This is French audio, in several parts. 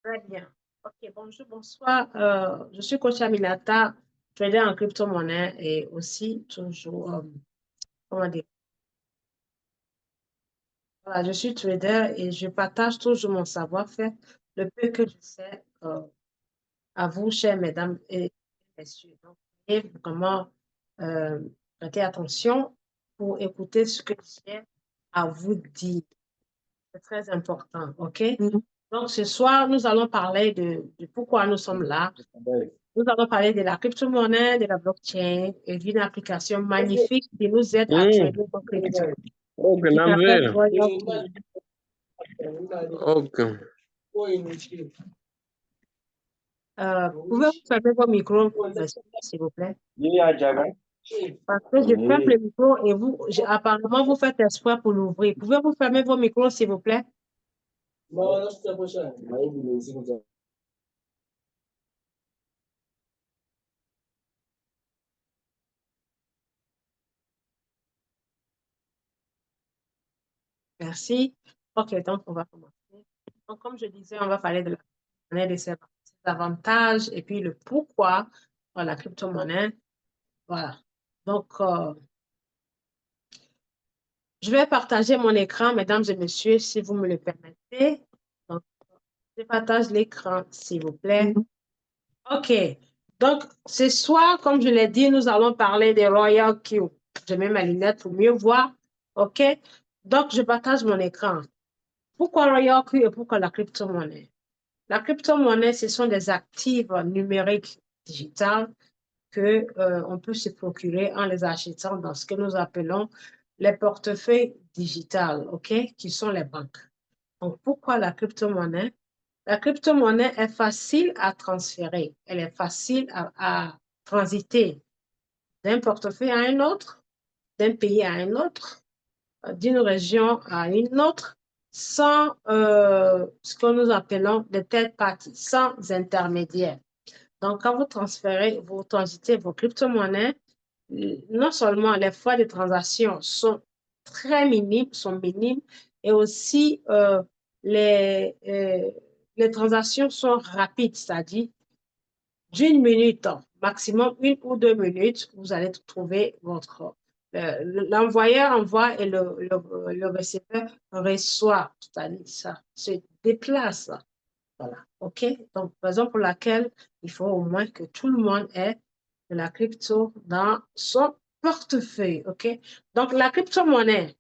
Très bien. Ok, bonjour, bonsoir. Je suis coach Aminata, trader en crypto-monnaie et aussi toujours, comment dire, voilà, je suis trader et je partage toujours mon savoir-faire, le peu que je sais, à vous, chers mesdames et messieurs. Donc, et vraiment, euh, prêtez attention pour écouter ce que j'ai à vous dire. C'est très important, ok? Donc, ce soir, nous allons parler de pourquoi nous sommes là. Nous allons parler de la crypto-monnaie, de la blockchain et d'une application magnifique qui nous aide à trader nos crypto, Ok, qui s'appelle Namvera. Royal Key. Ok. Pouvez-vous fermer vos micros, s'il vous plaît? Parce que je ferme le micro et vous, apparemment, vous faites exprès pour l'ouvrir. Pouvez-vous fermer vos micros, s'il vous plaît? Merci. Ok, donc on va commencer. Donc, comme je disais, on va parler de la monnaie, de ses avantages et puis le pourquoi de la crypto-monnaie. Voilà. Donc, je vais partager mon écran, mesdames et messieurs, si vous me le permettez. Donc, je partage l'écran, s'il vous plaît. OK. Donc, ce soir, comme je l'ai dit, nous allons parler des Royal Q. Je mets ma lunette pour mieux voir. OK. Donc, je partage mon écran. Pourquoi Royal Q et pourquoi la crypto-monnaie? La crypto-monnaie, ce sont des actifs numériques digitales que, on peut se procurer en les achetant dans ce que nous appelons les portefeuilles digitales, OK, qui sont les banques. Donc, pourquoi la crypto-monnaie? La crypto-monnaie est facile à transférer, elle est facile à transiter d'un portefeuille à un autre, d'un pays à un autre, d'une région à une autre, sans ce que nous appelons des third parties, sans intermédiaire. Donc, quand vous transférez, vous transitez vos crypto-monnaies, non seulement les frais de transaction sont très minimes, sont minimes, et aussi les transactions sont rapides, c'est-à-dire d'une minute, maximum 1 ou 2 minutes, vous allez trouver votre... L'envoyeur envoie et le receveur reçoit, c'est-à-dire ça se déplace. Voilà, OK? Donc, raison pour laquelle il faut au moins que tout le monde ait de la crypto dans son portefeuille, OK? Donc, la crypto-monnaie,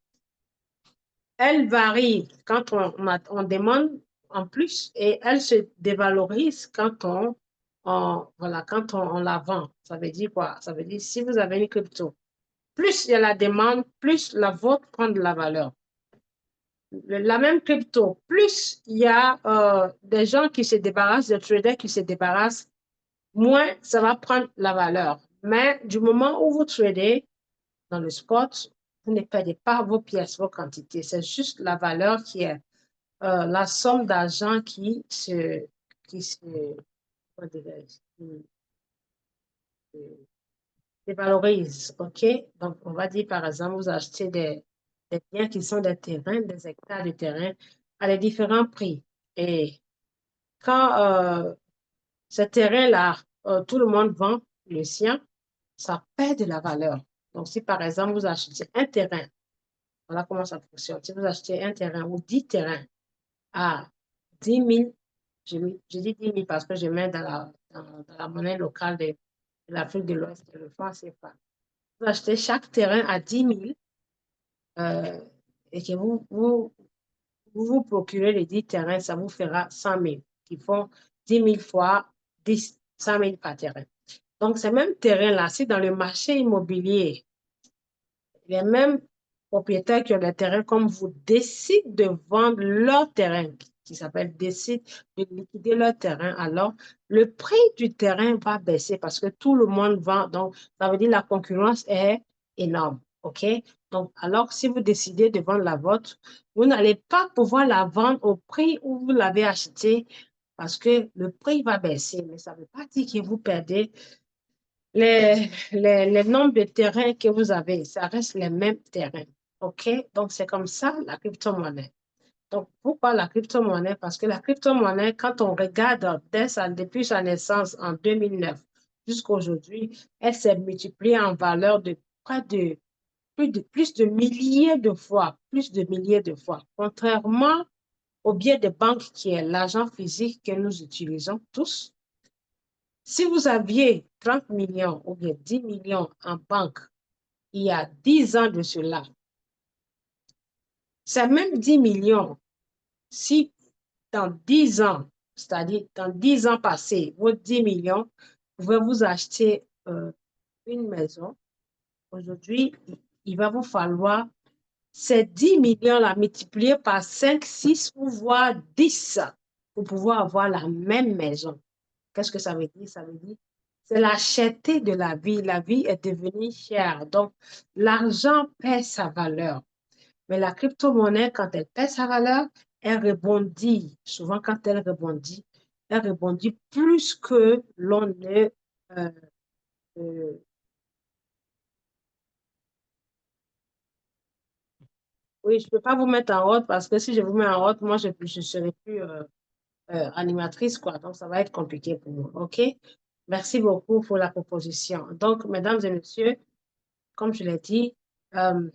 elle varie quand on demande en plus et elle se dévalorise quand voilà, quand on la vend. Ça veut dire quoi? Ça veut dire si vous avez une crypto, plus il y a la demande, plus la vôtre prend de la valeur. La même crypto, plus il y a des gens qui se débarrassent, des traders qui se débarrassent, moins ça va prendre la valeur. Mais du moment où vous tradez dans le spot, vous ne perdez pas vos pièces, vos quantités. C'est juste la valeur qui est la somme d'argent qui se dévalorise. OK? Donc, on va dire, par exemple, vous achetez des biens qui sont des terrains, des hectares de terrain à des différents prix. Et quand ce terrain-là, tout le monde vend le sien, ça perd de la valeur. Donc, si par exemple, vous achetez un terrain, voilà comment ça fonctionne. Si vous achetez un terrain ou 10 terrains à 10 000, je dis 10 000 parce que je mets dans la monnaie locale de l'Afrique de l'Ouest, le franc CFA. Vous achetez chaque terrain à 10 000 et que vous procurez les 10 terrains, ça vous fera 100 000, qui font 10 000 fois 10, 100 000 par terrain. Donc, ces mêmes terrains-là, si dans le marché immobilier, les mêmes propriétaires qui ont des terrains comme vous décident de vendre leur terrain, qui s'appelle décident de liquider leur terrain, alors le prix du terrain va baisser parce que tout le monde vend. Donc, ça veut dire que la concurrence est énorme. OK? Donc, alors, si vous décidez de vendre la vôtre, vous n'allez pas pouvoir la vendre au prix où vous l'avez achetée parce que le prix va baisser. Mais ça ne veut pas dire que vous perdez les nombres de terrains que vous avez, ça reste les mêmes terrains. OK? Donc, c'est comme ça la crypto-monnaie. Donc, pourquoi la crypto-monnaie? Parce que la crypto-monnaie, quand on regarde depuis sa naissance en 2009 jusqu'à aujourd'hui, elle s'est multipliée en valeur de près de plus de milliers de fois, plus de milliers de fois. Contrairement au biais des banques qui est l'argent physique que nous utilisons tous, si vous aviez 30 millions ou bien 10 millions en banque il y a 10 ans de cela, c'est même 10 millions. Si dans 10 ans, c'est-à-dire dans 10 ans passés, vos 10 millions, vous pouvez vous acheter une maison. Aujourd'hui, il va vous falloir ces 10 millions là multipliés par 5, 6 ou voire 10 pour pouvoir avoir la même maison. Qu'est-ce que ça veut dire? Ça veut dire c'est la cherté de la vie. La vie est devenue chère. Donc, l'argent perd sa valeur. Mais la crypto-monnaie, quand elle perd sa valeur, elle rebondit. Souvent, quand elle rebondit plus que l'on ne... euh, euh, oui, je ne peux pas vous mettre en route parce que si je vous mets en route, moi, je ne serai plus animatrice, quoi. Donc, ça va être compliqué pour moi. OK? Merci beaucoup pour la proposition. Donc, mesdames et messieurs, comme je l'ai dit, euh,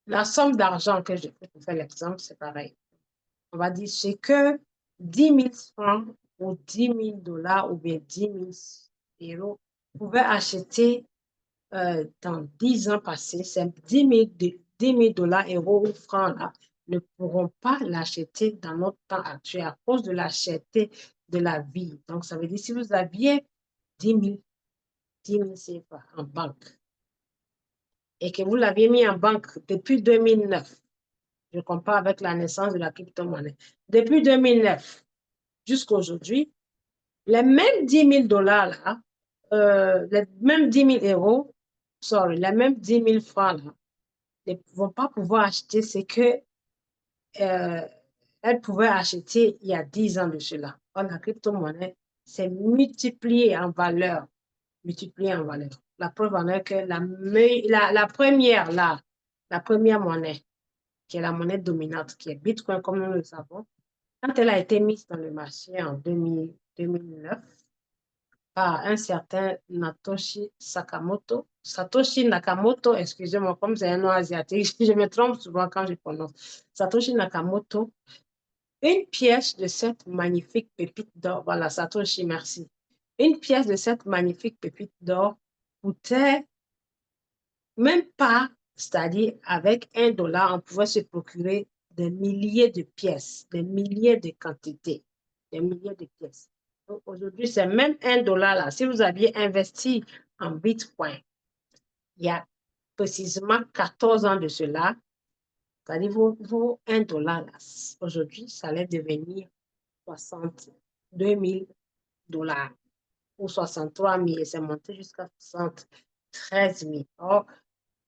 la somme d'argent que j'ai pris pour faire l'exemple, c'est pareil. On va dire, c'est que 10 000 francs ou 10 000 $ ou bien 10 000 € pouvaient acheter dans 10 ans passés, ces 10 000 $ euros ou francs là ne pourront pas l'acheter dans notre temps actuel à cause de la cherté de la vie. Donc, ça veut dire si vous aviez 10 000 CFA en banque et que vous l'aviez mis en banque depuis 2009, je compare avec la naissance de la crypto-monnaie, depuis 2009 jusqu'à aujourd'hui, les mêmes 10 000 $ là, les mêmes 10 000 €, sorry, les mêmes 10 000 francs là, ne vont pas pouvoir acheter ce que elles pouvaient acheter il y a 10 ans de cela. Or, la crypto-monnaie s'est multipliée en valeur, multipliée en valeur. La preuve en est que la première là, la première monnaie, qui est la monnaie dominante, qui est Bitcoin, comme nous le savons, quand elle a été mise dans le marché en 2009, par un certain Satoshi Nakamoto, excusez-moi, comme c'est un nom asiatique, je me trompe souvent quand je prononce. Satoshi Nakamoto, une pièce de cette magnifique pépite d'or, voilà, Satoshi, merci. Une pièce de cette magnifique pépite d'or coûtait même pas, c'est-à-dire avec 1 $, on pouvait se procurer des milliers de pièces, des milliers de quantités, des milliers de pièces. Donc aujourd'hui, c'est même 1 $ là. Si vous aviez investi en Bitcoin il y a précisément 14 ans de cela, c'est-à-dire vos 1 $ là, aujourd'hui, ça allait devenir 62 000 $ ou 63 000 et c'est monté jusqu'à 73 000. Or,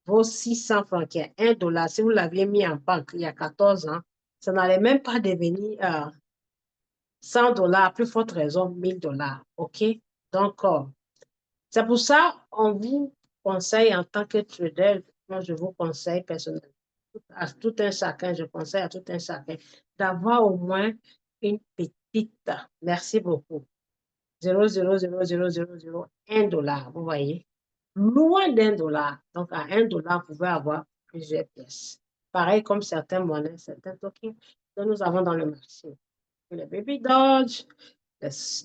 vos 600 francs, qui est 1 $, si vous l'aviez mis en banque il y a 14 ans, ça n'allait même pas devenir 100 $, à plus forte raison, 1 000 $. OK? Donc, c'est pour ça on vous conseille en tant que trader, moi je vous conseille personnellement, à tout un chacun, je conseille à tout un chacun d'avoir au moins une petite, merci beaucoup, 0,00001 $, vous voyez? Loin d'1 $. Donc, à 1 $, vous pouvez avoir plusieurs pièces. Pareil comme certaines monnaies, certains tokens que nous avons dans le marché. Les Baby Doge,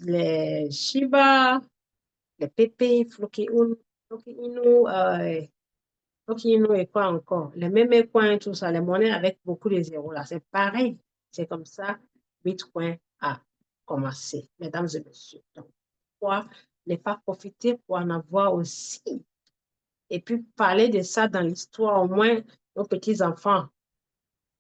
les Shiba, les Pepe, Floki Inu, et quoi encore? Les mêmes coins, tout ça, les monnaies avec beaucoup de zéros là. C'est pareil. C'est comme ça, Bitcoin a commencé, mesdames et messieurs. Donc, pourquoi ne pas profiter pour en avoir aussi? Et puis parler de ça dans l'histoire, au moins nos petits-enfants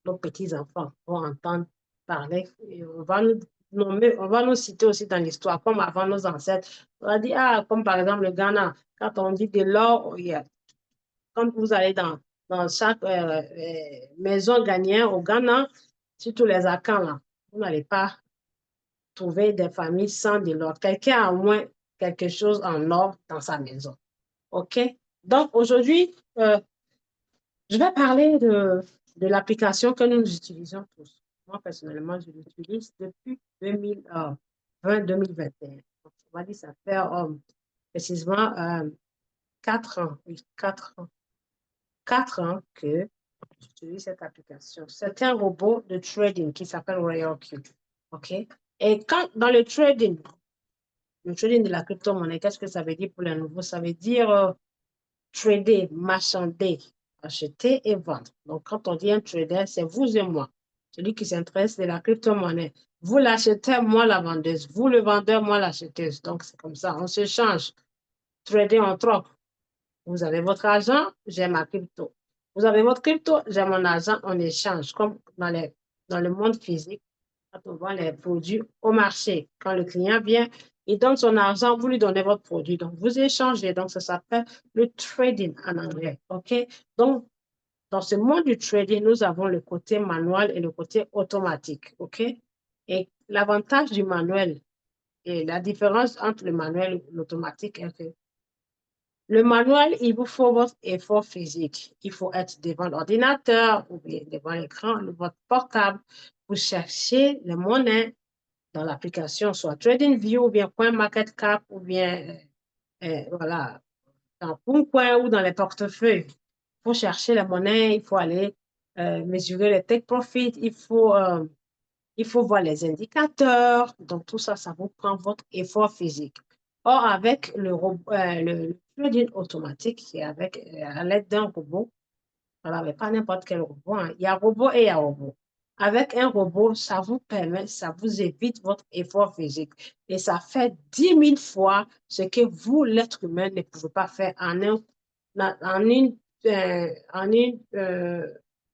vont entendre parler. Et on va nous nommer, on va nous citer aussi dans l'histoire, comme avant nos ancêtres. On va dire, ah, comme par exemple le Ghana, quand on dit de l'or, quand vous allez dans chaque maison ghanéenne au Ghana, surtout les Akans, là, vous n'allez pas trouver des familles sans de l'or. Quelqu'un a au moins quelque chose en or dans sa maison. OK? Donc aujourd'hui, je vais parler de l'application que nous utilisons tous. Moi, personnellement, je l'utilise depuis 2020-2021. On va dire ça fait précisément 4 ans. Oui, 4 ans. 4 ans que j'utilise cette application. C'est un robot de trading qui s'appelle RoyalQ. OK? Et quand, dans le trading de la crypto-monnaie, qu'est-ce que ça veut dire pour les nouveaux? Ça veut dire trader, marchander, acheter et vendre. Donc, quand on dit un trader, c'est vous et moi, celui qui s'intéresse de la crypto-monnaie. Vous l'achetez, moi la vendeuse. Vous le vendeur, moi l'acheteuse. Donc, c'est comme ça, on se change. Trader, on troque. Vous avez votre argent, j'ai ma crypto. Vous avez votre crypto, j'ai mon argent, on échange, comme dans le monde physique, quand on vend les produits au marché. Quand le client vient, il donne son argent, vous lui donnez votre produit. Donc, vous échangez. Donc, ça s'appelle le trading en anglais. OK? Donc, dans ce monde du trading, nous avons le côté manuel et le côté automatique. OK? Et l'avantage du manuel et la différence entre le manuel et l'automatique est que le manuel, il vous faut votre effort physique. Il faut être devant l'ordinateur ou bien devant l'écran, votre portable. Vous cherchez les monnaies dans l'application, soit TradingView ou bien CoinMarketCap ou bien voilà, dans Coin ou dans les portefeuilles. Il faut chercher les monnaies, il faut aller mesurer les take profit, il faut voir les indicateurs. Donc, tout ça, ça vous prend votre effort physique. Or, avec le trading automatique, qui est avec, à l'aide d'un robot, voilà, mais pas n'importe quel robot, hein. Il y a robot et il y a robot. Avec un robot, ça vous permet, ça vous évite votre effort physique. Et ça fait 10 000 fois ce que vous, l'être humain, ne pouvez pas faire en une,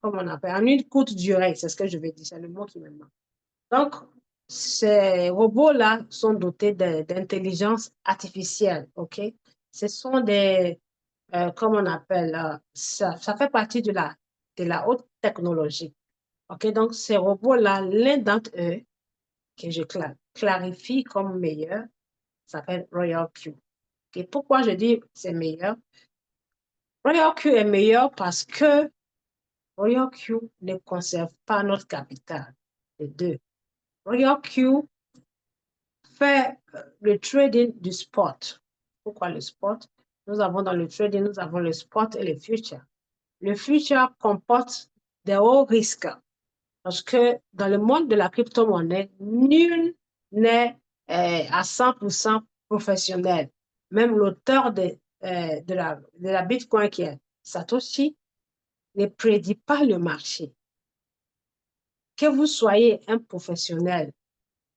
comment on appelle, en une courte durée. C'est ce que je vais dire, c'est le mot qui me manque. Donc, ces robots-là sont dotés d'intelligence artificielle, OK? Ce sont comment on appelle, ça fait partie de la haute technologie, OK? Donc, ces robots-là, l'un d'entre eux, que je clarifie comme meilleur, s'appelle Royal Q. Et pourquoi je dis c'est meilleur? Royal Q est meilleur parce que Royal Q ne conserve pas notre capital. Les deux. Royal Q fait le trading du spot. Pourquoi le spot? Nous avons dans le trading, nous avons le spot et le future. Le future comporte des hauts risques parce que dans le monde de la crypto-monnaie, nul n'est à 100% professionnel. Même l'auteur de la Bitcoin qui est Satoshi ne prédit pas le marché. Que vous soyez un professionnel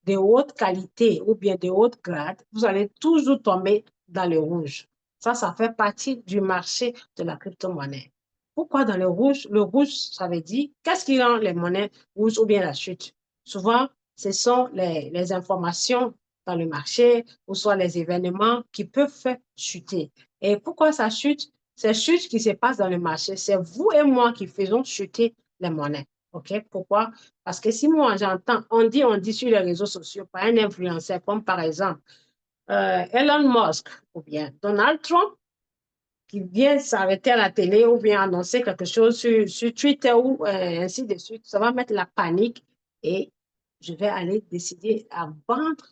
de haute qualité ou bien de haute grade, vous allez toujours tomber dans le rouge. Ça fait partie du marché de la crypto-monnaie. Pourquoi dans le rouge? Le rouge, ça veut dire qu'est-ce qui rend les monnaies rouges ou bien la chute? Souvent, ce sont les informations dans le marché ou soit les événements qui peuvent faire chuter. Et pourquoi ça chute? Ces chutes qui se passent dans le marché, c'est vous et moi qui faisons chuter les monnaies. OK? Pourquoi? Parce que si moi j'entends, on dit sur les réseaux sociaux par un influenceur, comme par exemple Elon Musk ou bien Donald Trump, qui vient s'arrêter à la télé ou bien annoncer quelque chose sur Twitter ou ainsi de suite, ça va mettre la panique et je vais aller décider à vendre,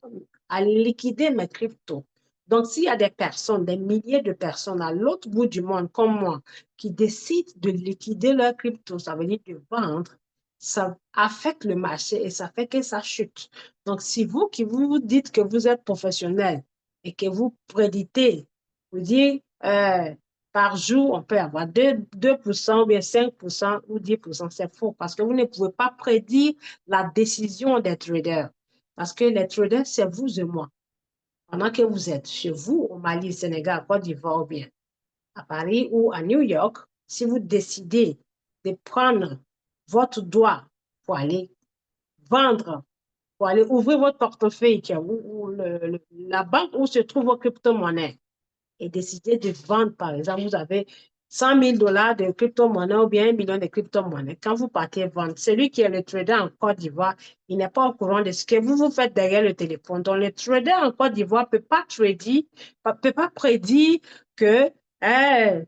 à liquider mes cryptos. Donc, s'il y a des personnes, des milliers de personnes à l'autre bout du monde comme moi qui décident de liquider leurs cryptos, ça veut dire de vendre, ça affecte le marché et ça fait que ça chute. Donc, si vous dites que vous êtes professionnel et que vous préditez, vous dites, par jour, on peut avoir 2% ou bien 5% ou 10%. C'est faux parce que vous ne pouvez pas prédire la décision des traders. Parce que les traders, c'est vous et moi. Pendant que vous êtes chez vous, au Mali, Sénégal, Côte d'Ivoire ou bien à Paris ou à New York, si vous décidez de prendre votre doigt pour aller vendre, pour aller ouvrir votre portefeuille, ou la banque où se trouvent vos crypto-monnaies, et décider de vendre, par exemple, vous avez 100 000 $ de crypto-monnaie ou bien 1 million de crypto-monnaie. Quand vous partez vendre, celui qui est le trader en Côte d'Ivoire, il n'est pas au courant de ce que vous faites derrière le téléphone. Donc, le trader en Côte d'Ivoire ne peut pas prédire que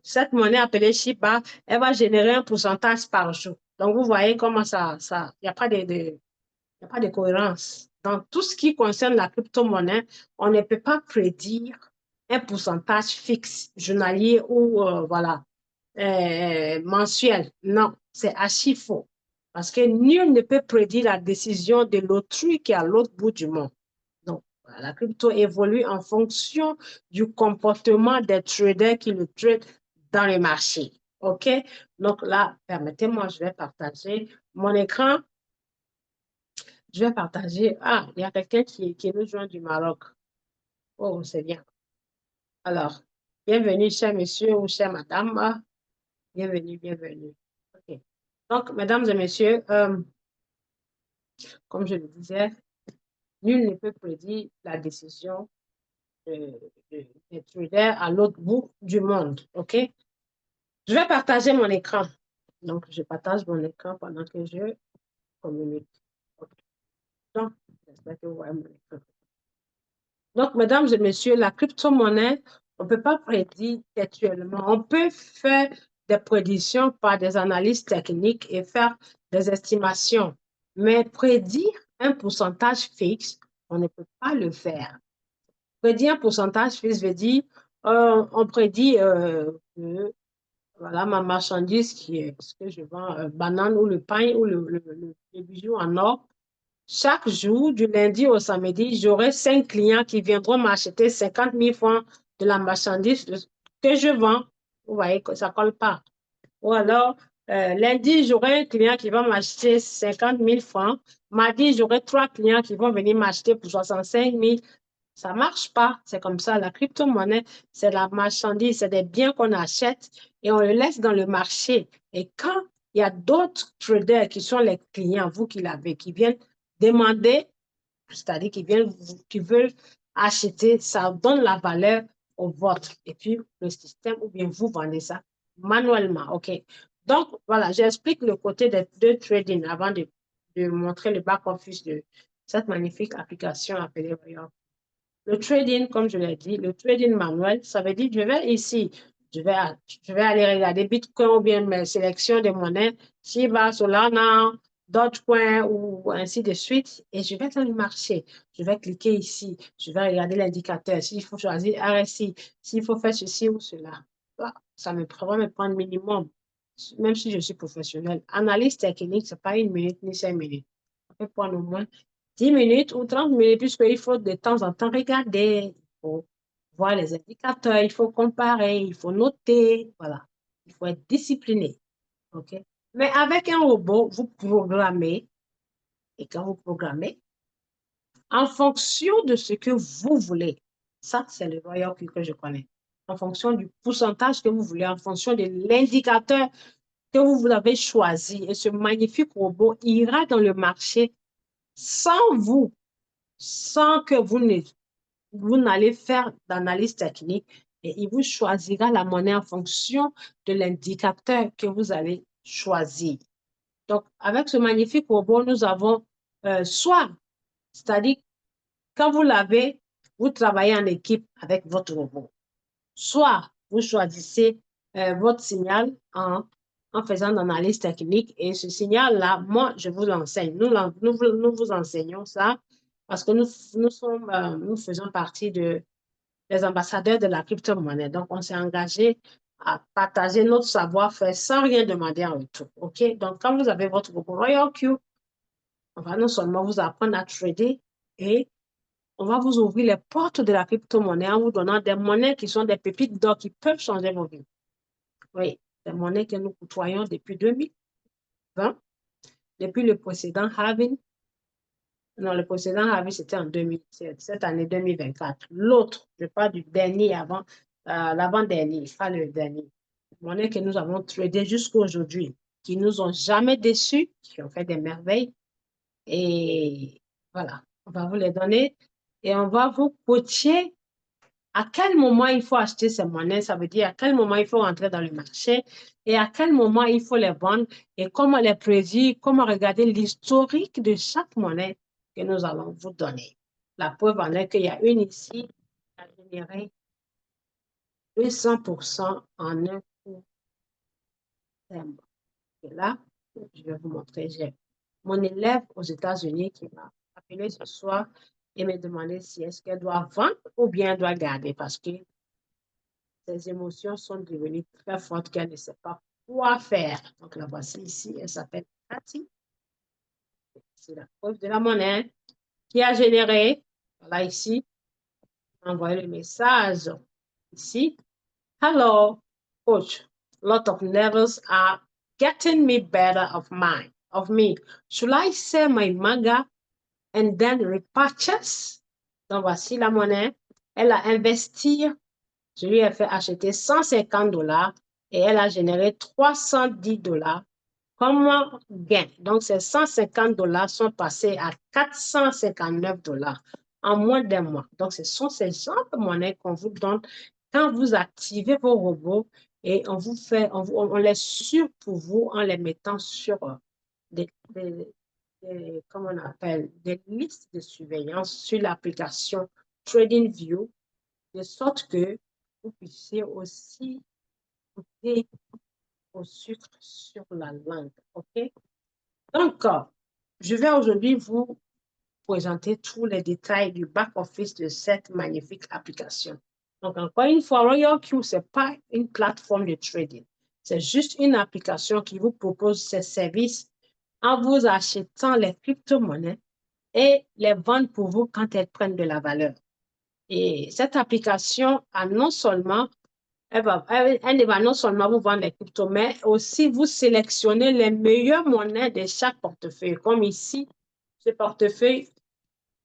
cette monnaie appelée Shiba, elle va générer un pourcentage par jour. Donc, vous voyez comment il n'y a pas il n'y a pas de cohérence. Dans tout ce qui concerne la crypto-monnaie, on ne peut pas prédire un pourcentage fixe, journalier ou voilà, mensuel. Non, c'est archi faux. Parce que nul ne peut prédire la décision de l'autrui qui est à l'autre bout du monde. Donc, la crypto évolue en fonction du comportement des traders qui le tradent dans le marché. OK? Donc là, permettez-moi, je vais partager mon écran. Je vais partager. Ah, il y a quelqu'un qui nous joint du Maroc. Oh, c'est bien. Alors, bienvenue, cher monsieur ou chère madame. Bienvenue, bienvenue. OK. Donc, mesdames et messieurs, comme je le disais, nul ne peut prédire la décision des traders à l'autre bout du monde. OK? Je vais partager mon écran. Donc, je partage mon écran pendant que je communique. OK. Donc, j'espère que vous voyez mon écran. Donc, mesdames et messieurs, la crypto-monnaie, on ne peut pas prédire actuellement. On peut faire des prédictions par des analyses techniques et faire des estimations. Mais prédire un pourcentage fixe, on ne peut pas le faire. Prédire un pourcentage fixe veut dire, on prédit que voilà, ma marchandise qui est ce que je vends, banane ou le pain ou le bijou en or. Chaque jour, du lundi au samedi, j'aurai 5 clients qui viendront m'acheter 50 000 francs de la marchandise que je vends. Vous voyez que ça ne colle pas. Ou alors, lundi, j'aurai un client qui va m'acheter 50 000 francs. Mardi, j'aurai 3 clients qui vont venir m'acheter pour 65 000. Ça ne marche pas. C'est comme ça. La crypto-monnaie, c'est la marchandise, c'est des biens qu'on achète et on le laisse dans le marché. Et quand il y a d'autres traders qui sont les clients, vous qui l'avez, qui viennent demander, c'est-à-dire qui veulent acheter, ça donne la valeur au vôtre. Et puis, le système, ou bien vous vendez ça manuellement. OK. Donc, voilà, j'explique le côté de trading avant de montrer le back-office de cette magnifique application appelée Royal. Le trading, comme je l'ai dit, le trading manuel, ça veut dire que je vais ici, je vais, je vais aller regarder Bitcoin ou bien mes sélections de monnaies, Shiba, Solana, Dogecoin ou ainsi de suite, et je vais dans le marché. Je vais cliquer ici, je vais regarder l'indicateur, s'il faut choisir RSI, s'il faut faire ceci ou cela. Ça va me prendre minimum, même si je suis professionnel. Analyse technique, ce n'est pas 1 minute ni 5 minutes. Ça peut prendre au moins 10 minutes ou 30 minutes, puisqu'il faut de temps en temps regarder, il faut voir les indicateurs, il faut comparer, il faut noter, voilà. Il faut être discipliné, OK? Mais avec un robot, vous programmez, et quand vous programmez, en fonction de ce que vous voulez, ça, c'est le royal que je connais, en fonction du pourcentage que vous voulez, en fonction de l'indicateur que vous avez choisi, et ce magnifique robot ira dans le marché sans vous, sans que vous n'allez faire d'analyse technique et il vous choisira la monnaie en fonction de l'indicateur que vous allez choisir. Donc, avec ce magnifique robot, nous avons soit, c'est-à-dire, quand vous l'avez, vous travaillez en équipe avec votre robot. Soit, vous choisissez votre signal en faisant l'analyse technique et ce signal-là, moi, je vous l'enseigne. Nous vous enseignons ça parce que nous faisons partie des ambassadeurs de la crypto-monnaie. Donc, on s'est engagé à partager notre savoir-faire sans rien demander en retour. OK? Donc, quand vous avez votre robot Royal Q, on va non seulement vous apprendre à trader et on va vous ouvrir les portes de la crypto-monnaie en vous donnant des monnaies qui sont des pépites d'or qui peuvent changer vos vies. Oui, des monnaies que nous côtoyons depuis 2020, depuis le précédent halving. Non, le précédent halving, c'était en 2007, cette année 2024. L'autre, je parle du dernier avant, l'avant-dernier, pas le dernier. Monnaie que nous avons tradé jusqu'à aujourd'hui, qui nous ont jamais déçus, qui ont fait des merveilles. Et voilà, on va vous les donner et on va vous coacher à quel moment il faut acheter ces monnaies, ça veut dire à quel moment il faut rentrer dans le marché et à quel moment il faut les vendre et comment les prédire, comment regarder l'historique de chaque monnaie que nous allons vous donner. La preuve en est qu'il y a une ici qui a généré 200% en un coup. Et là, Je vais vous montrer. J'ai mon élève aux États-Unis qui m'a appelé ce soir et m'a demandé si est-ce qu'elle doit vendre ou bien elle doit garder parce que ses émotions sont devenues très fortes qu'elle ne sait pas quoi faire. Donc la voici ici, elle s'appelle Cathy. C'est la preuve de la monnaie qui a généré, voilà ici, envoyé le message ici. Hello, coach. Lot of levels are getting me better of me. Should I sell my manga and then repurchase? Donc voici la monnaie. Elle a investi. Je lui ai fait acheter $150 et elle a généré $310 comme gain. Donc, ces $150 sont passés à $459 en moins d'un mois. Donc, ce sont ces genres de monnaies qu'on vous donne quand vous activez vos robots et on les sur pour vous en les mettant sur des, comment on appelle, des listes de surveillance sur l'application TradingView, de sorte que vous puissiez aussi goûter au sucre sur la langue. OK? Donc, je vais aujourd'hui vous présenter tous les détails du back-office de cette magnifique application. Donc, encore une fois, RoyalQ, ce n'est pas une plateforme de trading. C'est juste une application qui vous propose ces services en vous achetant les crypto-monnaies et les vendre pour vous quand elles prennent de la valeur. Et cette application a non seulement elle va non seulement vous vendre les cryptos, mais aussi vous sélectionner les meilleures monnaies de chaque portefeuille. Comme ici, ce portefeuille,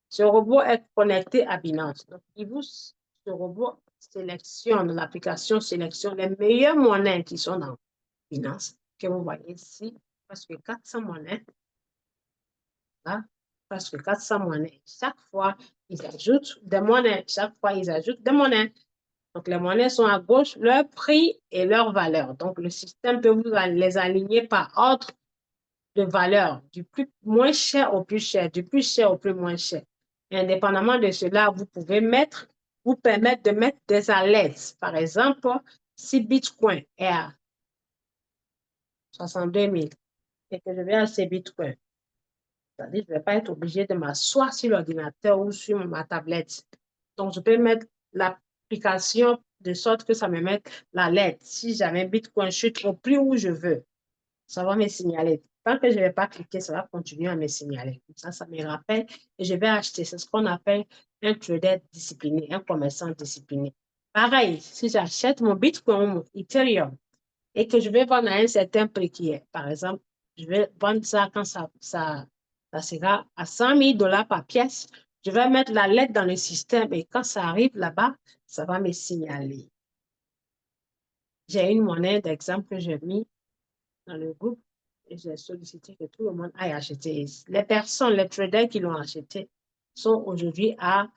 ce robot est connecté à Binance. Donc, ce robot sélectionne, l'application sélectionne les meilleures monnaies qui sont dans Binance, que vous voyez ici, presque 400 monnaies. Là, presque 400 monnaies. Chaque fois, ils ajoutent des monnaies. Chaque fois, ils ajoutent des monnaies. Donc, les monnaies sont à gauche, leur prix et leur valeur. Donc, le système peut vous les aligner par ordre de valeur, du plus moins cher au plus cher, du plus cher au plus moins cher. Et indépendamment de cela, vous pouvez vous permettre de mettre des alertes. Par exemple, si Bitcoin est à 62 000 et que je vais acheter Bitcoin, c'est-à-dire que je ne vais pas être obligé de m'asseoir sur l'ordinateur ou sur ma tablette. Donc, je peux mettre l'application de sorte que ça me mette l'alerte. Si jamais Bitcoin chute au prix où je veux, ça va me signaler. Tant que je ne vais pas cliquer, ça va continuer à me signaler. Comme ça me rappelle et je vais acheter. C'est ce qu'on appelle un trader discipliné, un commerçant discipliné. Pareil, si j'achète mon Bitcoin ou mon Ethereum et que je vais vendre à un certain prix qui est, par exemple, je vais vendre ça quand ça sera à $100 000 par pièce. Je vais mettre la lettre dans le système et quand ça arrive là-bas, ça va me signaler. J'ai une monnaie d'exemple que j'ai mis dans le groupe et j'ai sollicité que tout le monde aille acheter. Les personnes, les traders qui l'ont acheté sont aujourd'hui à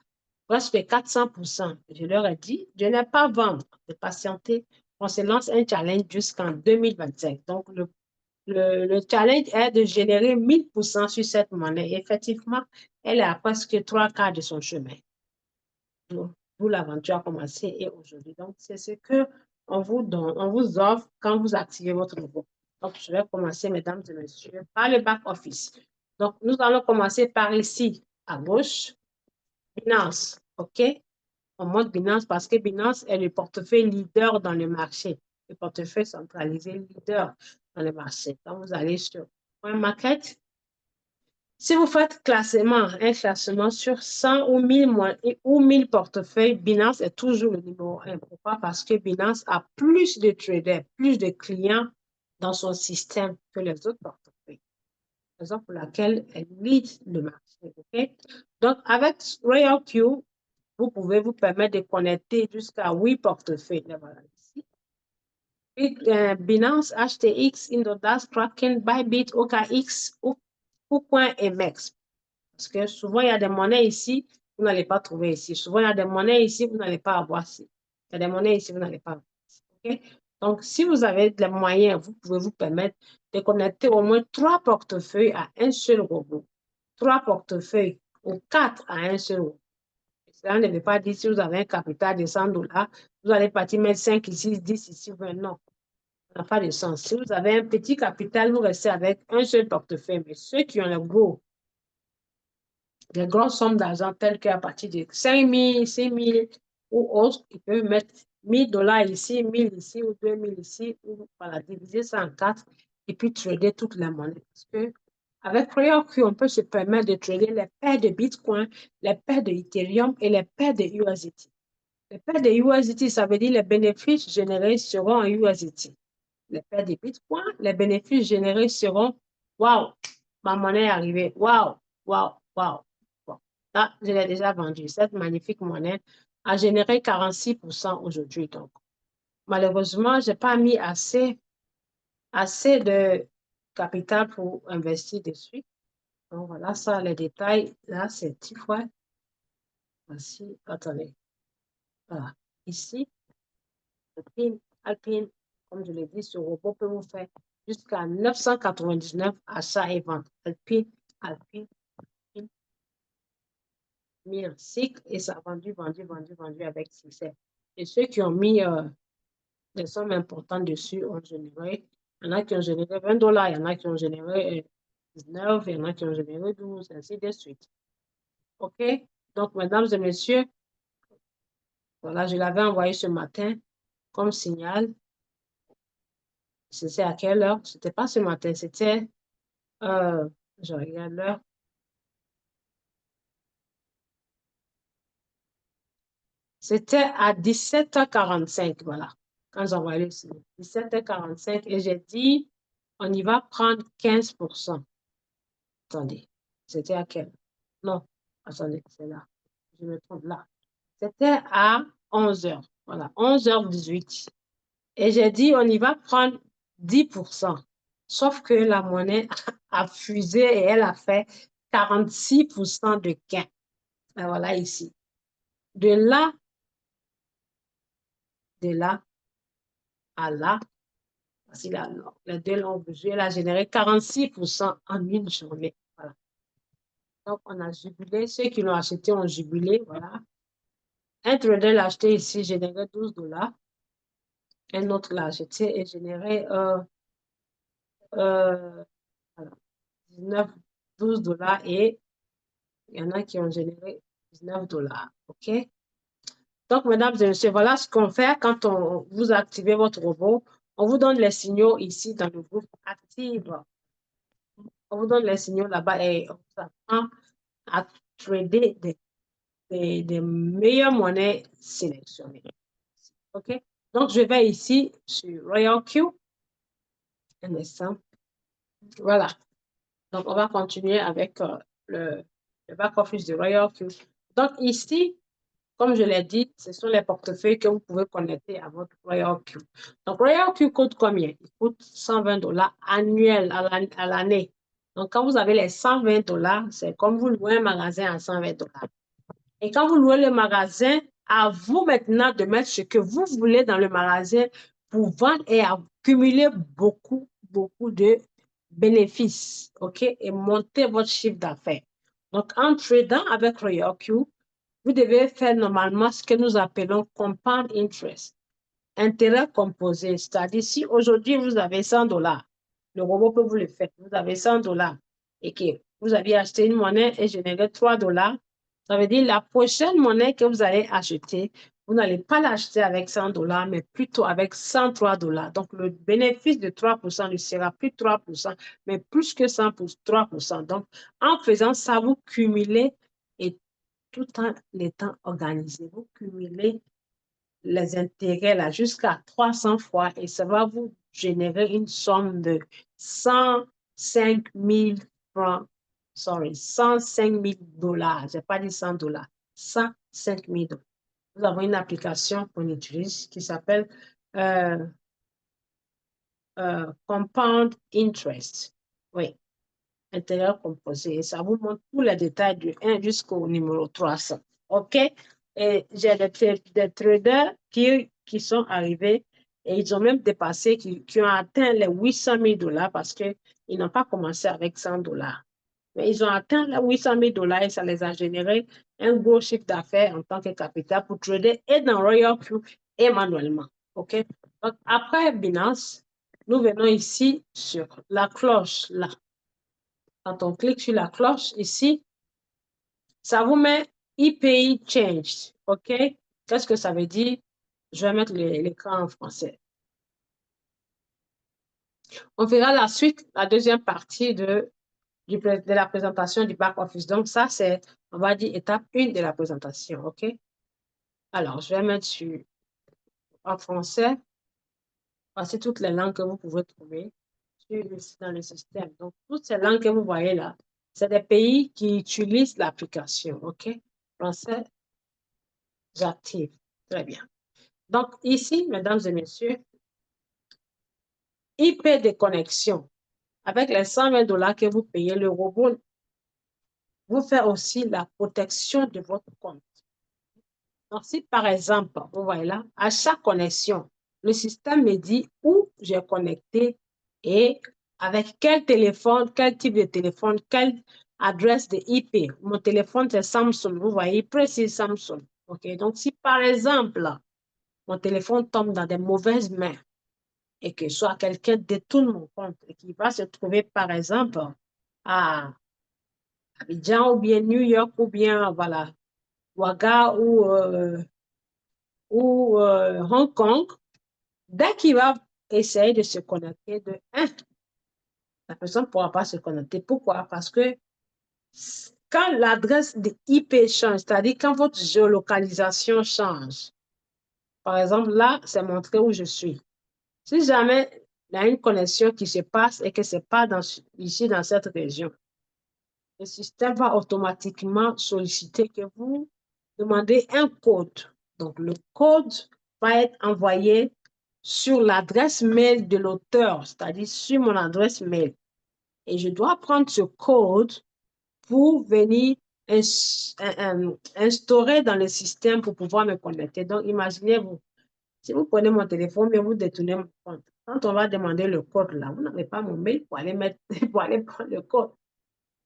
presque 400%. Je leur ai dit de ne pas vendre, de patienter. On se lance un challenge jusqu'en 2025. Donc, le challenge est de générer 1000% sur cette monnaie. Effectivement, elle est à presque 3/4 de son chemin. D'où l'aventure a commencé et aujourd'hui. Donc, c'est ce que on vous donne, on vous offre quand vous activez votre robot. Donc, je vais commencer, mesdames et messieurs, par le back-office. Donc, nous allons commencer par ici, à gauche, Binance. OK? On monte Binance parce que Binance est le portefeuille leader dans le marché. Le portefeuille centralisé leader dans le marché. Quand vous allez sur Market, si vous faites un classement sur 100 ou 1000 portefeuilles, Binance est toujours le numéro 1. Pourquoi? Parce que Binance a plus de traders, plus de clients dans son système que les autres portefeuilles. Raison pour laquelle elle lead le marché. Okay? Donc, avec RoyalQ, vous pouvez vous permettre de connecter jusqu'à 8 portefeuilles. Voilà ici. Binance, HTX, Indodax, Kraken, Bybit, OKX ou .mx. Parce que souvent, il y a des monnaies ici, vous n'allez pas trouver ici. Souvent, il y a des monnaies ici, vous n'allez pas avoir ici. Il y a des monnaies ici, vous n'allez pas avoir ici. Okay? Donc, si vous avez des moyens, vous pouvez vous permettre de connecter au moins 3 portefeuilles à un seul robot. 3 portefeuilles ou 4 à un seul robot. Cela ne veut pas dire si vous avez un capital de $100, vous allez partir mettre 5 ici, 10 ici, 20. Non. Ça n'a pas de sens. Si vous avez un petit capital, vous restez avec un seul portefeuille. Mais ceux qui ont des grosses sommes d'argent telles qu'à partir de 5 000, 6 000 ou autres, ils peuvent mettre 1 000 $ ici, 1 000 ici ou 2 000 ici, ou voilà, diviser ça en 4 et puis trader toutes les monnaies. Parce que avec Royalq, on peut se permettre de trader les paires de Bitcoin, les paires de Ethereum et les paires de USDT. Les paires de USDT, ça veut dire les bénéfices générés seront en USDT. Les paires de Bitcoin, les bénéfices générés seront waouh, ma monnaie est arrivée, waouh, waouh, waouh. Bon, là, je l'ai déjà vendue. Cette magnifique monnaie a généré 46% aujourd'hui. Donc, malheureusement, je n'ai pas mis assez de capital pour investir dessus. Donc, voilà, ça, les détails. Là, c'est petit fois. Voici, attendez. Voilà. Ici, Alpine, comme je l'ai dit, ce robot peut vous faire jusqu'à 999 achats et ventes. Alpine, Alpine, mis en cycle et ça a vendu, vendu, vendu, vendu avec succès. Et ceux qui ont mis des sommes importantes dessus ont généré. Il y en a qui ont généré 20 $, il y en a qui ont généré 19, il y en a qui ont généré 12, ainsi de suite. OK? Donc, mesdames et messieurs, voilà, je l'avais envoyé ce matin comme signal. C'était à quelle heure? C'était pas ce matin, c'était, je regarde l'heure. C'était à 17h45, voilà, quand j'ai envoyé le signal. 17h45 et j'ai dit, on y va prendre 15%. Attendez, c'était à quelle? Non, attendez, c'est là. Je me trompe là. C'était à 11h. Voilà, 11h18. Et j'ai dit, on y va prendre 10%. Sauf que la monnaie a fusé et elle a fait 46% de gain. Et voilà ici. De là à là, voici les deux longues mesures, elle a généré 46% en une journée. Voilà. Donc, on a jubilé. Ceux qui l'ont acheté ont jubilé. Voilà. Un trader l'a acheté ici, générait 12 $. Un autre l'a acheté et générait euh, 19, 12 $ et il y en a qui ont généré 19 $. OK? Donc, mesdames et messieurs, voilà ce qu'on fait quand vous activez votre robot. On vous donne les signaux ici dans le groupe Active. On vous donne les signaux là-bas et on vous apprend à trader des meilleures monnaies sélectionnées. OK? Donc, je vais ici sur Royalq. Un instant. Voilà. Donc, on va continuer avec le back-office de Royalq. Donc, ici, comme je l'ai dit, ce sont les portefeuilles que vous pouvez connecter à votre Royalq. Donc, Royalq coûte combien? Il coûte 120 $ annuels à l'année. Donc, quand vous avez les 120 $, c'est comme vous louez un magasin à 120 $. Et quand vous louez le magasin, à vous maintenant de mettre ce que vous voulez dans le magasin pour vendre et accumuler beaucoup, beaucoup de bénéfices, OK? Et monter votre chiffre d'affaires. Donc, en tradant avec Royalq, vous devez faire normalement ce que nous appelons compound interest, intérêt composé. C'est-à-dire, si aujourd'hui vous avez 100 $, le robot peut vous le faire. Vous avez 100 $ et que vous aviez acheté une monnaie et généré 3 $. Ça veut dire la prochaine monnaie que vous allez acheter, vous n'allez pas l'acheter avec 100 $, mais plutôt avec 103 $. Donc, le bénéfice de 3% ne sera plus 3%, mais plus que 100 pour 3%. Donc, en faisant ça, vous cumulez et tout en étant organisé, vous cumulez les intérêts là jusqu'à 300 fois et ça va vous générer une somme de 105 000 francs, 105 000 $. Je n'ai pas dit 100 $, 105 000 $. Nous avons une application qu'on utilise qui s'appelle euh, Compound Interest. Oui, intérêt composé. Et ça vous montre tous les détails du 1 jusqu'au numéro 300. OK? Et j'ai des traders qui sont arrivés et ils ont même dépassé, qui ont atteint les 800 000 $ parce qu'ils n'ont pas commencé avec 100 $. Mais ils ont atteint les 800 000 $ et ça les a généré un gros chiffre d'affaires en tant que capital pour trader et dans Royalq et manuellement. OK? Donc, après Binance, nous venons ici sur la cloche, là. Quand on clique sur la cloche ici, ça vous met IPI Change, OK? Qu'est-ce que ça veut dire? Je vais mettre l'écran en français. On verra la suite, la deuxième partie de la présentation du back-office. Donc, ça, c'est, on va dire, étape 1 de la présentation, OK? Alors, je vais mettre en français. Voici toutes les langues que vous pouvez trouver dans le système. Donc, toutes ces langues que vous voyez là, c'est des pays qui utilisent l'application, OK? Français, j'active. Très bien. Donc, ici, mesdames et messieurs, IP de connexion. Avec les 120 $ que vous payez, le robot vous fait aussi la protection de votre compte. Donc, si par exemple, vous voyez là, à chaque connexion, le système me dit où j'ai connecté et avec quel téléphone, quel type de téléphone, quelle adresse de IP. Mon téléphone, c'est Samsung. Vous voyez, il précise Samsung. OK? Donc, si par exemple, mon téléphone tombe dans des mauvaises mains et que soit quelqu'un détourne mon compte et qui va se trouver, par exemple, à Abidjan ou bien New York ou bien, voilà, Ouaga ou Hong Kong, dès qu'il va essayer de se connecter, la personne ne pourra pas se connecter. Pourquoi? Parce que quand l'adresse de IP change, c'est-à-dire quand votre géolocalisation change, par exemple, là, c'est montré où je suis. Si jamais il y a une connexion qui se passe et que ce n'est pas ici dans cette région, le système va automatiquement solliciter que vous demandez un code. Donc, le code va être envoyé sur l'adresse mail de l'auteur, c'est-à-dire sur mon adresse mail. Et je dois prendre ce code pour venir instaurer dans le système pour pouvoir me connecter. Donc, imaginez-vous, si vous prenez mon téléphone et vous détournez mon compte, quand on va demander le code là, vous n'avez pas mon mail pour aller pour aller prendre le code.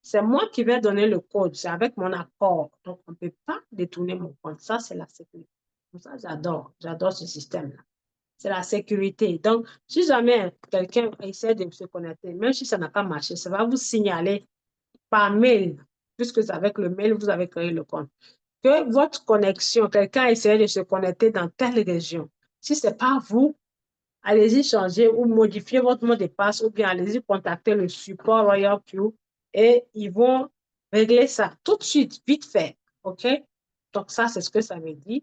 C'est moi qui vais donner le code, c'est avec mon accord. Donc, on ne peut pas détourner mon compte. Ça, c'est la sécurité. Pour ça, j'adore ce système-là. C'est la sécurité. Donc, si jamais quelqu'un essaie de se connecter, même si ça n'a pas marché, ça va vous signaler par mail, puisque c'est avec le mail, vous avez créé le compte, que votre connexion, quelqu'un essaie de se connecter dans telle région. Si ce n'est pas vous, allez-y changer ou modifier votre mot de passe ou bien allez-y contacter le support Royal Q et ils vont régler ça tout de suite, vite fait. OK? Donc, ça, c'est ce que ça veut dire.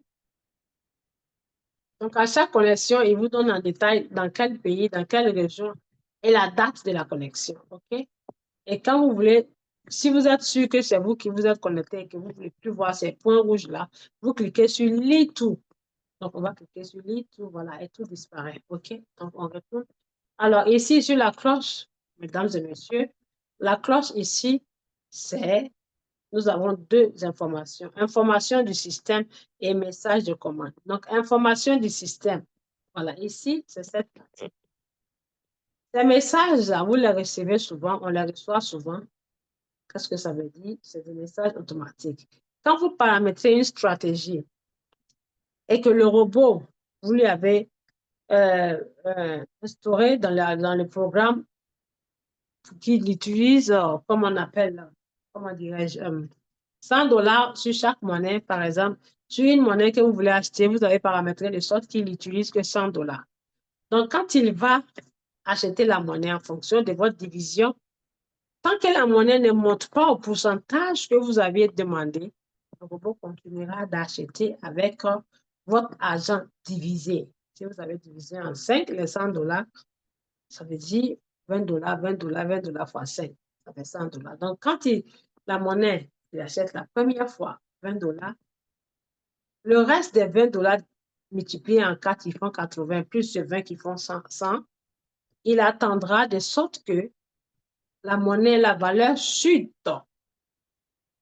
Donc, à chaque connexion, il vous donne en détail dans quel pays, dans quelle région et la date de la connexion. OK? Et quand vous voulez, si vous êtes sûr que c'est vous qui vous êtes connecté et que vous ne voulez plus voir ces points rouges-là, vous cliquez sur Lis tout. Donc, on va cliquer sur Lis tout, voilà, et tout disparaît. OK? Donc, on retourne. Alors, ici, sur la cloche, mesdames et messieurs, la cloche ici, nous avons deux informations. Information du système et message de commande. Donc, information du système. Voilà, ici, c'est cette partie. Ces messages-là, vous les recevez souvent, on les reçoit souvent. Qu'est-ce que ça veut dire? C'est des messages automatiques. Quand vous paramétrez une stratégie et que le robot, vous lui avez instauré dans le programme qu'il utilise, comme on appelle, comment dirais-je, 100 $ sur chaque monnaie, par exemple, sur une monnaie que vous voulez acheter, vous avez paramétré de sorte qu'il n'utilise que 100 $. Donc, quand il va acheter la monnaie en fonction de votre division, tant que la monnaie ne monte pas au pourcentage que vous aviez demandé, le robot continuera d'acheter avec votre argent divisé. Si vous avez divisé en 5 les 100 $, ça veut dire 20 $, 20 $, 20 $ fois 5, ça fait 100 $. Donc, quand la monnaie, il achète la première fois 20 $, le reste des 20 $ multipliés en 4 qui font 80, plus ces 20 qui font 100, il attendra de sorte que la monnaie, la valeur chute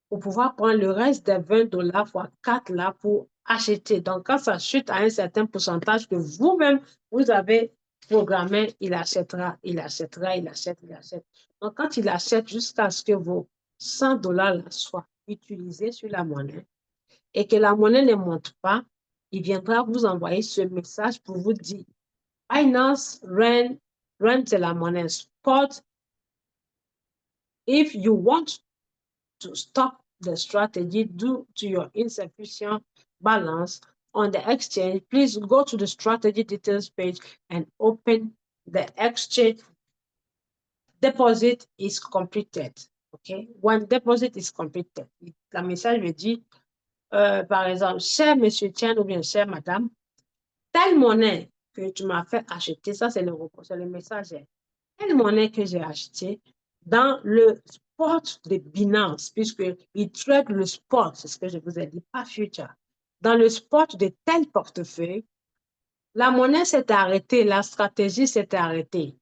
pour pouvoir prendre le reste des 20 $ fois 4 là pour acheter. Donc, quand ça chute à un certain pourcentage que vous-même, vous avez programmé, il achètera, il achètera, il achète, il achète. Donc, quand il achète jusqu'à ce que vos 100 $ soient utilisés sur la monnaie et que la monnaie ne monte pas, il viendra vous envoyer ce message pour vous dire Binance ran Rand, c'est la monnaie. Spot, if you want to stop the strategy due to your insufficient balance on the exchange, please go to the strategy details page and open the exchange. Deposit is completed. Okay, when deposit is completed, la message me dit, par exemple, cher monsieur Tian ou bien chère madame, telle monnaie que tu m'as fait acheter, ça c'est le message, telle monnaie que j'ai acheté dans le spot de Binance, puisque il trade le spot, c'est ce que je vous ai dit, pas future. Dans le spot de tel portefeuille, la monnaie s'est arrêtée, la stratégie s'est arrêtée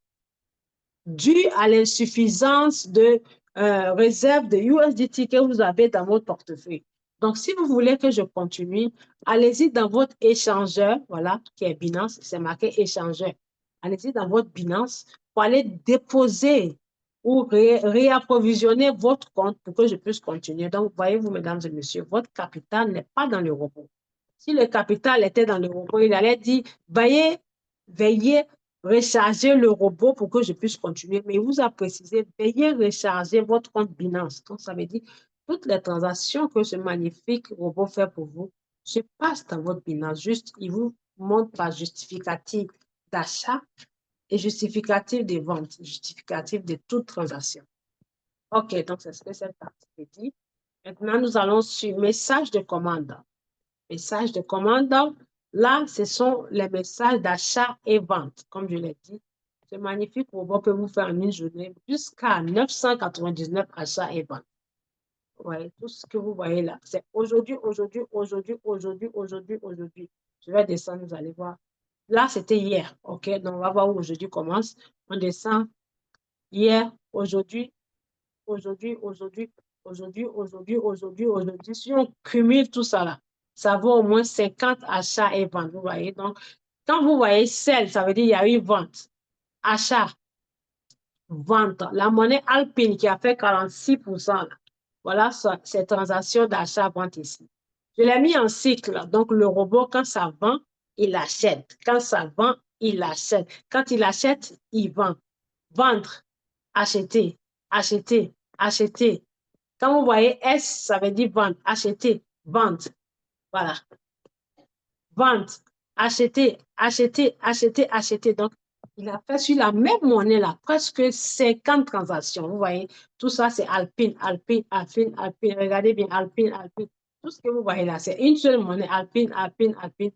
dû à l'insuffisance de réserve de USDT que vous avez dans votre portefeuille. Donc, si vous voulez que je continue, allez-y dans votre échangeur, voilà, qui est Binance, c'est marqué échangeur. Allez-y dans votre Binance pour aller déposer ou réapprovisionner votre compte pour que je puisse continuer. Donc, voyez-vous, mesdames et messieurs, votre capital n'est pas dans le robot. Si le capital était dans le robot, il allait dire, veillez recharger le robot pour que je puisse continuer. Mais il vous a précisé, veuillez recharger votre compte Binance. Donc, ça veut dire toutes les transactions que ce magnifique robot fait pour vous se passent dans votre Binance. Juste, il vous montre par justificatif d'achat et justificatif de vente, justificatif de toute transaction. OK, donc c'est ce que cette partie dit. Maintenant, nous allons sur message de commande. Message de commande. Là, ce sont les messages d'achat et vente. Comme je l'ai dit, ce magnifique robot peut vous faire en une journée jusqu'à 999 achats et ventes. Ouais, tout ce que vous voyez là, c'est aujourd'hui, aujourd'hui, aujourd'hui, aujourd'hui, aujourd'hui, aujourd'hui. Je vais descendre, vous allez voir. Là, c'était hier, OK? Donc, on va voir où aujourd'hui commence. On descend hier, aujourd'hui, aujourd'hui, aujourd'hui, aujourd'hui, aujourd'hui, aujourd'hui, aujourd'hui. Si on cumule tout ça là, ça vaut au moins 50 achats et ventes, vous voyez. Donc, quand vous voyez sell, ça veut dire qu'il y a eu vente. Achat, vente. La monnaie Alpine qui a fait 46%, là. Voilà ces transactions d'achat-vente ici. Je l'ai mis en cycle. Donc, le robot, quand ça vend, il achète. Quand ça vend, il achète. Quand il achète, il vend. Vendre, acheter, acheter, acheter. Quand vous voyez S, ça veut dire vendre, acheter, vente. Voilà. Vente, acheter, acheter, acheter, acheter. Donc, il a fait sur la même monnaie là, presque 50 transactions. Vous voyez, tout ça, c'est Alpine, Alpine, Alpine, Alpine. Regardez bien, Alpine, Alpine. Tout ce que vous voyez là, c'est une seule monnaie, Alpine, Alpine, Alpine,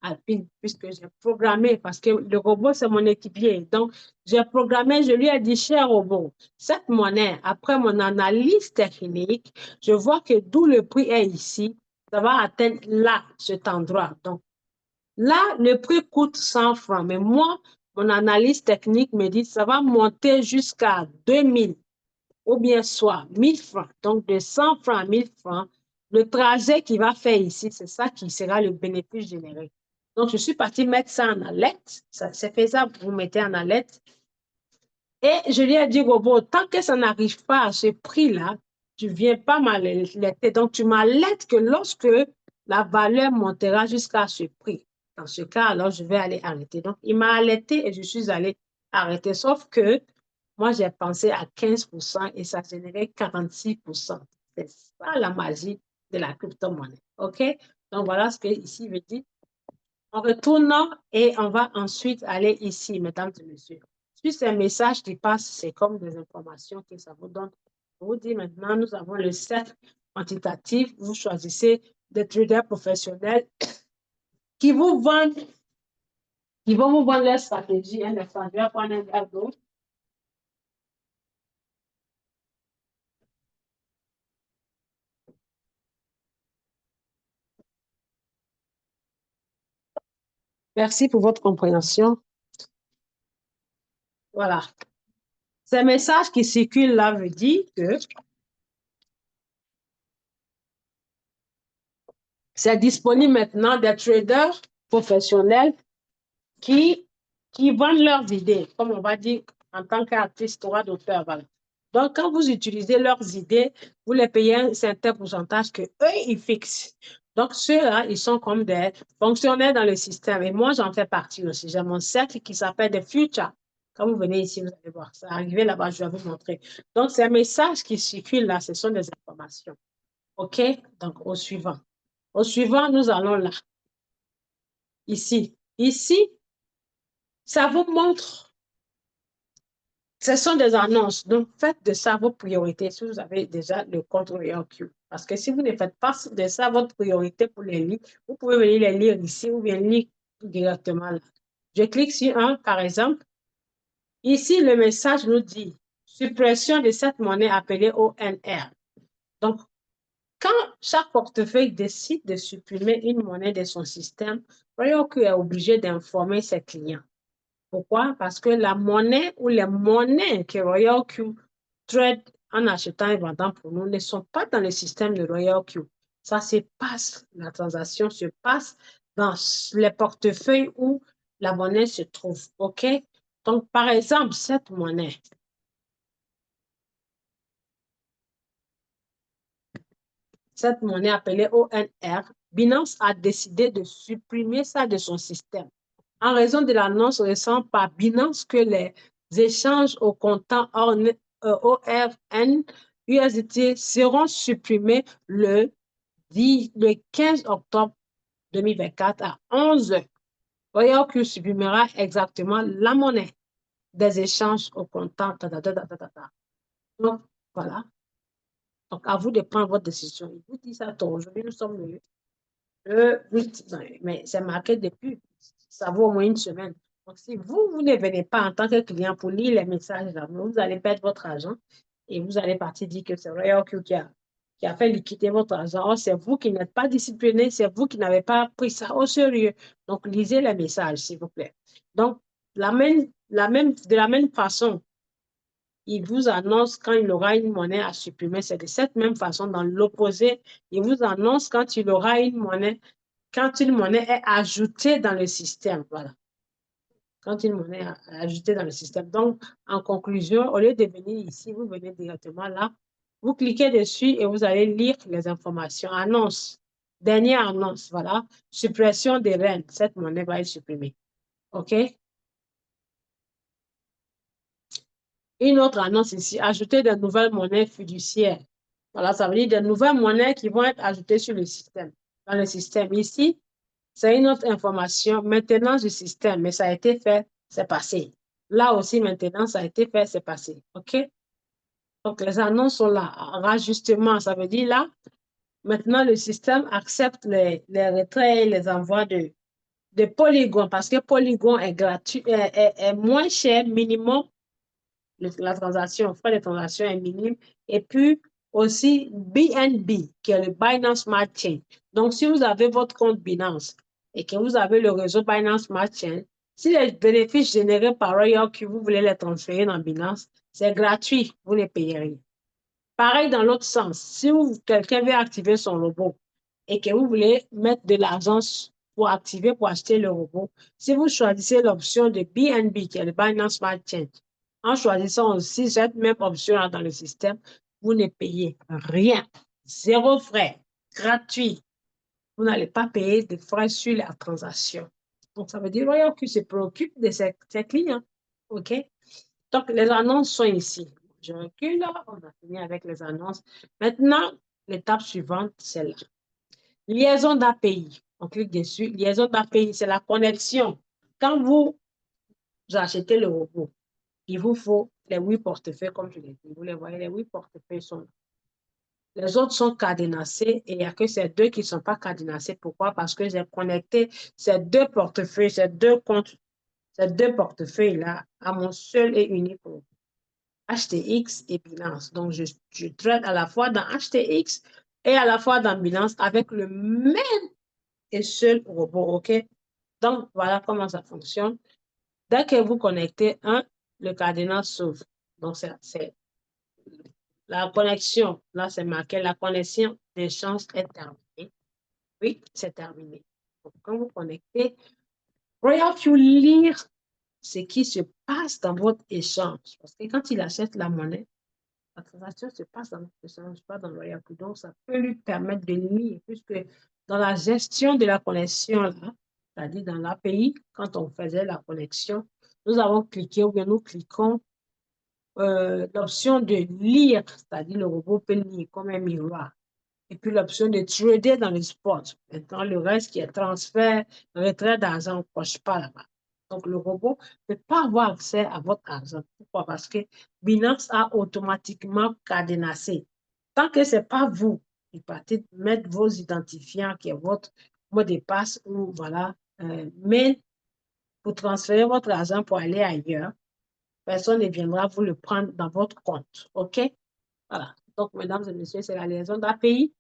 Alpine, puisque j'ai programmé, parce que le robot, c'est mon équipier. Donc, j'ai programmé, je lui ai dit, cher robot, cette monnaie, après mon analyse technique, je vois que d'où le prix est ici, ça va atteindre là, cet endroit. Donc, là, le prix coûte 100 francs, mais moi, mon analyse technique me dit que ça va monter jusqu'à 2000 ou bien soit 1000 francs. Donc, de 100 francs à 1000 francs, le trajet qu'il va faire ici, c'est ça qui sera le bénéfice généré. Donc, je suis partie mettre ça en alerte. C'est faisable, vous mettez en alerte. Et je lui ai dit, robot, tant que ça n'arrive pas à ce prix-là, tu ne viens pas m'alerter. Donc, tu m'alertes que lorsque la valeur montera jusqu'à ce prix. Dans ce cas, alors, je vais aller arrêter. Donc, il m'a alerté et je suis allée arrêter. Sauf que moi, j'ai pensé à 15% et ça générait 46%. C'est ça la magie de la crypto-monnaie. OK? Donc, voilà ce que ici veut dire. On retourne et on va ensuite aller ici, mesdames et messieurs. Puis ces messages qui passent, c'est comme des informations que ça vous donne. Je vous dis maintenant, nous avons le cercle quantitatif. Vous choisissez des traders professionnels qui vous vendent, qui vont vous vendre leur stratégie. Un instant, je vais prendre un verre d'eau. Merci pour votre compréhension. Voilà. Ces messages qui circulent là veulent dire que c'est disponible maintenant des traders professionnels qui vendent leurs idées, comme on va dire en tant qu'artiste, droit d'auteur. Voilà. Donc, quand vous utilisez leurs idées, vous les payez un certain pourcentage que eux ils fixent. Donc, ceux-là, ils sont comme des fonctionnaires dans le système. Et moi, j'en fais partie aussi. J'ai mon cercle qui s'appelle The Future Quand vous venez ici, vous allez voir ça. Arrivé là-bas, je vais vous montrer. Donc, ces messages qui circulent là, ce sont des informations. OK? Donc, au suivant. Au suivant, nous allons là. Ici. Ici, ça vous montre. Ce sont des annonces. Donc, faites de ça vos priorités si vous avez déjà le compte RoyalQ. Parce que si vous ne faites pas de ça votre priorité pour les lire, vous pouvez venir les lire ici ou bien lire directement là. Je clique sur un, par exemple. Ici, le message nous dit suppression de cette monnaie appelée ONR. Donc, quand chaque portefeuille décide de supprimer une monnaie de son système, RoyalQ est obligé d'informer ses clients. Pourquoi? Parce que la monnaie ou les monnaies que RoyalQ trade en achetant et vendant pour nous ne sont pas dans le système de RoyalQ. Ça se passe, la transaction se passe dans les portefeuilles où la monnaie se trouve. OK? Donc, par exemple, cette monnaie, appelée ONR, Binance a décidé de supprimer ça de son système. En raison de l'annonce récente par Binance que les échanges au comptant ORN USDT seront supprimés le 15 octobre 2024 à 11 h. RoyalQ supprimera exactement la monnaie des échanges au comptant. Donc, voilà. Donc, à vous de prendre votre décision. Il vous dit ça aujourd'hui, nous sommes le 8, mais c'est marqué depuis. Ça vaut au moins une semaine. Donc, si vous ne venez pas en tant que client pour lire les messages là, vous allez perdre votre argent et vous allez partir dire que c'est RoyalQ qui a fait liquider votre argent. Or, c'est vous qui n'êtes pas discipliné, c'est vous qui n'avez pas pris ça au sérieux. Donc, lisez les messages, s'il vous plaît. Donc, de la même façon, il vous annonce quand il aura une monnaie à supprimer. C'est de cette même façon, dans l'opposé, il vous annonce quand il aura une monnaie, quand une monnaie est ajoutée dans le système. Voilà. Quand une monnaie est ajoutée dans le système. Donc, en conclusion, au lieu de venir ici, vous venez directement là, vous cliquez dessus et vous allez lire les informations. Annonce. Dernière annonce, voilà. Suppression des rennes. Cette monnaie va être supprimée. OK? Une autre annonce ici, ajouter de nouvelles monnaies fiduciaires. Voilà, ça veut dire de nouvelles monnaies qui vont être ajoutées sur le système. Dans le système ici, c'est une autre information, maintenance du système, mais ça a été fait, c'est passé. Là aussi, maintenant, ça a été fait, c'est passé. OK? Donc, les annonces sont là. Rajustement, ça veut dire là, maintenant, le système accepte les retraits et les envois de Polygon parce que Polygon est gratuit, est moins cher, minimum la transaction, le frais de transaction est minime. Et puis aussi BNB, qui est le Binance Smart Chain. Donc, si vous avez votre compte Binance et que vous avez le réseau Binance Smart Chain, si les bénéfices générés par RoyalQ, vous voulez les transférer dans Binance, c'est gratuit, vous ne payez rien. Pareil dans l'autre sens, si quelqu'un veut activer son robot et que vous voulez mettre de l'argent pour activer, pour acheter le robot, si vous choisissez l'option de BNB, qui est le Binance Smart Chain, en choisissant aussi cette même option dans le système, vous ne payez rien. Zéro frais, gratuit. Vous n'allez pas payer de frais sur la transaction. Donc, ça veut dire que se préoccupe de ses clients. OK? Donc, les annonces sont ici. Je recule là, on a fini avec les annonces. Maintenant, l'étape suivante, c'est là. Liaison d'API. On clique dessus. Liaison d'API, c'est la connexion. Quand vous achetez le robot, il vous faut les 8 portefeuilles, comme je l'ai dit. Vous les voyez, les 8 portefeuilles sont là. Les autres sont cadenassés et il n'y a que ces deux qui ne sont pas cadenassés. Pourquoi? Parce que j'ai connecté ces deux portefeuilles, ces deux comptes, ces deux portefeuilles-là à mon seul et unique robot. HTX et Binance. Donc, je trade à la fois dans HTX et à la fois dans Binance avec le même et seul robot. OK? Donc, voilà comment ça fonctionne. Dès que vous connectez un, le cadenas s'ouvre. Donc, c'est la connexion. Là, c'est marqué la connexion d'échange est terminée. Oui, c'est terminé. Donc, quand vous connectez, RoyalQ lire ce qui se passe dans votre échange. Parce que quand il achète la monnaie, la transaction se passe dans notre échange, pas dans RoyalQ. Donc, ça peut lui permettre de lire, puisque dans la gestion de la connexion, là, c'est-à-dire dans l'API, quand on faisait la connexion, nous avons cliqué ou bien nous cliquons l'option de lire, c'est-à-dire le robot peut lire comme un miroir. Et puis l'option de trader dans le spot. Maintenant, le reste qui est transfert, retrait d'argent, on ne coche pas là-bas. Donc, le robot ne peut pas avoir accès à votre argent. Pourquoi? Parce que Binance a automatiquement cadenassé. Tant que ce n'est pas vous qui partez mettre vos identifiants, qui est votre mot de passe ou voilà, mais pour transférer votre argent pour aller ailleurs, personne ne viendra vous le prendre dans votre compte. OK? Voilà. Donc, mesdames et messieurs, c'est la liaison d'API.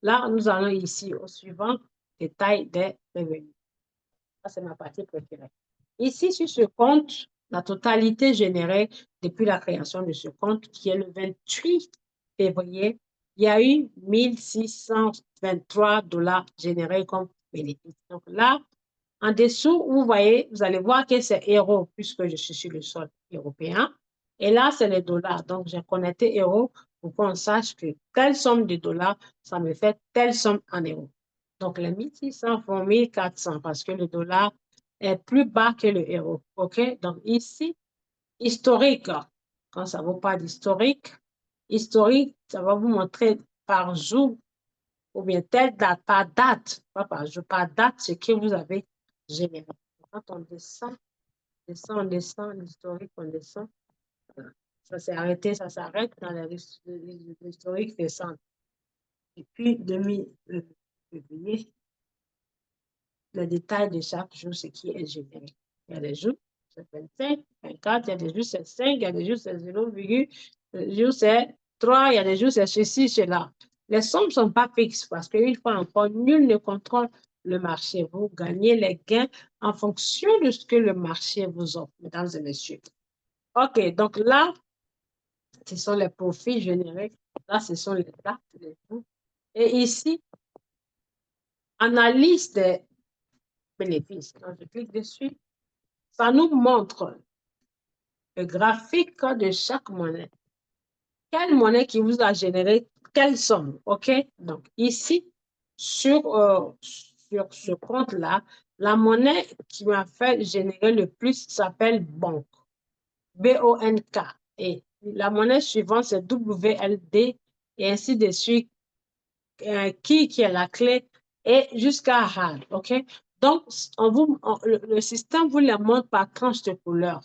Là, nous allons ici au suivant, détail des revenus. Ça, c'est ma partie préférée. Ici, sur ce compte, la totalité générée depuis la création de ce compte, qui est le 28 février, il y a eu 1623 $ générés comme bénéfice. Donc là, en dessous, vous voyez, vous allez voir que c'est euro, puisque je suis sur le sol européen. Et là, c'est les dollars. Donc, j'ai connecté euro pour qu'on sache que telle somme de dollars, ça me fait telle somme en euros. Donc, les 1600 font 1400 parce que le dollar est plus bas que le euro. OK? Donc, ici, historique, quand ça ne vaut pas d'historique, historique, ça va vous montrer par jour ou bien telle date, par date, pas par jour, par date, ce que vous avez généré. Quand on descend, on descend, l'historique, on descend. Ça s'est arrêté, ça s'arrête dans l'historique descend. Et puis, février, le détail de chaque jour, ce qui est généré. Il y a des jours, c'est 25, 24, il y a des jours, c'est 5, il y a des jours, c'est 0, il y a des jours, c'est 3, il y a des jours, c'est ceci, cela. Les sommes ne sont pas fixes parce qu'une fois encore, nul ne contrôle le marché. Vous gagnez les gains en fonction de ce que le marché vous offre, mesdames et messieurs. OK, donc là, ce sont les profits générés. Là, ce sont les dates, les coûts. Et ici, analyse des bénéfices. Donc, je clique dessus. Ça nous montre le graphique de chaque monnaie. Quelle monnaie qui vous a généré quelle somme, OK? Donc, ici, sur ce compte-là, la monnaie qui m'a fait générer le plus s'appelle BONK, B-O-N-K. Et la monnaie suivante, c'est WLD, et ainsi de suite, qui est la clé, et jusqu'à RAD, OK? Donc, le système vous les montre par tranche de couleur.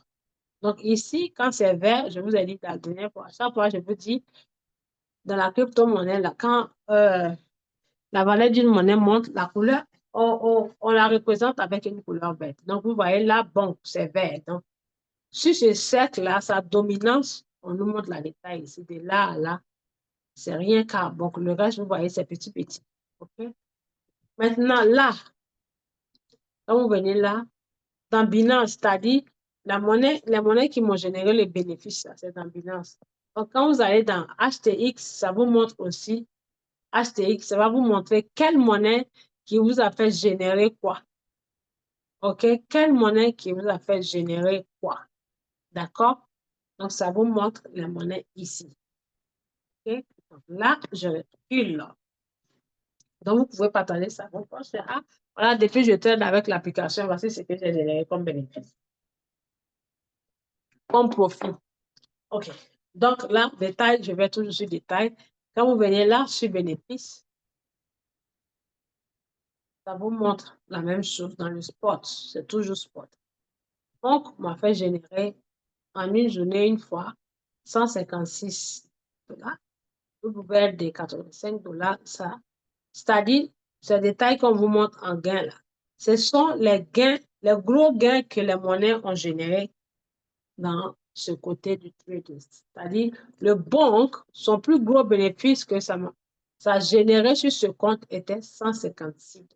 Donc, ici, quand c'est vert, je vous ai dit la dernière fois, à chaque fois, je vous dis, dans la crypto-monnaie, là, quand la valeur d'une monnaie monte, la couleur, on la représente avec une couleur verte. Donc, vous voyez là, bon, c'est vert. Donc, sur ce cercle-là, sa dominance, on nous montre la détail ici, de là à là, c'est rien qu'à, donc le reste, vous voyez, c'est petit, petit. OK? Maintenant, là, quand vous venez là, dans Binance, c'est-à-dire les monnaies qui m'ont généré les bénéfices, c'est dans Binance. Donc, quand vous allez dans HTX, ça vous montre aussi, HTX, ça va vous montrer quelle monnaie qui vous a fait générer quoi. OK? Quelle monnaie qui vous a fait générer quoi. D'accord? Donc, ça vous montre la monnaie ici. OK? Donc, là, je recule. Donc, vous pouvez partager ça. Vous pensez, ah, voilà, depuis je traîne avec l'application, voici ce que j'ai généré comme bénéfice. Comme profit. OK. Donc là, détail, je vais toujours sur détail. Quand vous venez là, sur bénéfice, ça vous montre la même chose dans le spot. C'est toujours spot. Donc, on m'a fait générer en une journée, une fois, 156 $. Vous pouvez être des 85 $, ça. C'est-à-dire, ce détail qu'on vous montre en gain là, ce sont les gains, les gros gains que les monnaies ont générés dans ce côté du trading. C'est-à-dire, le banque, son plus gros bénéfice que ça générait sur ce compte était 156 $.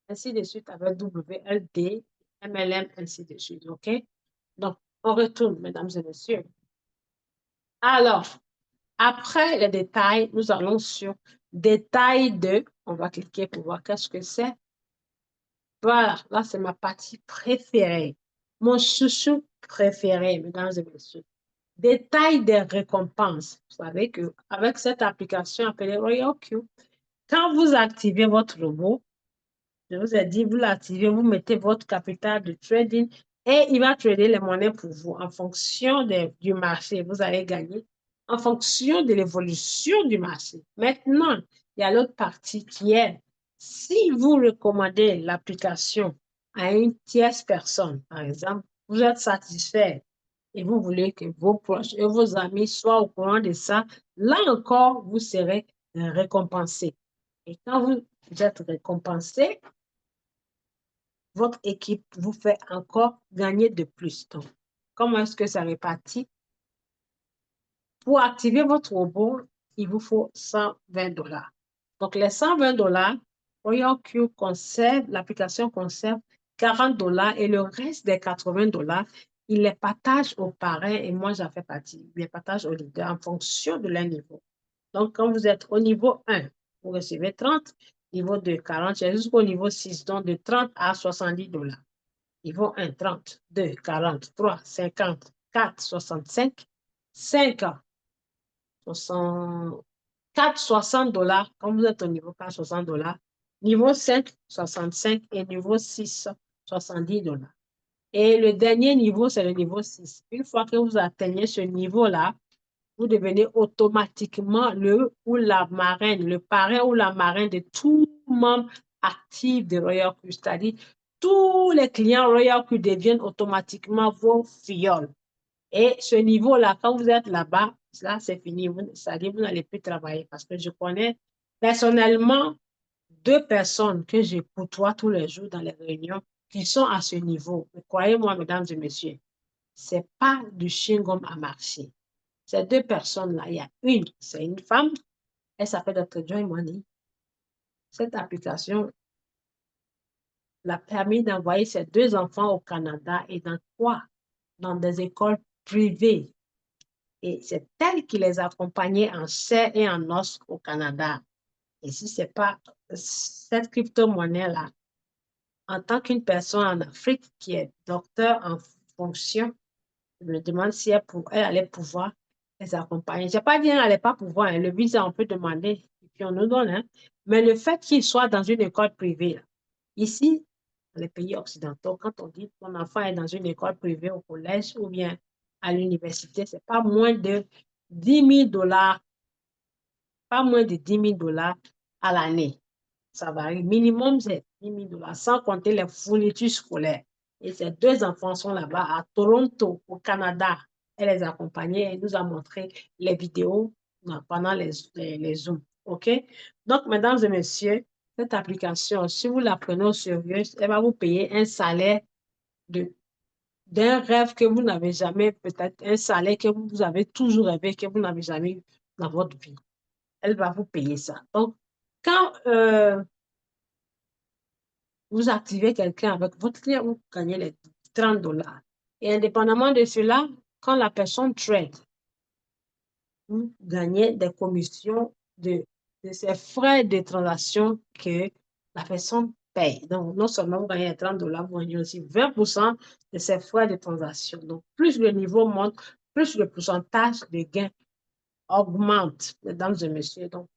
Ainsi de suite avec WLD, MLM, ainsi de suite. OK? Donc, on retourne, mesdames et messieurs. Alors, après les détails, nous allons sur détail 2. On va cliquer pour voir qu'est-ce que c'est. Voilà, là, c'est ma partie préférée. Mon chouchou préféré, mesdames et messieurs. Détail des récompenses. Vous savez qu'avec cette application appelée RoyalQ, quand vous activez votre robot, je vous ai dit, vous l'activez, vous mettez votre capital de trading Et il va trader les monnaies pour vous en fonction du marché. Vous allez gagner en fonction de l'évolution du marché. Maintenant, il y a l'autre partie qui est, si vous recommandez l'application à une tierce personne, par exemple, vous êtes satisfait et vous voulez que vos proches et vos amis soient au courant de ça, là encore, vous serez récompensé. Et quand vous êtes récompensé, votre équipe vous fait encore gagner de plus. Donc, comment est-ce que ça répartit? Pour activer votre robot, il vous faut 120 dollars. Donc, les 120 dollars, Royal Q conserve, l'application conserve 40 dollars et le reste des 80 dollars, il les partage aux parrains et moi, j'en fais partie. Il les partage aux leaders en fonction de leur niveau. Donc, quand vous êtes au niveau 1, vous recevez 30, niveau 2, 40, jusqu'au niveau 6, donc de 30 à 70 dollars. Niveau 1, 30, 2, 40, 3, 50, 4, 65, 5, 4, 60 dollars, quand vous êtes au niveau 4, 60 dollars. Niveau 5, 65 et niveau 6, 70 dollars. Et le dernier niveau, c'est le niveau 6. Une fois que vous atteignez ce niveau-là, vous devenez automatiquement le ou la marraine, le parrain ou la marraine de tout membre actif de Royal Q. C'est-à-dire, tous les clients Royal Q deviennent automatiquement vos filleuls. Et ce niveau-là, quand vous êtes là-bas, là, c'est fini. C'est-à-dire, vous n'allez plus travailler parce que je connais personnellement 2 personnes que je côtoie tous les jours dans les réunions qui sont à ce niveau. Croyez-moi, mesdames et messieurs, c'est pas du chewing-gum à marcher. Ces 2 personnes-là, il y a une, c'est une femme, elle s'appelle Dr. Joy Money. Cette application l'a permis d'envoyer ses 2 enfants au Canada et dans quoi? Dans des écoles privées. Et c'est elle qui les accompagnait en chair et en os au Canada. Et si ce n'est pas cette crypto-monnaie-là, en tant qu'une personne en Afrique qui est docteur en fonction, je me demande si elle allait pouvoir les accompagner. Je n'ai pas dit qu'elle n'allait pas pouvoir. Hein. Le visa, on peut demander et puis on nous donne. Hein. Mais le fait qu'il soit dans une école privée, là, ici, dans les pays occidentaux, quand on dit que ton enfant est dans une école privée au collège ou bien à l'université, ce n'est pas moins de 10 000 dollars, pas moins de 10 000 dollars à l'année. Ça varie. Minimum, c'est 10 000 dollars, sans compter les fournitures scolaires. Et ces 2 enfants sont là-bas à Toronto, au Canada. Elle les a accompagnés, elle nous a montré les vidéos pendant les Zooms. OK? Donc, mesdames et messieurs, cette application, si vous la prenez au sérieux, elle va vous payer un salaire d'un rêve que vous n'avez jamais, peut-être un salaire que vous avez toujours rêvé, que vous n'avez jamais eu dans votre vie. Elle va vous payer ça. Donc, quand vous activez quelqu'un avec votre client, vous gagnez les 30 dollars. Et indépendamment de cela, quand la personne trade, vous gagnez des commissions de ces frais de transaction que la personne paye. Donc, non seulement vous gagnez les 30 dollars, vous gagnez aussi 20% de ces frais de transaction. Donc, plus le niveau monte, plus le pourcentage de gain augmente, mesdames et messieurs. Donc,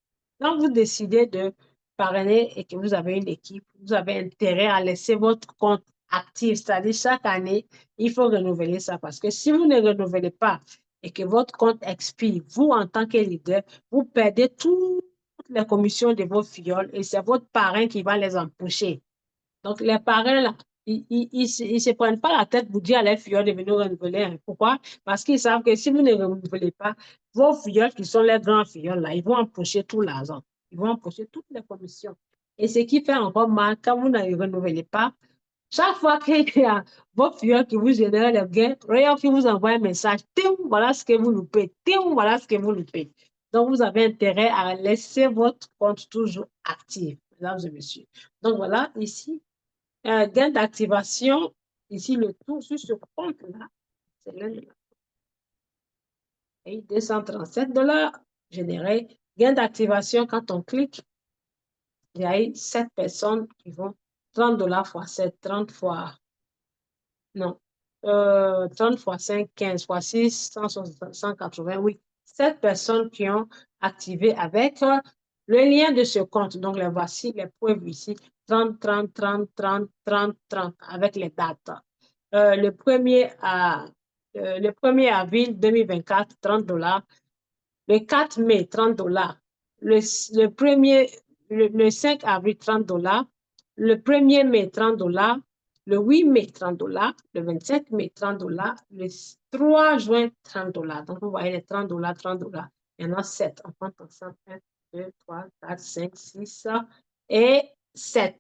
quand vous décidez de parrainer et que vous avez une équipe, vous avez intérêt à laisser votre compte actif, c'est-à-dire chaque année, il faut renouveler ça parce que si vous ne renouvelez pas et que votre compte expire, vous, en tant que leader, vous perdez toutes les commissions de vos filleuls et c'est votre parrain qui va les empocher. Donc, les parrains, là, ils ne se prennent pas la tête pour dire à leurs filles de venir renouveler. Hein. Pourquoi? Parce qu'ils savent que si vous ne renouvelez pas, vos filles qui sont les grands filles, là, ils vont empocher tout l'argent. Ils vont empocher toutes les commissions. Et ce qui fait encore mal, quand vous ne renouvelez pas, chaque fois qu'il y a vos filles qui vous génèrent les gains, Royal qui vous envoie un message, voilà ce que vous loupez, voilà ce que vous loupez. Donc, vous avez intérêt à laisser votre compte toujours actif, mesdames et messieurs. Donc, voilà, ici, gain d'activation, ici le tout sur ce compte-là, c'est l'un de et 237 dollars générés. Gain d'activation, quand on clique, il y a eu 7 personnes qui vont 30 dollars fois 7, 30 fois, non, 30 fois 5, 15 fois 6, 180, oui. 7 personnes qui ont activé avec le lien de ce compte. Donc, les voici les preuves ici. 30, 30, 30, 30, 30, 30, avec les dates. le 1er avril 2024, $30. Le 4 mai, $30. Le 5 avril, $30. Le 1er mai, $30. Le 8 mai, $30. Le 27 mai, $30. Le 3 juin, $30. Donc, vous voyez les $30, $30. Il y en a 7. On compte ensemble. 1, 2, 3, 4, 5, 6 et 7.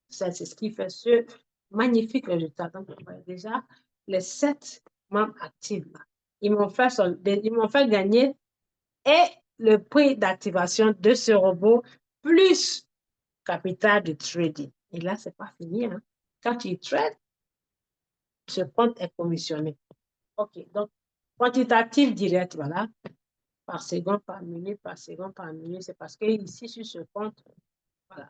C'est ce qui fait ce magnifique résultat. Donc, vous voyez déjà les 7 membres actifs. Ils m'ont fait gagner et le prix d'activation de ce robot plus capital de trading. Et là, ce n'est pas fini. Hein. Quand tu trades, ce compte est commissionné. OK, donc quantitatif direct, voilà, par seconde, par minute, par seconde, par minute. C'est parce que ici, sur ce compte, voilà,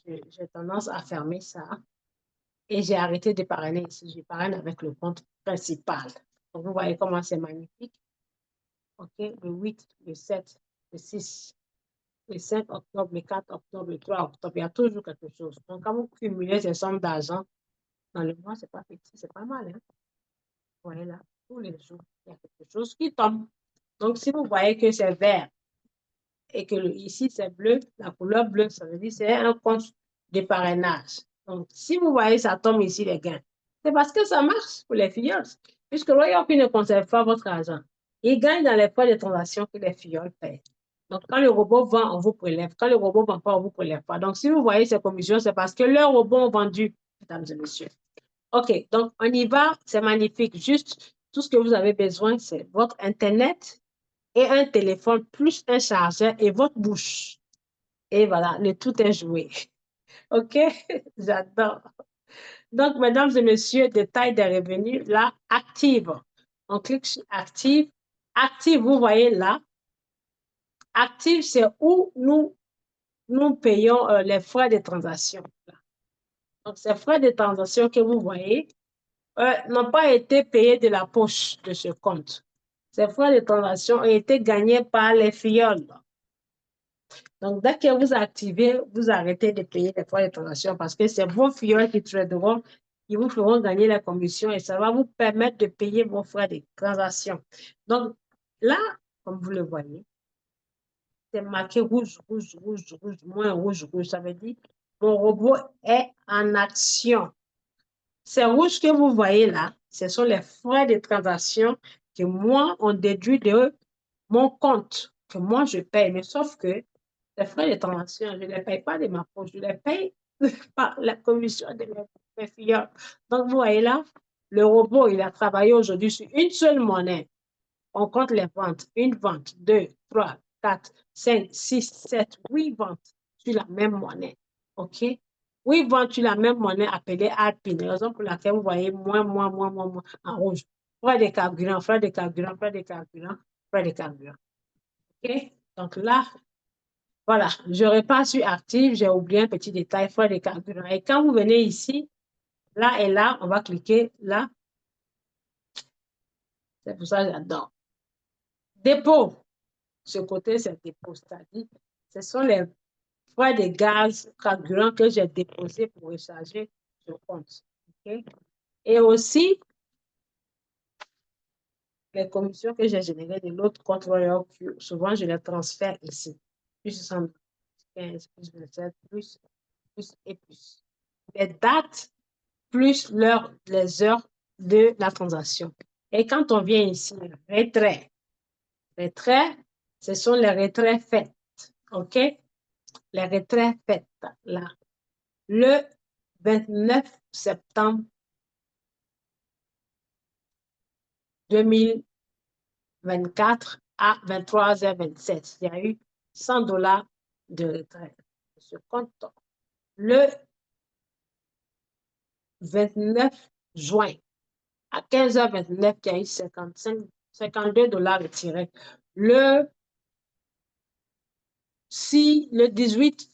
j'ai tendance à fermer ça. Et j'ai arrêté de parrainer ici. Je parraine avec le compte principal. Donc, vous voyez comment c'est magnifique. OK, le 8, le 7, le 6, le 5 octobre, le 4 octobre, le 3 octobre, il y a toujours quelque chose. Donc, quand vous cumulez ces sommes d'argent dans le mois, c'est pas petit, c'est pas mal. Hein? Vous voyez là, tous les jours, il y a quelque chose qui tombe. Donc, si vous voyez que c'est vert et que ici c'est bleu, la couleur bleue, ça veut dire que c'est un compte de parrainage. Donc, si vous voyez ça tombe ici, les gains, c'est parce que ça marche pour les filles. Puisque Royal ne conserve pas votre argent. Il gagne dans les frais de transaction que les filles paient. Donc, quand le robot vend, on vous prélève. Quand le robot ne vend pas, on ne vous prélève pas. Donc, si vous voyez ces commissions, c'est parce que leurs robots ont vendu, mesdames et messieurs. OK, donc on y va, c'est magnifique. Juste, tout ce que vous avez besoin, c'est votre Internet et un téléphone plus un chargeur et votre bouche. Et voilà, le tout est joué. OK, j'adore. Donc, mesdames et messieurs, détail des revenus, là, active. On clique sur active. Active, vous voyez là. Active, c'est où nous payons les frais de transaction. Donc, ces frais de transaction que vous voyez n'ont pas été payés de la poche de ce compte. Ces frais de transaction ont été gagnés par les filleuls. Donc, dès que vous activez, vous arrêtez de payer les frais de transaction parce que c'est vos filleuls qui traderont, qui vous feront gagner la commission et ça va vous permettre de payer vos frais de transaction. Donc, là, comme vous le voyez, c'est marqué rouge, rouge, rouge, rouge, moins rouge, rouge. Ça veut dire mon robot est en action. Ces rouges que vous voyez là, ce sont les frais de transaction que moi, on déduit de mon compte, que moi, je paye. Mais sauf que les frais de transaction, je ne les paye pas de ma poche, je les paye par la commission de mes filles. Donc, vous voyez là, le robot, il a travaillé aujourd'hui sur une seule monnaie. On compte les ventes. Une vente, 2, 3, 4, 5, 6, 7, 8 ventes sur la même monnaie. OK? 8 ventes sur la même monnaie appelée Alpine. Raison pour laquelle vous voyez moins en rouge. Frais de carburant, frais de carburant, frais de carburant, frais de carburant. OK? Donc là, voilà, je repasse sur active. J'ai oublié un petit détail, frais de carburant. Et quand vous venez ici, là et là, on va cliquer là. C'est pour ça que j'adore. Dépôt. Ce côté, c'est dépôt. C'est-à-dire, ce sont les frais de gaz, carburant que j'ai déposé pour recharger ce compte. Okay? Et aussi, les commissions que j'ai générées de l'autre compte Royal Q, souvent je les transfère ici. Plus 75, plus 27, plus et plus. Les dates, plus les heures de la transaction. Et quand on vient ici, retrait. Retrait, ce sont les retraits faits. OK? Les retraits faits, là. Le 29 septembre 2024 à 23h27. Il y a eu $100 de retrait de ce compte. Le 29 juin à 15h29, il y a eu 52$ retirés. Le 18,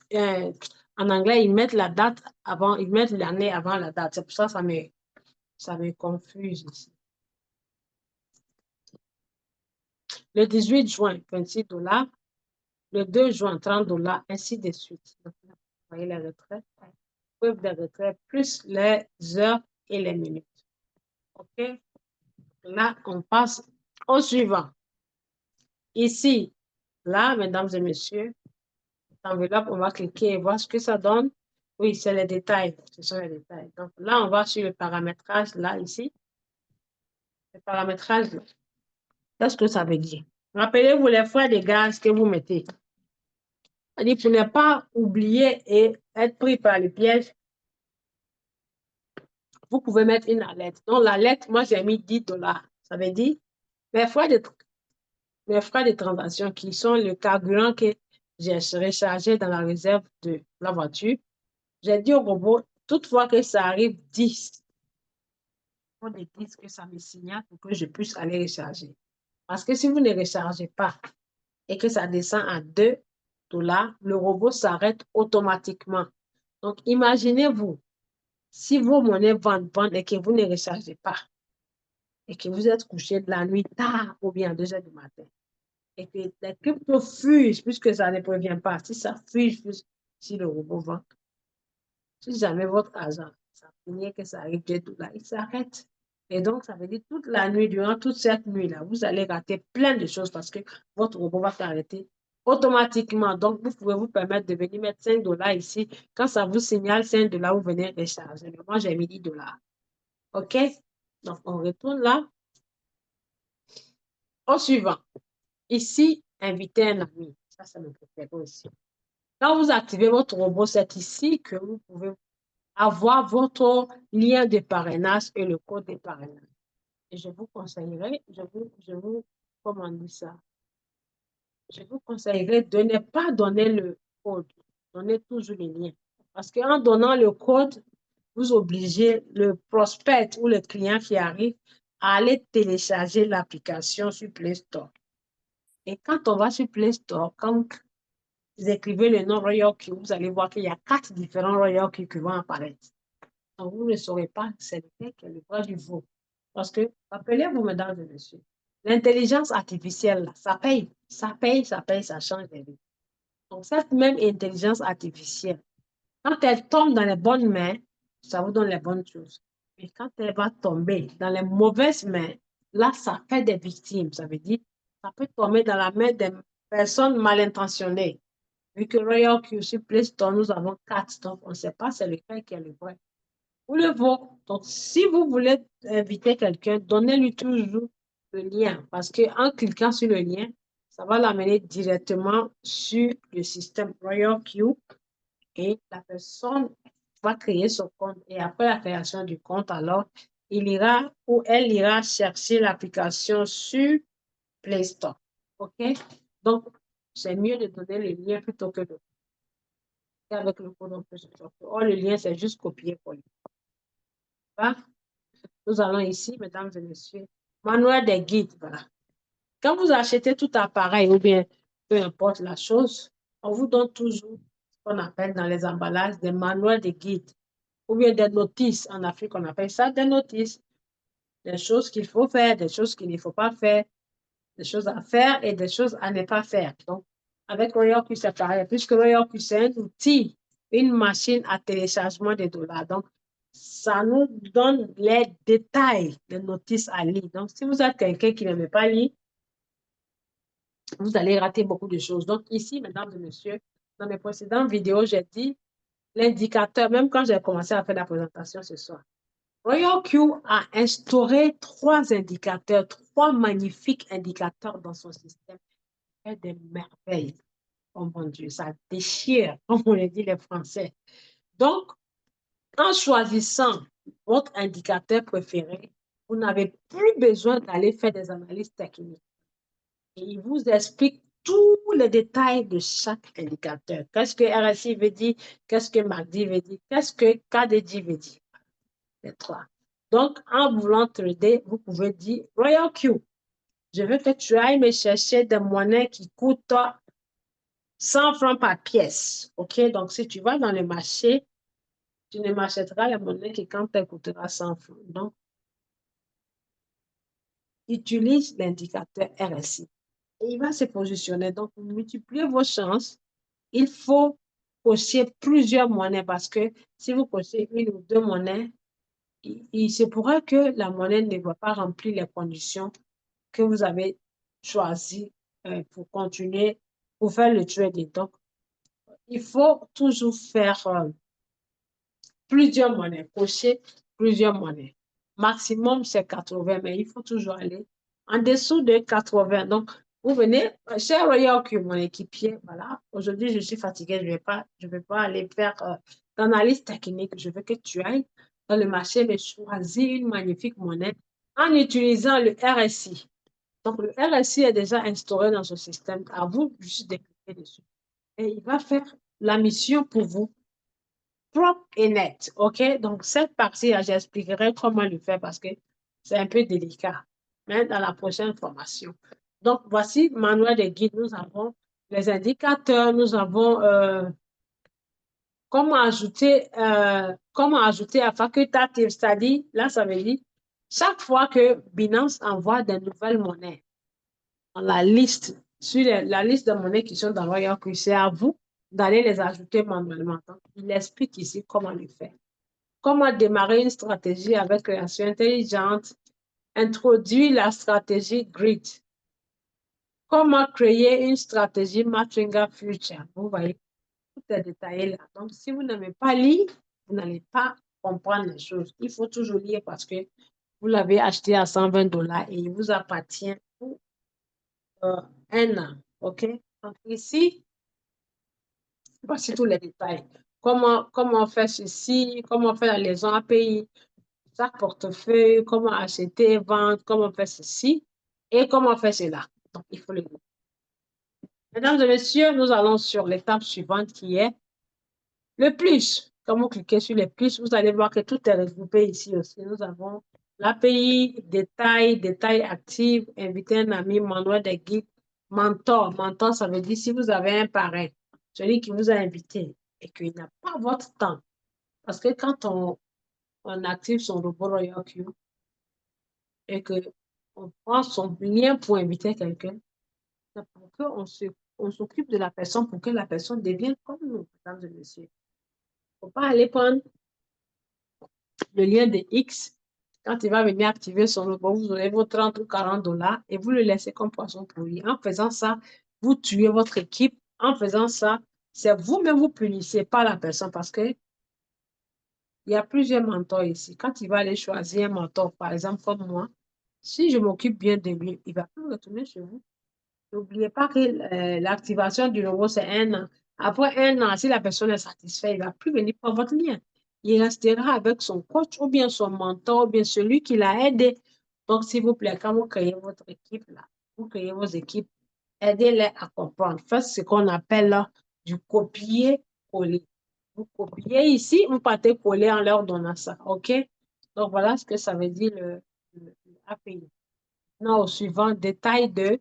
en anglais, ils mettent la date avant, ils mettent l'année avant la date. C'est pour ça que ça me confuse ici. Le 18 juin, $26. Le 2 juin, $30, ainsi de suite. Donc, vous voyez les retraits, preuve des retraits, plus les heures et les minutes. OK? Là, on passe au suivant. Ici, là, mesdames et messieurs, enveloppe, on va cliquer et voir ce que ça donne. Oui, c'est les détails. Ce sont les détails. Donc là, on va sur le paramétrage, là, ici. Le paramétrage, là. Qu'est-ce que ça veut dire? Rappelez-vous les frais de gaz que vous mettez. C'est-à-dire pour ne pas oublier et être pris par le piège, vous pouvez mettre une alerte. Donc, l'alerte, moi, j'ai mis 10 $. Ça veut dire mes frais de transaction qui sont le carburant que j'ai rechargé dans la réserve de la voiture. J'ai dit au robot, toutefois que ça arrive 10, il faut des 10 que ça me signale pour que je puisse aller recharger. Parce que si vous ne rechargez pas et que ça descend à 2 $, le robot s'arrête automatiquement. Donc, imaginez-vous, si vos monnaies vendent et que vous ne rechargez pas et que vous êtes couché de la nuit tard ou bien à 2 heures du matin et que les cryptos fusent puisque ça ne prévient pas. Si ça fuse, si le robot vend, si jamais votre argent, ça finit que ça arrive 2 $, il s'arrête. Et donc, ça veut dire toute la nuit, durant toute cette nuit-là, vous allez rater plein de choses parce que votre robot va s'arrêter automatiquement. Donc, vous pouvez vous permettre de venir mettre 5 $ ici. Quand ça vous signale 5 $, vous venez recharger. Mais moi, j'ai mis 10 $. OK? Donc, on retourne là. Au suivant. Ici, inviter un ami. Ça me préfère aussi. Quand vous activez votre robot, c'est ici que vous pouvez avoir votre lien de parrainage et le code de parrainage. Et je vous conseillerais, comment on dit ça? Je vous conseillerais de ne pas donner le code. Donnez toujours le lien. Parce qu'en donnant le code, vous obligez le prospect ou le client qui arrive à aller télécharger l'application sur Play Store. Et quand on va sur Play Store, quand vous écrivez le nom Royal Q, vous allez voir qu'il y a 4 différents Royal Q qui vont apparaître. Donc, vous ne saurez pas c'est lequel qui est le vrai du veau. Parce que, rappelez-vous, mesdames et messieurs, l'intelligence artificielle, ça paye, ça paye, ça paye, ça change des vies. Donc, cette même intelligence artificielle, quand elle tombe dans les bonnes mains, ça vous donne les bonnes choses. Mais quand elle va tomber dans les mauvaises mains, là, ça fait des victimes. Ça veut dire, ça peut tomber dans la main des personnes mal intentionnées. Vu que Royal Q sur Play Store, nous avons 4, donc on ne sait pas c'est lequel qui est le vrai ou le vôtre. Donc, si vous voulez inviter quelqu'un, donnez-lui toujours le lien parce qu'en cliquant sur le lien, ça va l'amener directement sur le système Royal Q et la personne va créer son compte. Et après la création du compte, alors, il ira ou elle ira chercher l'application sur Play Store. OK? Donc, c'est mieux de donner le lien plutôt que de avec le code, on peut se sortir. Oh, le lien, c'est juste copier-coller. Nous allons ici, mesdames et messieurs, manuel des guides. Voilà. Quand vous achetez tout appareil ou bien peu importe la chose, on vous donne toujours ce qu'on appelle dans les emballages des manuels de guides ou bien des notices. En Afrique, on appelle ça des notices. Des choses qu'il faut faire, des choses qu'il ne faut pas faire, des choses à faire et des choses à ne pas faire. Donc, avec Royal Q, c'est pareil. Puisque Royal Q, c'est un outil, une machine à téléchargement de dollars. Donc, ça nous donne les détails des notices à lire. Donc, si vous êtes quelqu'un qui n'aime pas lire, vous allez rater beaucoup de choses. Donc, ici, mesdames et messieurs, dans mes précédentes vidéos, j'ai dit l'indicateur, même quand j'ai commencé à faire la présentation ce soir. Royal Q a instauré 3 indicateurs, 3 magnifiques indicateurs dans son système. C'est des merveilles. Oh mon Dieu, ça déchire, comme on le dit les Français. Donc, en choisissant votre indicateur préféré, vous n'avez plus besoin d'aller faire des analyses techniques. Et il vous explique tous les détails de chaque indicateur. Qu'est-ce que RSI veut dire? Qu'est-ce que MACD veut dire? Qu'est-ce que KDJ veut dire? Les 3. Donc, en voulant trader, vous pouvez dire Royal Q. Je veux que tu ailles me chercher des monnaies qui coûtent 100 francs par pièce. OK? Donc, si tu vas dans le marché, tu ne m'achèteras la monnaie que quand elle coûtera 100 francs. Donc, utilise l'indicateur RSI. Et il va se positionner. Donc, pour multiplier vos chances, il faut cocher plusieurs monnaies parce que si vous cochez une ou deux monnaies, il se pourrait que la monnaie ne va pas remplir les conditions que vous avez choisies pour continuer, pour faire le trading. Donc, il faut toujours faire plusieurs monnaies, cocher plusieurs monnaies. Maximum, c'est 80, mais il faut toujours aller en dessous de 80. Donc, vous venez, cher Royal Q, mon équipier, voilà. Aujourd'hui, je suis fatiguée, je vais pas aller faire d'analyse technique. Je veux que tu ailles dans le marché et choisir une magnifique monnaie en utilisant le RSI. Donc, le RSI est déjà instauré dans ce système. À vous juste de cliquer dessus. Et il va faire la mission pour vous propre et net. OK? Donc, cette partie-là, j'expliquerai comment le faire parce que c'est un peu délicat, mais dans la prochaine formation. Donc, voici manuel de guide. Nous avons les indicateurs, nous avons comment ajouter à facultatif, c'est-à-dire, là, ça veut dire, chaque fois que Binance envoie des nouvelles monnaies dans la liste, sur la liste de monnaies qui sont dans Royal Q, c'est à vous d'aller les ajouter manuellement. Donc, il explique ici comment le faire. Comment démarrer une stratégie avec création intelligente, introduire la stratégie GRID. Comment créer une stratégie Matringa Future. Vous voyez, tout est détaillé là. Donc, si vous n'avez pas lu, vous n'allez pas comprendre les choses. Il faut toujours lire parce que vous l'avez acheté à 120 $ et il vous appartient pour un an. OK? Donc, ici, voici tous les détails. Comment faire ceci, comment faire la liaison API, chaque portefeuille, comment acheter, vendre, comment faire ceci et comment faire cela. Donc, il faut le dire. Mesdames et messieurs, nous allons sur l'étape suivante qui est le plus. Quand vous cliquez sur le plus, vous allez voir que tout est regroupé ici aussi. Nous avons l'API, détails actifs, inviter un ami, manuel de guide, mentor. Mentor, ça veut dire si vous avez un parrain, celui qui vous a invité et qu'il n'a pas votre temps. Parce que quand on active son robot Royal Q, et qu'on prend son lien pour inviter quelqu'un, c'est pour on s'occupe de la personne pour que la personne devienne comme nous, mesdames et messieurs. Il ne faut pas aller prendre le lien de X. Quand il va venir activer son robot, vous aurez vos 30 ou 40 $ et vous le laissez comme poisson pourri. En faisant ça, vous tuez votre équipe. En faisant ça, c'est vous-même vous punissez pas la personne parce que il y a plusieurs mentors ici. Quand il va aller choisir un mentor, par exemple comme moi, si je m'occupe bien de lui, il va plus retourner chez vous. N'oubliez pas que l'activation du robot, c'est un an. Après un an, si la personne est satisfaite, il ne va plus venir prendre votre lien. Il restera avec son coach ou bien son mentor ou bien celui qui l'a aidé. Donc, s'il vous plaît, quand vous créez votre équipe, là, vous créez vos équipes, aidez-les à comprendre. Faites ce qu'on appelle là, du copier-coller. Vous copiez ici, vous partez coller en leur donnant ça. OK? Donc, voilà ce que ça veut dire le API. Non, au suivant, détail 2,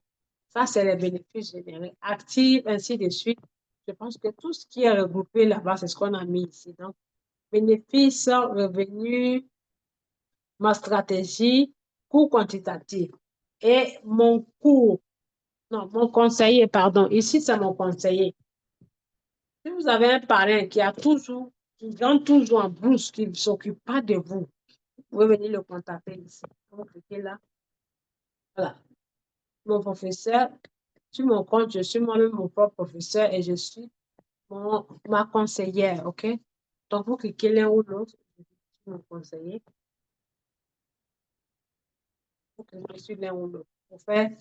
ça c'est les bénéfices générés, actifs, ainsi de suite. Je pense que tout ce qui est regroupé là-bas, c'est ce qu'on a mis ici. Donc, bénéfices, revenus, ma stratégie, coût quantitatif. Et mon cours, non, mon conseiller, pardon, ici c'est mon conseiller. Si vous avez un parrain qui gagne toujours en brousse, qui ne s'occupe pas de vous, vous pouvez venir le contacter ici. Vous cliquez là. Voilà. Mon professeur, sur mon compte, je suis moi-même mon propre professeur et je suis ma conseillère, OK? Donc, vous cliquez l'un ou l'autre, je suis mon conseiller, vous cliquez sur l'un ou l'autre pour faire,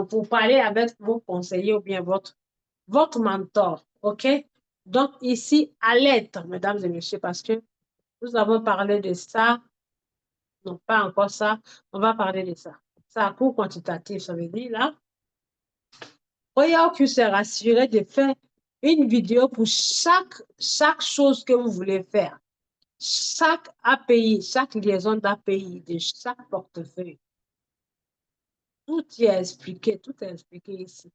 pour parler avec vos conseillers ou bien votre mentor, OK? Donc, ici, alerte, mesdames et messieurs, parce que nous avons parlé de ça, non pas encore ça, on va parler de ça. Ça, cours quantitatif, ça veut dire là, Royal Q s'est rassuré de faire une vidéo pour chaque chose que vous voulez faire. Chaque API, chaque liaison d'API de chaque portefeuille. Tout y est expliqué, tout est expliqué ici.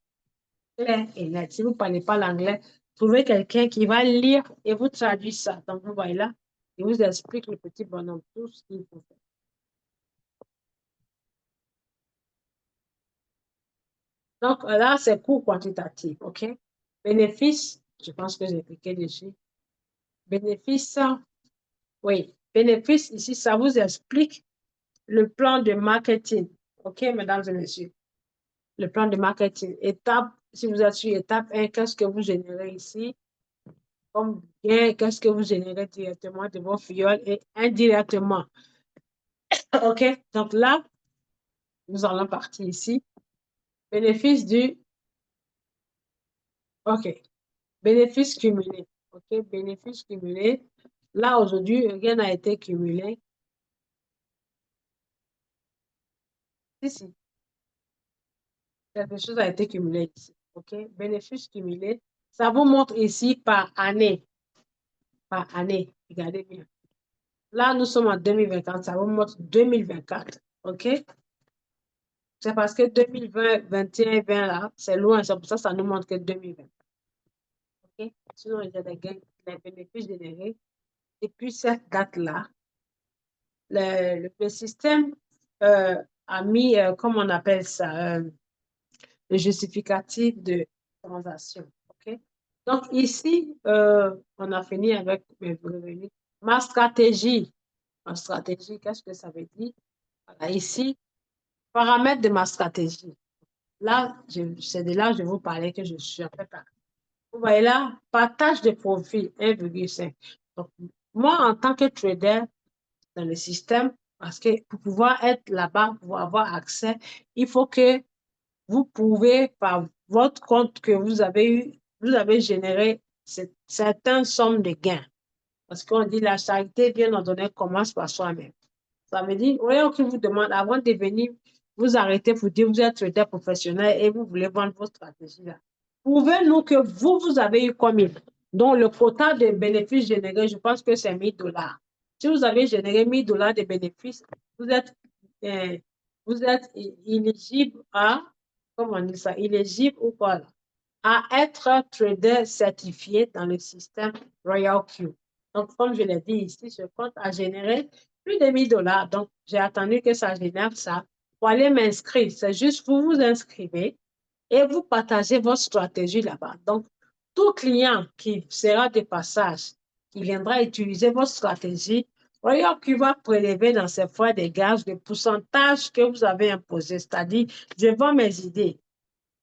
Clair et net. Si vous ne parlez pas l'anglais, trouvez quelqu'un qui va lire et vous traduire ça. Donc, vous voyez là, il vous explique le petit bonhomme, tout ce qu'il faut faire. Donc, là, c'est cours quantitatif, OK? Bénéfice, je pense que j'ai cliqué dessus. Bénéfice, oui. bénéfice ici, ça vous explique le plan de marketing. OK, mesdames et messieurs? Le plan de marketing. Étape, si vous êtes sur étape 1, qu'est-ce que vous générez ici? Comme bien, qu'est-ce que vous générez directement de vos filleuls et indirectement? OK, donc là, nous allons partir ici. Bénéfice du... OK, bénéfice cumulé. OK, bénéfice cumulé. Là, aujourd'hui, rien n'a été cumulé. Si, quelque chose a été cumulé ici. OK, bénéfice cumulé. Ça vous montre ici par année. Par année. Regardez bien. Là, nous sommes en 2024. Ça vous montre 2024. OK? C'est parce que 2020, 21, 20 là, c'est loin. C'est pour ça que ça nous montre que 2020. OK? Sinon, il y a des gains, des bénéfices générés. Et puis, cette date-là, le système a mis, comment on appelle ça, le justificatif de transaction. OK? Donc, ici, on a fini avec mes revenus. Ma stratégie, qu'est-ce que ça veut dire? Voilà, ici, paramètres de ma stratégie. Là, c'est de là que je vous parlais que je suis en fait. Vous voyez là, partage de profit 1,5. Donc, moi, en tant que trader dans le système, parce que pour pouvoir être là-bas, pour avoir accès, il faut que vous pouvez, par votre compte que vous avez eu, vous avez généré certaines sommes de gains. Parce qu'on dit la charité bien ordonnée commence par soi-même. Ça veut dire, rien qui vous demande, avant de venir, vous arrêtez pour dire vous êtes trader professionnel et vous voulez vendre vos stratégies là. Prouvez-nous que vous avez eu combien. Donc, le quota de bénéfices générés, je pense que c'est 1000 $. Si vous avez généré 1000 $ de bénéfices, vous êtes, euh, vous êtes éligible à, comment on dit ça, éligible ou quoi là, à être trader certifié dans le système Royal Q. Donc, comme je l'ai dit ici, ce compte a généré plus de 1000 $. Donc, j'ai attendu que ça génère ça pour aller m'inscrire. C'est juste, vous vous inscrivez et vous partagez votre stratégie là-bas. Donc, tout client qui sera de passage, qui viendra utiliser votre stratégie, Royal Q va prélever dans ses frais de gage le pourcentage que vous avez imposé. C'est-à-dire, je vends mes idées.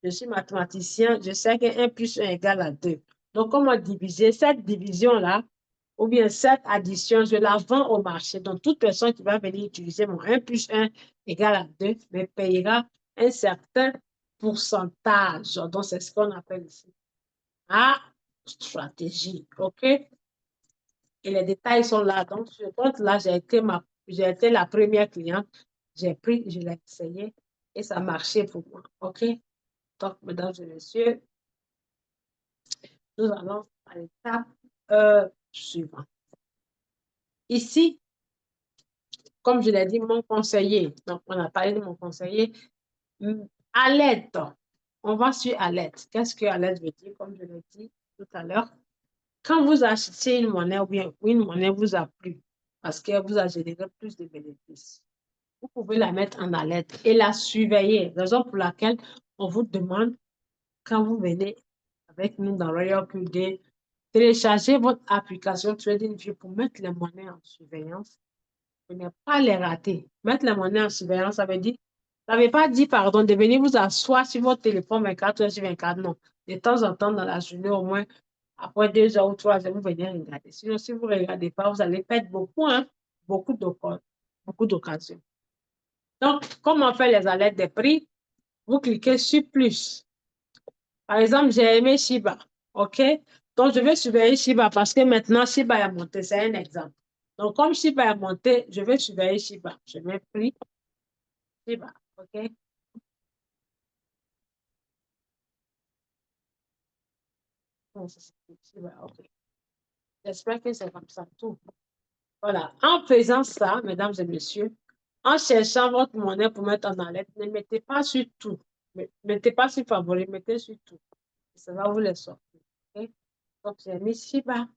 Je suis mathématicien, je sais que 1 plus 1 égale à 2. Donc, comment diviser cette division-là, ou bien cette addition, je la vends au marché. Donc, toute personne qui va venir utiliser mon 1 plus 1 égale à 2 me payera un certain pourcentage. Donc, c'est ce qu'on appelle ici la stratégie. OK? Et les détails sont là. Donc, ce compte-là, j'ai été la première cliente. J'ai pris, je l'ai essayé et ça marchait pour moi. OK? Donc, mesdames et messieurs, nous allons à l'étape suivante. Ici, comme je l'ai dit, mon conseiller, donc on a parlé de mon conseiller, alerte. On va sur alerte. Qu'est-ce que alerte veut dire? Comme je l'ai dit tout à l'heure, quand vous achetez une monnaie ou bien une monnaie vous a plu parce qu'elle vous a généré plus de bénéfices, vous pouvez la mettre en alerte et la surveiller. Raison pour laquelle on vous demande, quand vous venez avec nous dans Royal QD, télécharger votre application TradingView pour mettre les monnaies en surveillance. Pour ne pas les rater. Mettre les monnaies en surveillance, ça veut dire, ça ne veut pas dire, pardon, de venir vous asseoir sur votre téléphone 24 heures sur 24, non. De temps en temps, dans la journée, au moins, après 2 heures ou 3 heures, vous venez regarder. Sinon, si vous ne regardez pas, vous allez perdre beaucoup, hein, beaucoup d'occasions. Donc, comment on fait les alertes des prix? Vous cliquez sur plus. Par exemple, j'ai aimé Shiba. OK? Donc, je vais surveiller Shiba parce que maintenant, Shiba est monté. C'est un exemple. Donc, comme Shiba est monté, je vais surveiller Shiba. Je mets prix Shiba. OK? Bon, ça, c'est Shiba. OK. J'espère que c'est comme ça tout. Voilà. En faisant ça, mesdames et messieurs, en cherchant votre monnaie pour mettre en alerte, ne mettez pas sur tout. Ne mettez pas sur favori, mettez sur tout. Ça va vous les sortir. OK? Donc, j'ai mis Shiba.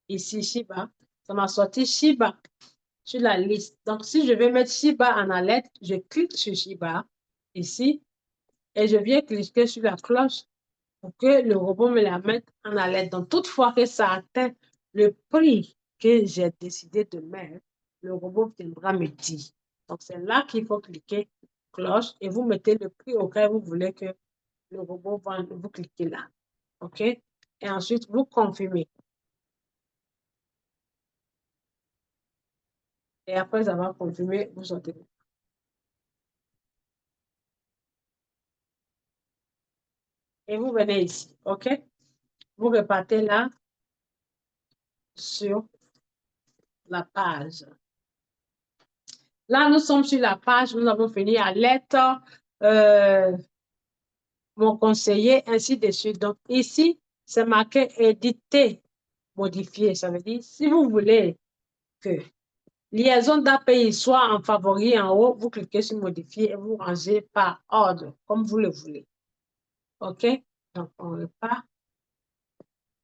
Ici, Shiba. Ça m'a sorti Shiba sur la liste. Donc, si je vais mettre Shiba en alerte, je clique sur Shiba ici et je viens cliquer sur la cloche pour que le robot me la mette en alerte. Donc, toutefois que ça atteint le prix que j'ai décidé de mettre, le robot viendra me dire. Donc, c'est là qu'il faut cliquer cloche et vous mettez le prix auquel vous voulez que le robot vende. Vous cliquez là. OK? Et ensuite, vous confirmez. Et après avoir confirmé, vous sortez. Et vous venez ici. OK? Vous repartez là sur la page. Là, nous sommes sur la page, nous avons fini à lettre, mon conseiller, ainsi de suite. Donc, ici, c'est marqué éditer, modifier. Ça veut dire, si vous voulez que liaison d'API soit en favori en haut, vous cliquez sur modifier et vous rangez par ordre, comme vous le voulez. OK? Donc, on repart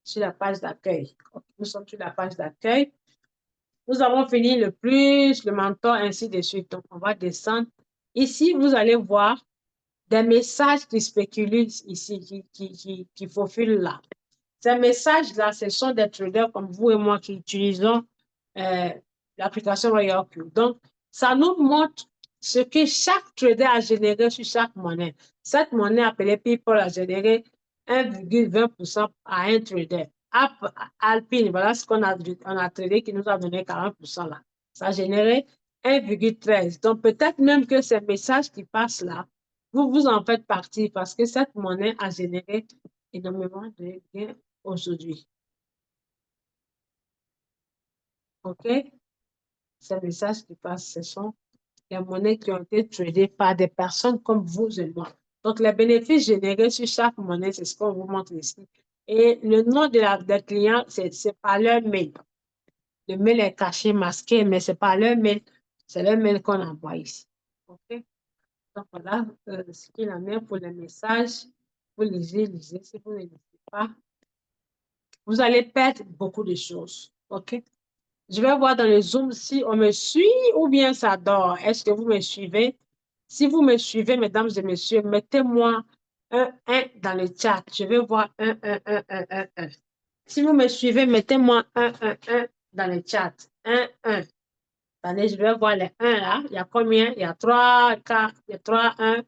sur la page d'accueil. Nous sommes sur la page d'accueil. Nous avons fini le plus, le mentor, ainsi de suite. Donc, on va descendre. Ici, vous allez voir des messages qui spéculent ici, qui faufilent là. Ces messages-là, ce sont des traders comme vous et moi qui utilisons l'application Royal Q. Donc, ça nous montre ce que chaque trader a généré sur chaque monnaie. Cette monnaie appelée People a généré 1,20% à un trader. Alpine, voilà ce qu'on a tradé qui nous a donné 40% là. Ça a généré 1,13. Donc, peut-être même que ces messages qui passent là, vous en faites partie parce que cette monnaie a généré énormément de gains aujourd'hui. OK? Ces messages qui passent, ce sont les monnaies qui ont été tradées par des personnes comme vous et moi. Donc, les bénéfices générés sur chaque monnaie, c'est ce qu'on vous montre ici. Et le nom des clients, c'est pas leur mail. Le mail est caché, masqué, mais c'est pas leur mail. C'est leur mail qu'on envoie ici. OK? Donc, voilà ce qu'il en est pour les messages. Vous lisez. Si vous ne lisez pas, vous allez perdre beaucoup de choses. OK? Je vais voir dans le Zoom si on me suit ou bien ça dort. Est-ce que vous me suivez? Si vous me suivez, mesdames et messieurs, mettez-moi un 1 dans le chat. Je vais voir un. Si vous me suivez, mettez-moi un dans le chat. Un. Attendez, je vais voir les 1 là. Il y a combien? Il y a 3, 4, il y a 3, 1.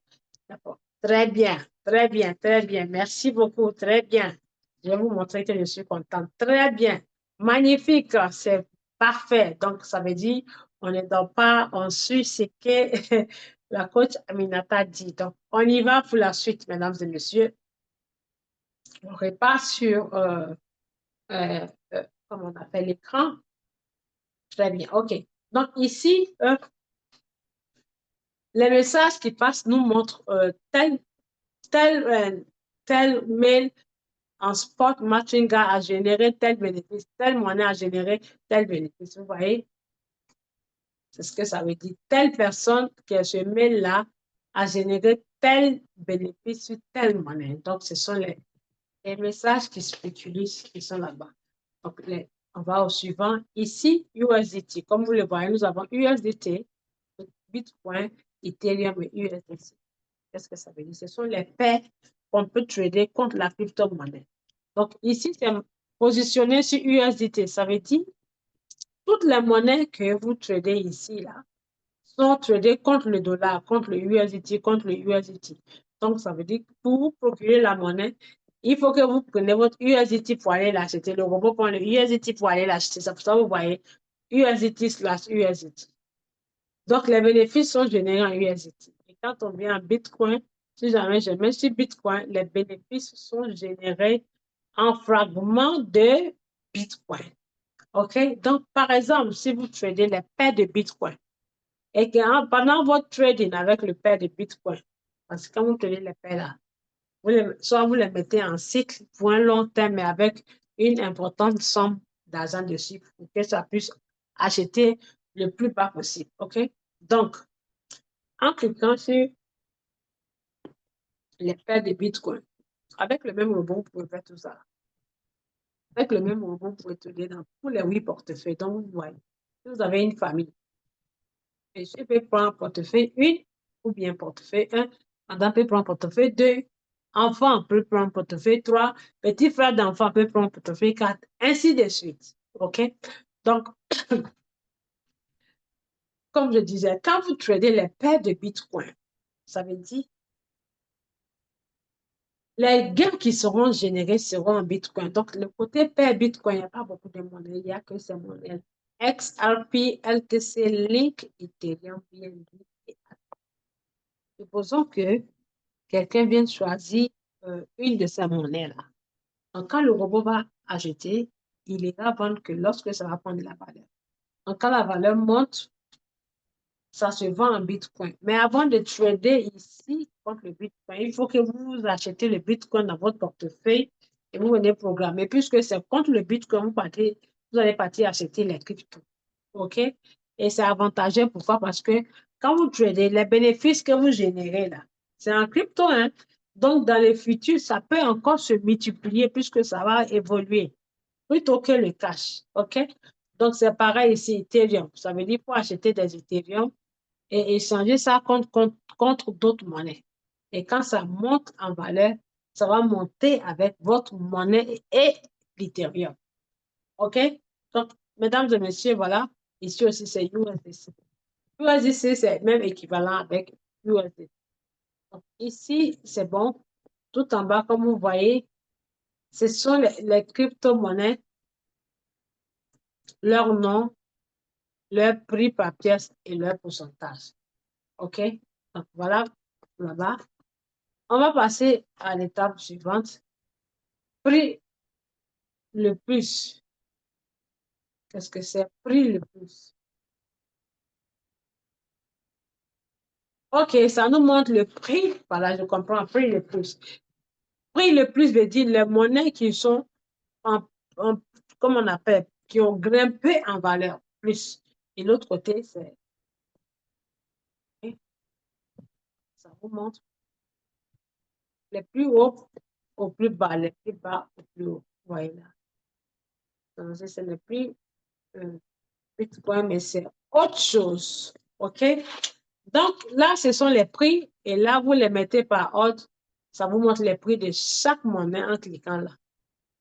D'accord. Très bien, très bien, très bien. Merci beaucoup, très bien. Je vais vous montrer que je suis contente. Très bien. Magnifique, c'est parfait. Donc, ça veut dire, on ne dort pas, on suit ce que la coach Aminata dit. Donc, on y va pour la suite, mesdames et messieurs. On repart sur, comment on appelle l'écran. Très bien, OK. Donc, ici, les messages qui passent nous montrent tel mail en spot matching a généré tel bénéfice, telle monnaie a généré tel bénéfice. Vous voyez? C'est ce que ça veut dire. Telle personne qui a ce mail-là a généré tel bénéfice sur telle monnaie. Donc, ce sont les messages qui spéculent qui sont là-bas. Donc, on va au suivant. Ici, USDT. Comme vous le voyez, nous avons USDT, Bitcoin, Ethereum et USDT. Qu'est-ce que ça veut dire? Ce sont les paires qu'on peut trader contre la crypto-monnaie. Donc, ici, c'est positionné sur USDT. Ça veut dire toutes les monnaies que vous tradez ici, là, sont tradées contre le dollar, contre le USDT, contre le USDT. Donc, ça veut dire que pour vous procurer la monnaie, il faut que vous preniez votre USDT pour aller l'acheter. Le robot prend le USDT pour aller l'acheter. C'est pour ça que vous voyez USDT/USDT. Donc, les bénéfices sont générés en USDT. Et quand on vient en Bitcoin, si jamais je mets sur Bitcoin, les bénéfices sont générés en fragments de Bitcoin. OK? Donc, par exemple, si vous tradez les paires de Bitcoin et que pendant votre trading avec le paire de Bitcoin, parce que quand vous tradez les paires là, soit vous les mettez en cycle pour un long terme, mais avec une importante somme d'argent dessus pour que ça puisse acheter le plus bas possible. OK? Donc, en cliquant sur les paires de Bitcoin, avec le même robot, vous pouvez faire tout ça. Avec le même robot, vous pouvez trader dans tous les 8 portefeuilles. Donc, vous voyez, si vous avez une famille, monsieur peut prendre portefeuille 1 ou bien portefeuille 1, madame peut prendre portefeuille 2, enfant peut prendre portefeuille 3, petit frère d'enfant peut prendre portefeuille 4, ainsi de suite. OK? Donc, comme je disais, quand vous tradez les paires de Bitcoin, ça veut dire les gains qui seront générés seront en Bitcoin. Donc, le côté paire Bitcoin, il n'y a pas beaucoup de monnaies, il n'y a que ces monnaies. XRP, LTC, Link, Ethereum, BNB. Supposons que quelqu'un vient de choisir une de ces monnaies-là. Donc, quand le robot va acheter, il ira vendre que lorsque ça va prendre de la valeur. Donc, quand la valeur monte, ça se vend en Bitcoin. Mais avant de trader ici contre le Bitcoin, il faut que vous achetez le Bitcoin dans votre portefeuille et vous venez programmer. Puisque c'est contre le Bitcoin, vous allez partir acheter les cryptos. OK? Et c'est avantageux. Pourquoi? Parce que quand vous tradez, les bénéfices que vous générez là, c'est en crypto, hein? Donc, dans le futur, ça peut encore se multiplier puisque ça va évoluer plutôt que le cash. OK? Donc, c'est pareil ici, Ethereum. Ça veut dire pour acheter des Ethereum et échanger ça contre d'autres monnaies. Et quand ça monte en valeur, ça va monter avec votre monnaie et l'Ethereum. OK? Donc, mesdames et messieurs, voilà. Ici aussi, c'est USDC. USDC, c'est même équivalent avec USDC. Donc, ici, c'est bon. Tout en bas, comme vous voyez, ce sont les crypto-monnaies, leur nom, leur prix par pièce et leur pourcentage. OK? Donc, voilà, là-bas. On va passer à l'étape suivante. Prix le plus. Qu'est-ce que c'est? Prix le plus. OK, ça nous montre le prix. Voilà, je comprends. Prix le plus. Prix le plus veut dire les monnaies qui sont en, comme on appelle, qui ont grimpé en valeur plus. Et l'autre côté, c'est, ça vous montre les plus hauts au plus bas, les plus bas au plus haut. Voilà. Donc, c'est le prix Bitcoin, mais c'est autre chose. OK? Donc, là, ce sont les prix. Et là, vous les mettez par ordre. Ça vous montre les prix de chaque monnaie en cliquant là.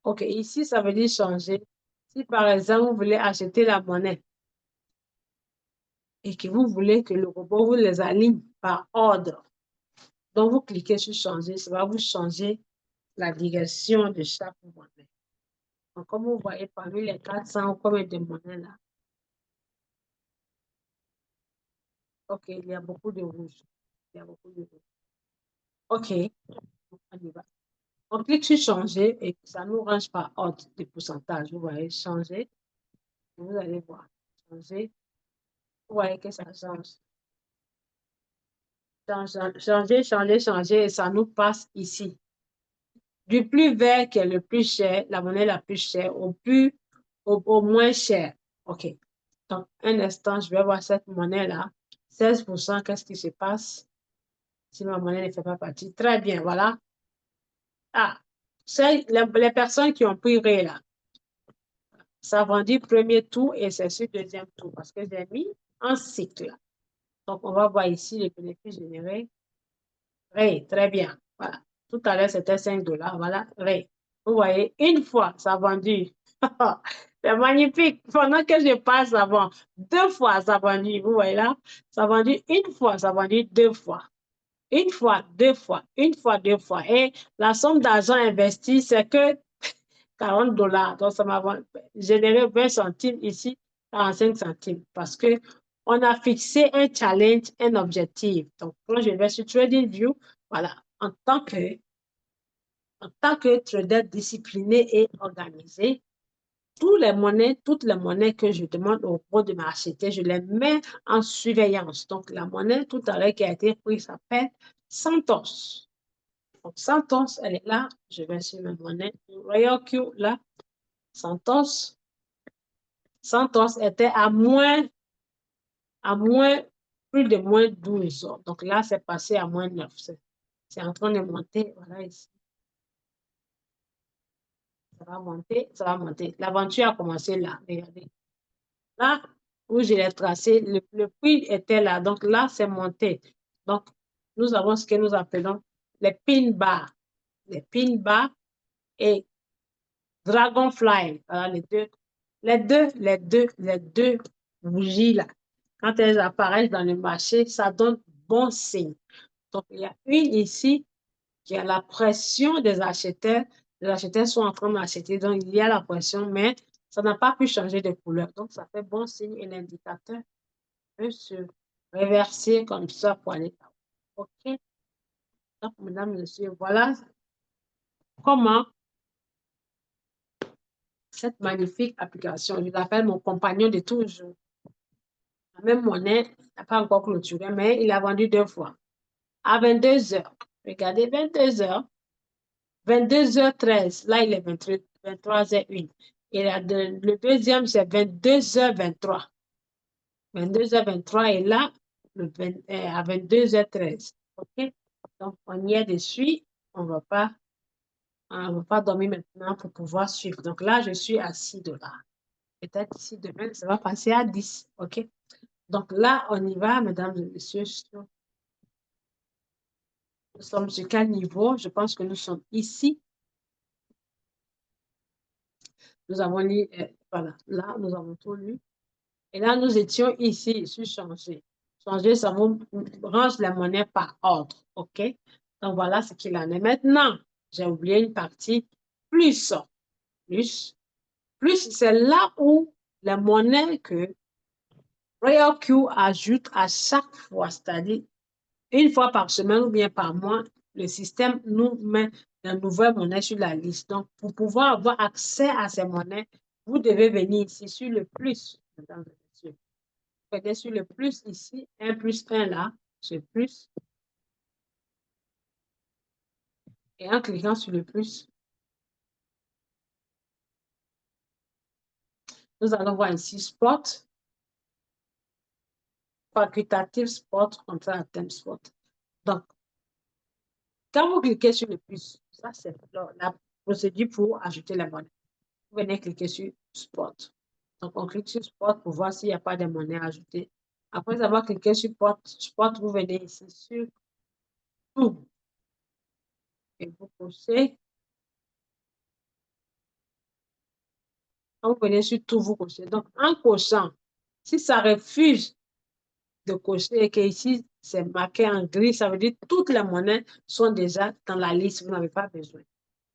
OK, ici, ça veut dire changer. Si, par exemple, vous voulez acheter la monnaie et que vous voulez que le robot vous les aligne par ordre, donc vous cliquez sur changer. Ça va vous changer la direction de chaque monnaie. Donc, comme vous voyez, parmi les 400, combien de monnaies là? OK, il y a beaucoup de rouges. Il y a beaucoup de rouges. OK, on y va. On clique sur changer et ça nous range par ordre de pourcentage. Vous voyez, changer. Vous allez voir. Changer. Vous voyez que ça change. Changer, changer, changer et ça nous passe ici. Du plus vert qui est le plus cher, la monnaie la plus chère, au moins cher. OK. Donc, un instant, je vais voir cette monnaie-là. 16%, qu'est-ce qui se passe si ma monnaie ne fait pas partie? Très bien, voilà. Ah, c'est les personnes qui ont pris Ré là. Ça a vendu premier tour et c'est sur deuxième tour parce que j'ai mis un cycle. Donc, on va voir ici les bénéfices générés. Ré, très bien. Voilà. Tout à l'heure, c'était 5 dollars. Voilà, Ré. Vous voyez, une fois, ça a vendu. C'est magnifique. Pendant que je passe avant, deux fois, ça a vendu. Vous voyez là, ça a vendu une fois, ça a vendu deux fois. Une fois, deux fois, une fois, deux fois. Et la somme d'argent investie, c'est que 40 dollars. Donc, ça m'a généré 20 centimes ici, 45 centimes. Parce que on a fixé un challenge, un objectif. Donc, quand je vais sur TradingView, voilà, en tant que trader discipliné et organisé, toutes les monnaies que je demande au pro de m'acheter, je les mets en surveillance. Donc, la monnaie tout à l'heure qui a été prise s'appelle Santos. Donc, Santos, elle est là. Je vais sur ma monnaie. Royal Q, là. Santos. Santos était à moins, plus de moins 12. Donc là, c'est passé à moins 9. C'est en train de monter. Voilà ici. Ça va monter, ça va monter. L'aventure a commencé là. Regardez. Là où je l'ai tracé, le prix était là. Donc là, c'est monté. Donc, nous avons ce que nous appelons les pin bars. Les pin bars et Dragonfly. Voilà Les deux bougies là, quand elles apparaissent dans le marché, ça donne bon signe. Donc, il y a une ici qui a la pression des acheteurs. Les acheteurs sont en train d'acheter, donc il y a la pression, mais ça n'a pas pu changer de couleur. Donc, ça fait bon signe et l'indicateur peut se réverser comme ça pour aller là. OK? Donc, mesdames, messieurs, voilà comment cette magnifique application, je l'appelle mon compagnon de toujours. La même monnaie n'a pas encore clôturé, mais il a vendu 2 fois. À 22 heures. Regardez, 22 heures. 22h13. Là, il est 23h01. Et le deuxième, c'est 22h23. 22h23 et là, à 22h13. OK? Donc, on y est dessus. On ne va pas dormir maintenant pour pouvoir suivre. Donc là, je suis à 6 $. Peut-être ici, demain, ça va passer à 10. OK? Donc là, on y va, mesdames et messieurs. Nous sommes sur quel niveau? Je pense que nous sommes ici. Nous avons lu, voilà, là, nous avons tout lu. Et là, nous étions ici, sur changer. Changer, ça vous range la monnaie par ordre. OK? Donc, voilà ce qu'il en est. Maintenant, j'ai oublié une partie. Plus. Plus. Plus, c'est là où la monnaie que Royal Q ajoute à chaque fois, c'est-à-dire une fois par semaine ou bien par mois, le système nous met la nouvelle monnaie sur la liste. Donc, pour pouvoir avoir accès à ces monnaies, vous devez venir ici sur le plus, mesdames et messieurs. Prenez sur le plus ici, 1 plus 1 là, c'est plus. Et en cliquant sur le plus, nous allons voir ici spot, facultatif spot, contrat à thème spot. Donc, quand vous cliquez sur le plus, ça c'est la procédure pour ajouter la monnaie. Vous venez cliquer sur spot. Donc, on clique sur spot pour voir s'il n'y a pas de monnaie ajoutée. Après avoir cliqué sur spot, vous venez ici sur tout. Et vous cochez. Quand vous venez sur tout, vous cochez. Donc, en cochant, si ça refuse de cocher et que ici, c'est marqué en gris, ça veut dire que toutes les monnaies sont déjà dans la liste, vous n'avez pas besoin.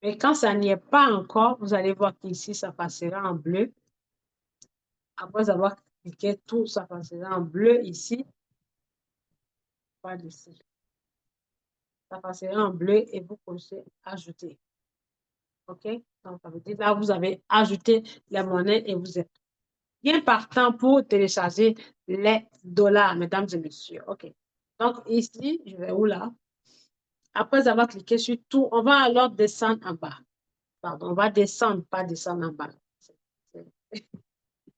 Mais quand ça n'y est pas encore, vous allez voir qu'ici, ça passera en bleu. Après avoir cliqué tout, ça passera en bleu ici. Pas d'ici. Ça passera en bleu et vous cochez ajouter. OK? Donc, ça veut dire là, vous avez ajouté les monnaies et vous êtes bien partant pour télécharger les dollars, mesdames et messieurs. OK. Donc, ici, je vais où là? Après avoir cliqué sur tout, on va alors descendre en bas. Pardon, on va descendre, pas descendre en bas.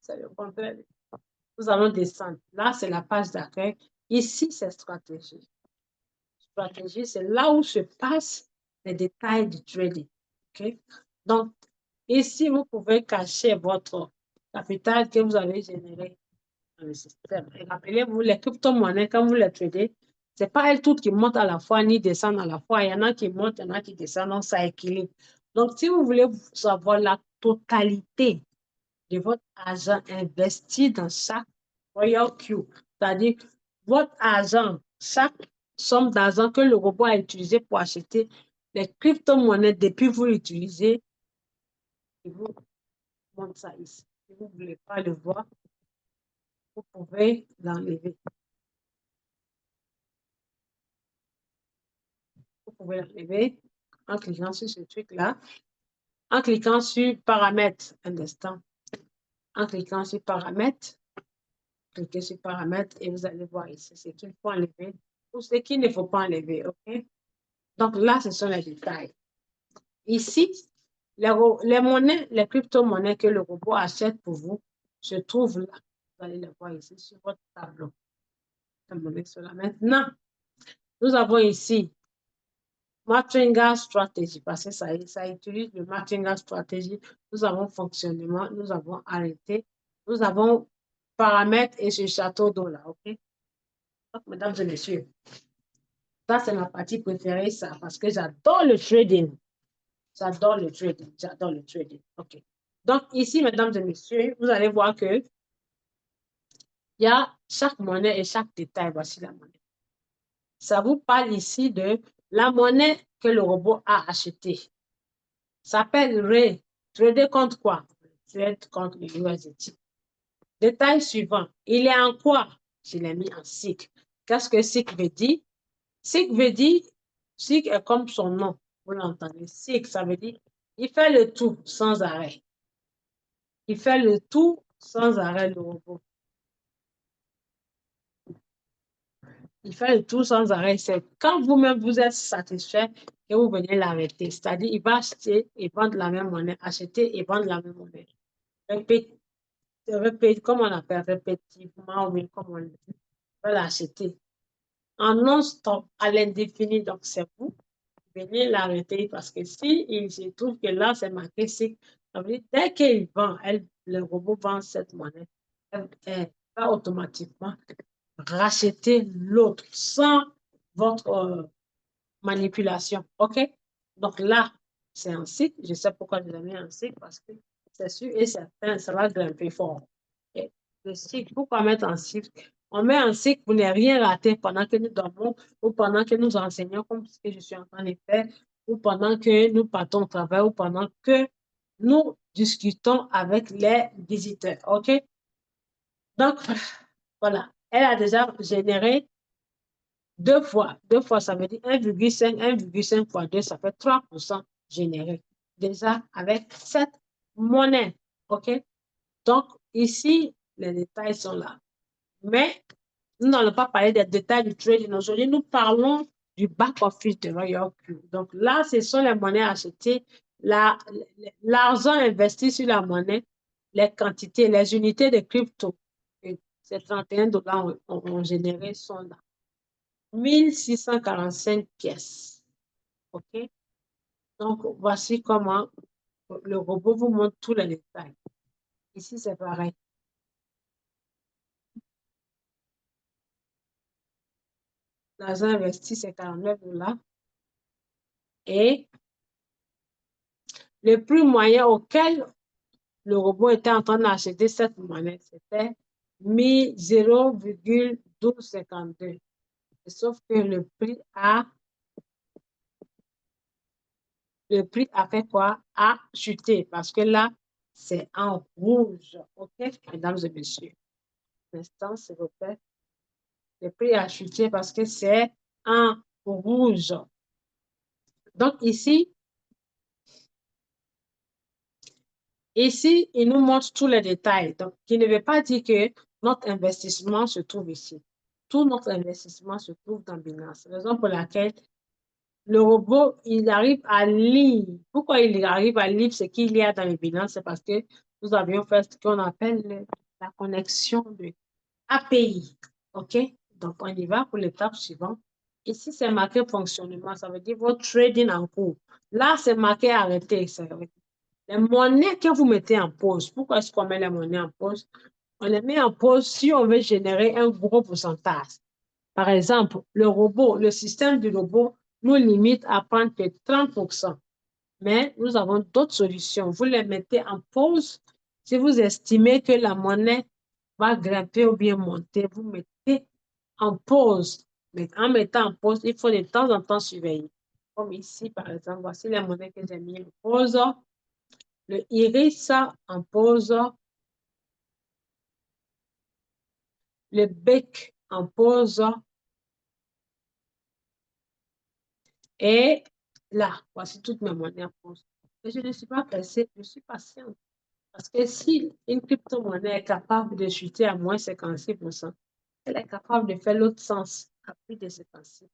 C'est le contraire. Nous allons descendre. Là, c'est la page d'accueil. Ici, c'est stratégie. Stratégie, c'est là où se passent les détails du trading. OK? Donc, ici, vous pouvez cacher votre capital que vous avez généré dans le système. Et rappelez-vous, les crypto-monnaies, quand vous les tradez, ce n'est pas elles toutes qui montent à la fois ni descendent à la fois. Il y en a qui montent, il y en a qui descendent, donc ça équilibre. Donc, si vous voulez savoir la totalité de votre argent investi dans chaque Royal Q, c'est-à-dire votre argent, chaque somme d'argent que le robot a utilisé pour acheter les crypto-monnaies depuis que vous l'utilisez, je vous montre ça ici. Si vous ne voulez pas le voir, vous pouvez l'enlever. Vous pouvez l'enlever en cliquant sur ce truc-là, en cliquant sur paramètres, un instant, en cliquant sur paramètres, cliquez sur paramètres et vous allez voir ici ce qu'il faut enlever ou ce qu'il ne faut pas enlever, OK? Donc là, ce sont les détails. Ici, les monnaies, les crypto-monnaies que le robot achète pour vous se trouvent là. Vous allez les voir ici sur votre tableau. Maintenant, nous avons ici Matrixga Strategy, parce que ça utilise le Matrixga Strategy. Nous avons fonctionnement, nous avons arrêté, nous avons paramètres et ce château d'eau là, OK? Donc, mesdames et messieurs, ça c'est ma partie préférée, ça, parce que j'adore le trading. J'adore le trading, OK? Donc, ici, mesdames et messieurs, vous allez voir que il y a chaque monnaie et chaque détail. Voici la monnaie. Ça vous parle ici de la monnaie que le robot a achetée. Ça s'appelle RAY. Trader contre quoi? Trade contre le USDT. Détail suivant. Il est en quoi? Je l'ai mis en cycle. Qu'est-ce que cycle veut dire? Cycle veut dire, cycle est comme son nom. Vous l'entendez. Cycle, ça veut dire, il fait le tout sans arrêt. Il fait le tout sans arrêt, le robot. Il fait le tout sans arrêt. C'est quand vous-même vous êtes satisfait que vous venez l'arrêter. C'est-à-dire, il va acheter et vendre la même monnaie, acheter et vendre la même monnaie. Répète, répète, comme on appelle répétitivement, ou bien comme on le dit, il va l'acheter en non-stop à l'indéfini. Donc, c'est vous, venez l'arrêter parce que si il se trouve que là, c'est marqué, c'est, ça veut dire, dès qu'il vend, le robot vend cette monnaie, elle va automatiquement racheter l'autre sans votre manipulation. OK? Donc là, c'est un cycle. Je sais pourquoi je l'ai mis en cycle parce que c'est sûr et certain, ça va grimper fort. Et le cycle, pourquoi mettre en cycle? On met en cycle pour ne rien rater pendant que nous dormons ou pendant que nous enseignons, comme ce que je suis en train de faire, ou pendant que nous partons au travail ou pendant que nous discutons avec les visiteurs. OK? Donc, voilà. Elle a déjà généré deux fois. Deux fois, ça veut dire 1,5, 1,5 fois 2, ça fait 3% généré. Déjà avec cette monnaie. OK? Donc, ici, les détails sont là. Mais nous n'allons pas parler des détails du trading. Aujourd'hui, nous parlons du back-office de Royal Q. Donc là, ce sont les monnaies achetées, l'argent investi sur la monnaie, les quantités, les unités de crypto. Et ces 31 dollars ont généré sont là. 1645 pièces. OK? Donc, voici comment le robot vous montre tous les détails. Ici, c'est pareil. L'argent investi, c'est 49 dollars. Et le prix moyen auquel le robot était en train d'acheter cette monnaie, c'était 0,1252. Sauf que le prix a fait quoi? A chuté parce que là, c'est en rouge. OK, mesdames et messieurs. L'instant, s'il vous plaît. Le prix a chuté parce que c'est en rouge. Donc ici, il nous montre tous les détails. Donc, qui ne veut pas dire que notre investissement se trouve ici. Tout notre investissement se trouve dans Binance. Raison pour laquelle le robot, il arrive à lire. Pourquoi il arrive à lire ce qu'il y a dans les Binance? C'est parce que nous avions fait ce qu'on appelle la connexion de API. OK? Donc, on y va pour l'étape suivante. Ici, c'est marqué fonctionnement. Ça veut dire votre trading en cours. Là, c'est marqué arrêter. Les monnaies que vous mettez en pause. Pourquoi est-ce qu'on met les monnaies en pause? On les met en pause si on veut générer un gros pourcentage. Par exemple, le système du robot nous limite à prendre que 30%. Mais nous avons d'autres solutions. Vous les mettez en pause. Si vous estimez que la monnaie va grimper ou bien monter, vous mettez en pause. Mais en mettant en pause, il faut de temps en temps surveiller. Comme ici, par exemple, voici les monnaies que j'ai mis en pause. Le iris en pause. Le bec en pause. Et là, voici toutes mes monnaies en pause. Et je ne suis pas pressée, je suis patiente. Parce que si une crypto-monnaie est capable de chuter à moins 56%, elle est capable de faire l'autre sens à plus de 56%.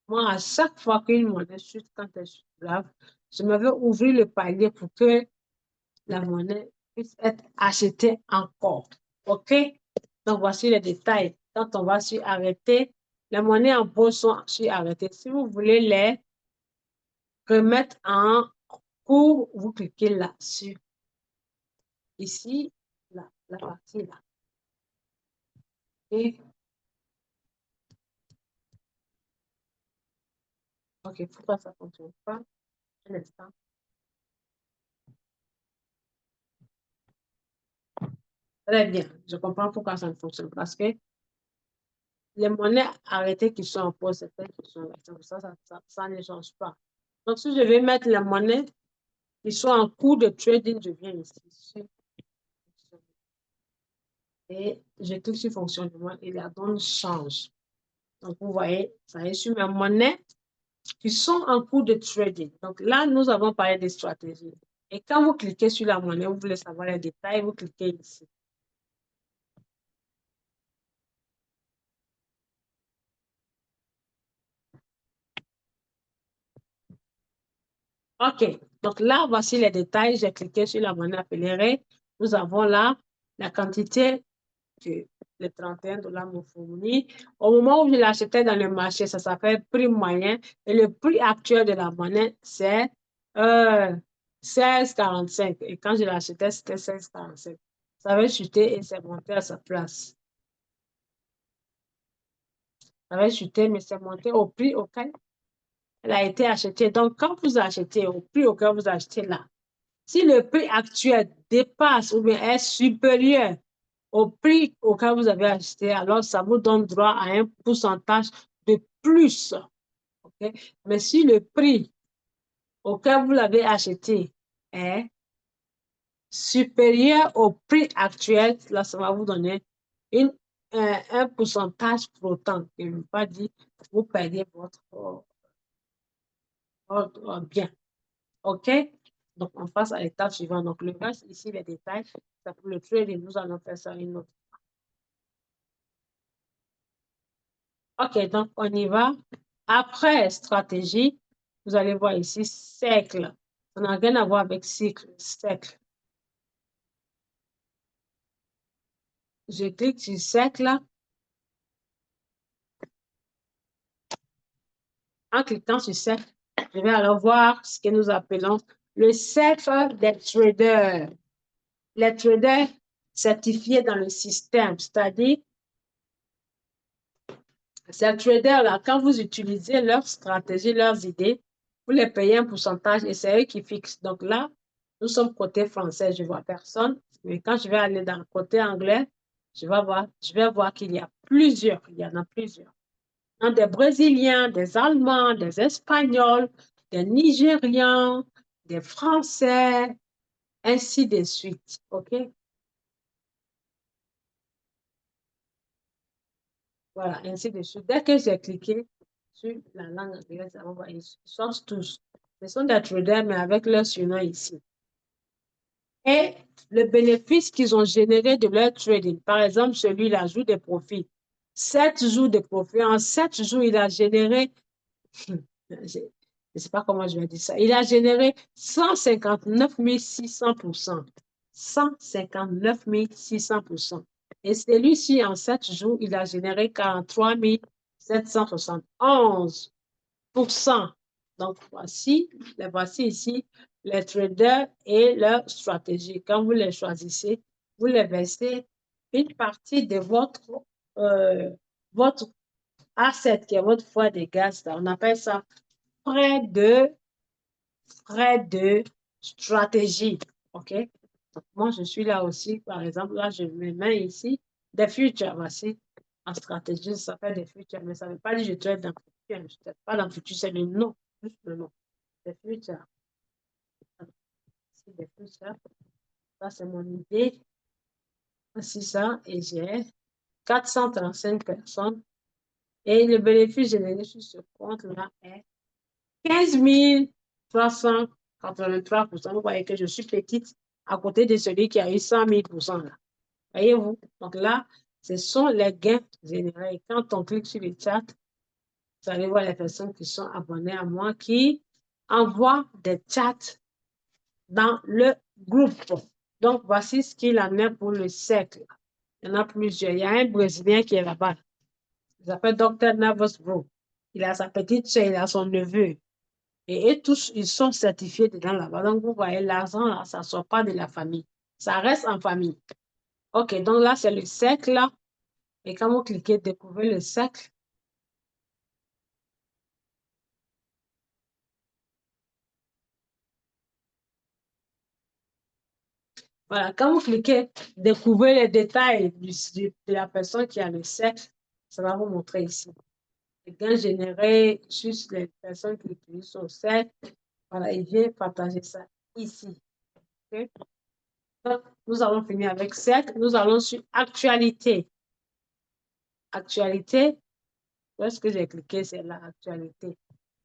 Moi, à chaque fois qu'une monnaie chute, quand elle chute grave, je me vais ouvrir le palier pour que la monnaie puisse être achetée encore. OK? Donc, voici les détails. Quand on va sur arrêter, les monnaies en pause sont sur arrêter. Si vous voulez les remettre en cours, vous cliquez là-dessus. Ici, là, la partie là. Et, OK, pourquoi ça ne fonctionne pas? Un instant. Très bien. Je comprends pourquoi ça ne fonctionne pas. Parce que les monnaies arrêtées qui sont en pause, c'est celles qui sont restées. Ça ne change pas. Donc, si je vais mettre les monnaies qui sont en cours de trading, je viens ici. Et je clique sur fonctionnement et la donne change. Donc, vous voyez, ça est sur mes monnaies qui sont en cours de trading. Donc, là, nous avons parlé des stratégies. Et quand vous cliquez sur la monnaie, vous voulez savoir les détails, vous cliquez ici. OK. Donc là, voici les détails. J'ai cliqué sur la monnaie appelée RAY. Nous avons là la quantité que les 31 dollars me fournit. Au moment où je l'achetais dans le marché, ça s'appelle prix moyen. Et le prix actuel de la monnaie, c'est 16,45. Et quand je l'achetais, c'était 16,45. Ça avait chuté et c'est monté à sa place. Ça avait chuté, mais c'est monté au prix auquel elle a été achetée. Donc, quand vous achetez au prix auquel vous achetez là, si le prix actuel dépasse ou bien est supérieur au prix auquel vous avez acheté, alors ça vous donne droit à un pourcentage de plus. Okay? Mais si le prix auquel vous l'avez acheté est supérieur au prix actuel, là, ça va vous donner un pourcentage flottant. Je ne veux pas dire que vous perdez votre bien. OK? Donc, on passe à l'étape suivante. Donc, le reste, ici, les détails, c'est pour le trading. Nous allons faire ça une autre. OK, donc, on y va. Après stratégie, vous allez voir ici, cercle. Ça n'a rien à voir avec cycle, cercle. Je clique sur cercle. En cliquant sur cercle, je vais alors voir ce que nous appelons le cercle des traders. Les traders certifiés dans le système, c'est-à-dire ces traders-là, quand vous utilisez leurs stratégies, leurs idées, vous les payez un pourcentage et c'est eux qui fixent. Donc là, nous sommes côté français, je ne vois personne. Mais quand je vais aller dans le côté anglais, je vais voir qu'il y a plusieurs, il y en a plusieurs. Des Brésiliens, des Allemands, des Espagnols, des Nigérians, des Français, ainsi de suite. OK? Voilà, ainsi de suite. Dès que j'ai cliqué sur la langue anglaise, on va, ils sont tous. Ce sont des traders, mais avec leur surnom ici. Et le bénéfice qu'ils ont généré de leur trading, par exemple, celui-là joue des profits. 7 jours de profit. En 7 jours, il a généré, je ne sais pas comment je vais dire ça, il a généré 159 600%. 159 600%. Et celui-ci, en 7 jours, il a généré 43 771%. Donc, voici ici les traders et leur stratégie. Quand vous les choisissez, vous les versez une partie de votre asset, qui est votre foie de gaz. On appelle ça frais de stratégie. OK? Donc, moi, je suis là aussi, par exemple, là, je me mets ici, des futures, voici, en stratégie, ça fait des futures, mais ça ne veut pas dire que je trade dans le futur, je ne trade pas dans le futur, c'est le nom, juste le nom, des futures. C'est des futures, ça c'est mon idée, c'est ça, et j'ai 435 personnes, et le bénéfice généré sur ce compte-là est 15 383%. Vous voyez que je suis petite à côté de celui qui a eu 100 000% là. Voyez-vous? Donc là, ce sont les gains générés. Et quand on clique sur le chat, vous allez voir les personnes qui sont abonnées à moi qui envoient des chats dans le groupe. Donc, voici ce qu'il en est pour le cercle. Il y en a plusieurs. Il y a un Brésilien qui est là-bas. Il s'appelle Dr. Navas Bro. Il a sa petite soeur, il a son neveu. Et tous, ils sont certifiés dedans là-bas. Donc, vous voyez, l'argent, là, ça ne sort pas de la famille. Ça reste en famille. OK, donc là, c'est le cercle, là. Et quand vous cliquez, découvrez le cercle. Voilà, quand vous cliquez, découvrez les détails de la personne qui a le cercle, ça va vous montrer ici. Les gains générés sur les personnes qui utilisent son cercle. Voilà, il vient partager ça ici. Okay? Donc, nous allons finir avec cercle. Nous allons sur actualité. Actualité, où est-ce que j'ai cliqué? C'est là, actualité.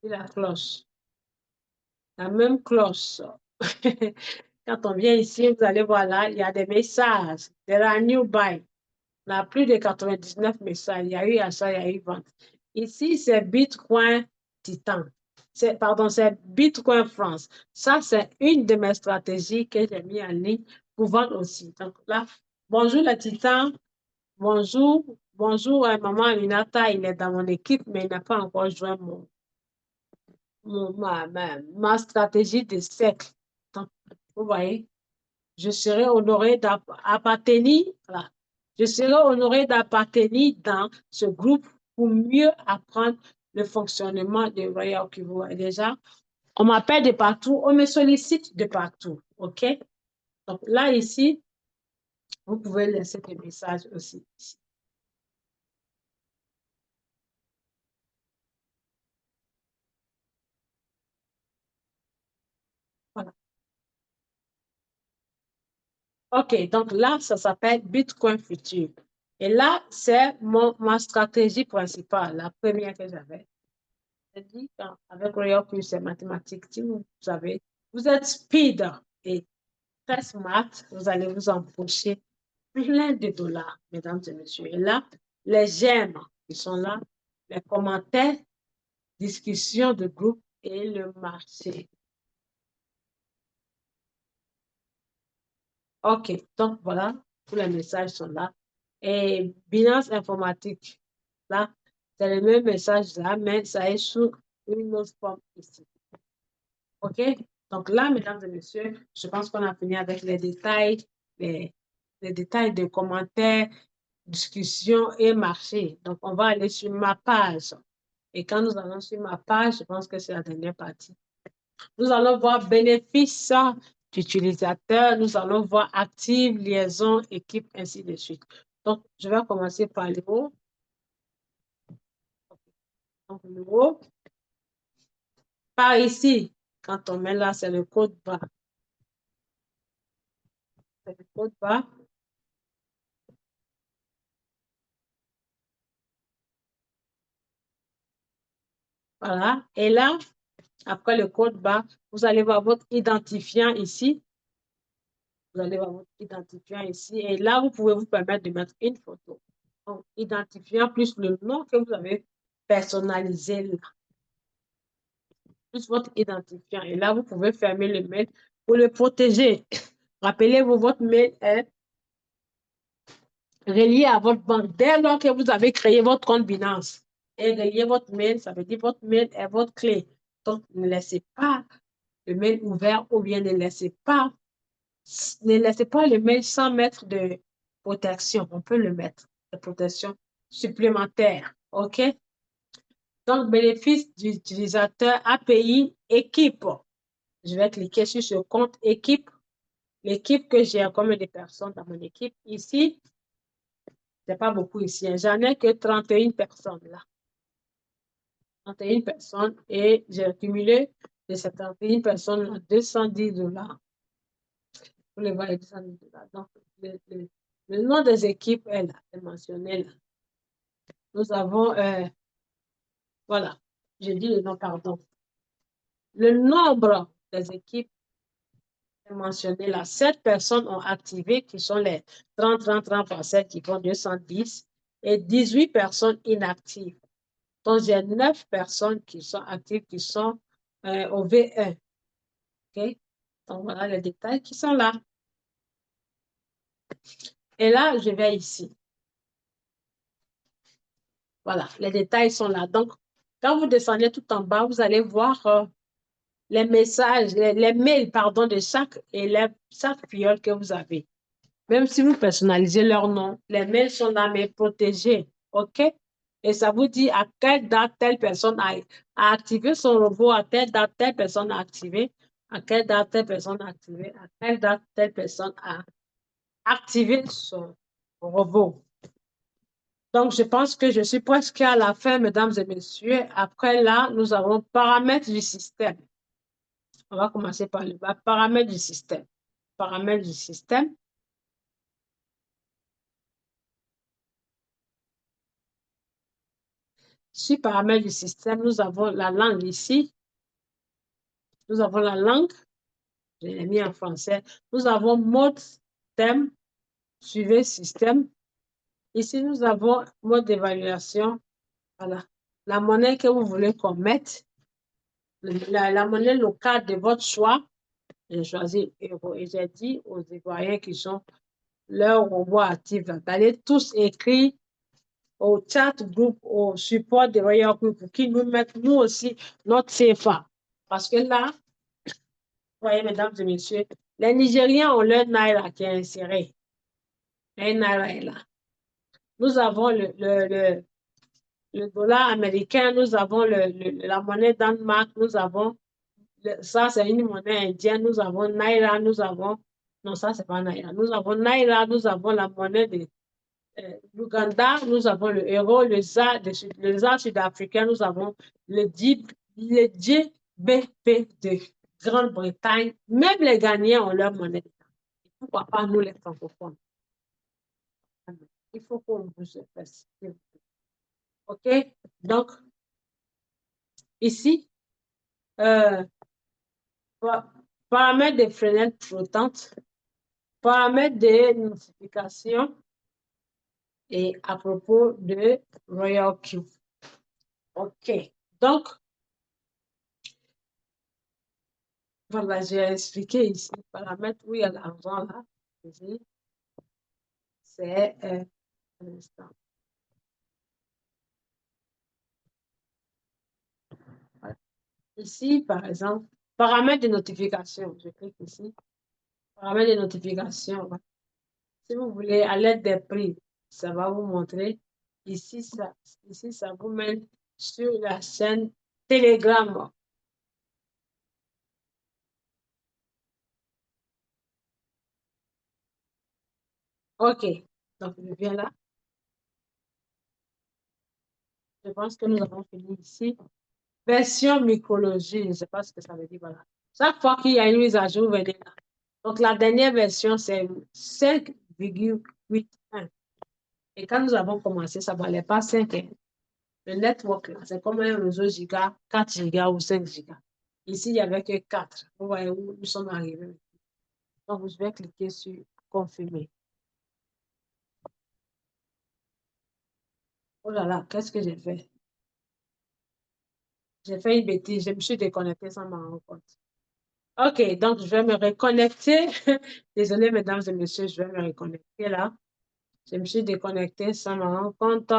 C'est la cloche. La même cloche. Quand on vient ici, vous allez voir là, il y a des messages. There are new buy. On a plus de 99 messages. Il y a eu achat, il y a eu vente. Ici, c'est Bitcoin Titan. Pardon, c'est Bitcoin France. Ça, c'est une de mes stratégies que j'ai mis en ligne pour vendre aussi. Donc là, bonjour les Titans. Bonjour. Bonjour, maman Aminata. Il est dans mon équipe, mais il n'a pas encore joint ma stratégie de cercle. Donc, vous voyez, je serai honorée d'appartenir, voilà. Je serai honorée d'appartenir dans ce groupe pour mieux apprendre le fonctionnement de Royal Kivu. Déjà, on m'appelle de partout, on me sollicite de partout. OK? Donc là, ici, vous pouvez laisser des messages aussi. Voilà. OK, donc là, ça s'appelle Bitcoin Future. Et là, c'est ma stratégie principale, la première que j'avais. J'ai dit, avec Royal Plus, c'est mathématique. Si vous savez, vous êtes speed et très smart, vous allez vous empocher plein de dollars, mesdames et messieurs. Et là, les j'aime qui sont là, les commentaires, discussions de groupe et le marché. OK, donc voilà, tous les messages sont là. Et Binance Informatique, là, c'est le même message là, mais ça est sous une autre forme ici. OK? Donc là, mesdames et messieurs, je pense qu'on a fini avec les, les détails de commentaires, discussions et marché. Donc, on va aller sur ma page. Et quand nous allons sur ma page, je pense que c'est la dernière partie. Nous allons voir bénéfices d'utilisateur, nous allons voir active, liaison, équipe, ainsi de suite. Donc, je vais commencer par le haut. Donc, le haut. Par ici, quand on met là, c'est le code barre. C'est le code barre. Voilà. Et là, après le code barre, vous allez voir votre identifiant ici. Vous allez voir votre identifiant ici. Et là, vous pouvez vous permettre de mettre une photo. Donc, identifiant plus le nom que vous avez personnalisé là, plus votre identifiant. Et là, vous pouvez fermer le mail pour le protéger. Rappelez-vous, votre mail est relié à votre banque. Dès lors que vous avez créé votre compte Binance et relié votre mail, ça veut dire votre mail est votre clé. Donc, ne laissez pas le mail ouvert ou bien ne laissez pas le mail sans mettre de protection. On peut le mettre, de protection supplémentaire. OK? Donc, bénéfice d'utilisateur API équipe. Je vais cliquer sur ce compte équipe. L'équipe que j'ai, combien de personnes dans mon équipe? Ici, c'est pas beaucoup ici. J'en ai que 31 personnes là. 31 personnes et j'ai accumulé de ces 31 personnes 210 dollars. Vous les voyez, 210 dollars. Donc, le nom des équipes est là, est mentionné là. Nous avons, voilà, j'ai dit le nom, pardon. Le nombre des équipes est mentionné là. 7 personnes ont activé, qui sont les 30, 30, 30 par 7 qui font 210 et 18 personnes inactives. Donc, j'ai 9 personnes qui sont actives, qui sont au V1. OK? Donc, voilà les détails qui sont là. Et là, je vais ici. Voilà, les détails sont là. Donc, quand vous descendez tout en bas, vous allez voir les messages, les mails, pardon, de chaque élève, chaque filleule que vous avez. Même si vous personnalisez leur nom, les mails sont là, mais protégés. OK? Et ça vous dit à quelle date telle personne a activé son robot, à quelle date telle personne a activé, à quelle date telle personne a activé, à quelle date telle personne a activer son robot. Donc, je pense que je suis presque à la fin, mesdames et messieurs. Après là, nous avons paramètres du système. On va commencer par le bas. Paramètres du système. Paramètres du système. Sur paramètres du système, nous avons la langue ici. Nous avons la langue. Je l'ai mis en français. Nous avons mode, thème, suivez système. Ici, nous avons mode d'évaluation. Voilà. La monnaie que vous voulez qu'on mette. La monnaie locale de votre choix. J'ai choisi euro et j'ai dit aux Ivoiriens qui sont leurs robots actifs d'aller tous écrire au chat group, au support de Royal Group pour qu'ils nous mettent nous aussi notre CFA. Parce que là, vous voyez, mesdames et messieurs, les Nigériens ont leur Naira qui est inséré. Un Naira est là. Nous avons le dollar américain, nous avons la monnaie Danemark, nous avons, ça c'est une monnaie indienne, nous avons Naira, nous avons, non ça c'est pas Naira, nous avons Naira, nous avons la monnaie de l'Ouganda, nous avons le euro, le ZAR sud-africain, nous avons le GBP de Grande-Bretagne, même les Ghanéens ont leur monnaie. Pourquoi pas nous les francophones? Il faut qu'on bouge les fesses. OK? Donc, ici, paramètres de fenêtres flottantes, paramètres de notification et à propos de Royal Cube. OK. Donc, voilà, j'ai expliqué ici, paramètres où il y a l'argent là. Ici, c'est un instant. Voilà. Ici, par exemple, paramètres de notification. Je clique ici. Paramètres de notification. Voilà. Si vous voulez, à l'aide des prix, ça va vous montrer. Ici, ça vous mène sur la chaîne Telegram. OK. Donc, je viens là. Je pense que nous avons fini ici. Version mycologie, je ne sais pas ce que ça veut dire. Voilà. Chaque fois qu'il y a une mise à jour, venez là. Donc, la dernière version, c'est 5,81. Et quand nous avons commencé, ça ne valait pas 5. Hein. Le network, c'est comme un réseau giga, 4 gigas ou 5 gigas. Ici, il n'y avait que 4. Vous voyez où nous sommes arrivés. Donc, je vais cliquer sur confirmer. Oh là là, qu'est-ce que j'ai fait? J'ai fait une bêtise. Je me suis déconnectée sans m'en rendre compte. OK, donc je vais me reconnecter. Désolée, mesdames et messieurs, je vais me reconnecter là. Je me suis déconnectée sans m'en rendre compte.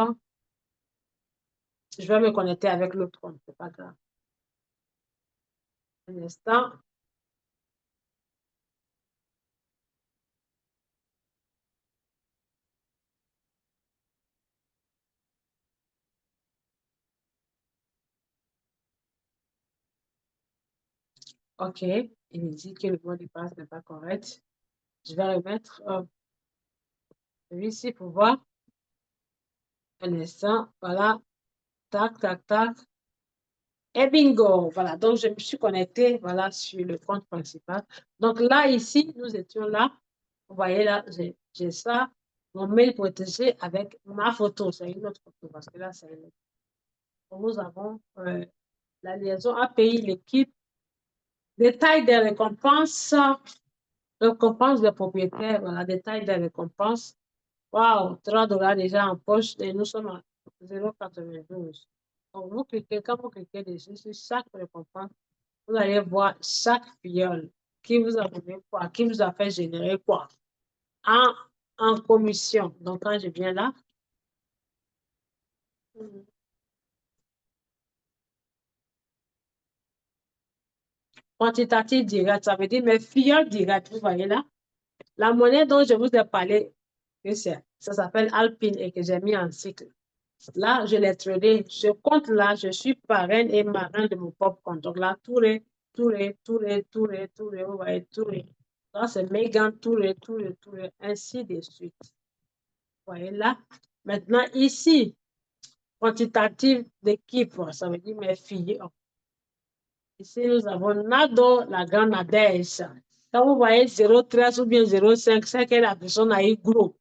Je vais me connecter avec l'autre compte, c'est pas grave. Un instant. OK, il me dit que le mot de passe n'est pas correct. Je vais remettre celui-ci pour voir. Un instant, voilà. Tac, tac, tac. Et bingo, voilà. Donc, je me suis connectée, voilà, sur le compte principal. Donc, là, ici, nous étions là. Vous voyez là, j'ai ça, mon mail protégé avec ma photo. C'est une autre photo parce que là, c'est une autre. Donc, nous avons la liaison API, l'équipe, détail des récompenses, récompenses des propriétaires, voilà, détail des récompenses. Waouh, 3 dollars déjà en poche et nous sommes à 0,92. Donc, vous cliquez, quand vous cliquez dessus, sur chaque récompense, vous allez voir chaque fiole qui vous a donné quoi, qui vous a fait générer quoi en, en commission. Donc, quand je viens là, quantitative direct, ça veut dire mes fioles directes, vous voyez là. La monnaie dont je vous ai parlé, ça s'appelle Alpine et que j'ai mis en cycle. Là, je l'ai tradé. Ce compte-là, je suis parrain et marin de mon propre compte. Donc là, tout les, vous voyez, tout les. Là, c'est Megan, tout le, ainsi de suite. Vous voyez là? Maintenant, ici, quantitative d'équipe, ça veut dire mes filles. Ici, nous avons Nado, la grande Nadège. Quand vous voyez 0,13 ou bien 0,5, c'est que la personne a eu gros.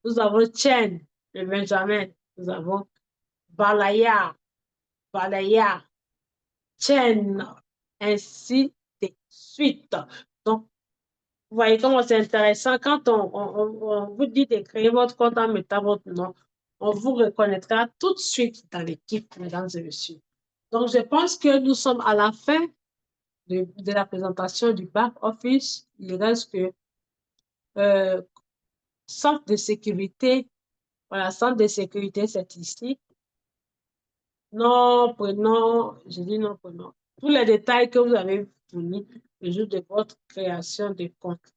Nous avons Chen, le Benjamin. Nous avons Balaya, Chen, ainsi de suite. Donc, vous voyez comment c'est intéressant. Quand on vous dit de créer votre compte en mettant votre nom, on vous reconnaîtra tout de suite dans l'équipe, mesdames et messieurs. Donc, je pense que nous sommes à la fin de la présentation du back-office. Il reste que centre de sécurité. Voilà, centre de sécurité, c'est ici. Non, prénom, je dis non, prénom. Tous les détails que vous avez fournis le jour de votre création de compte.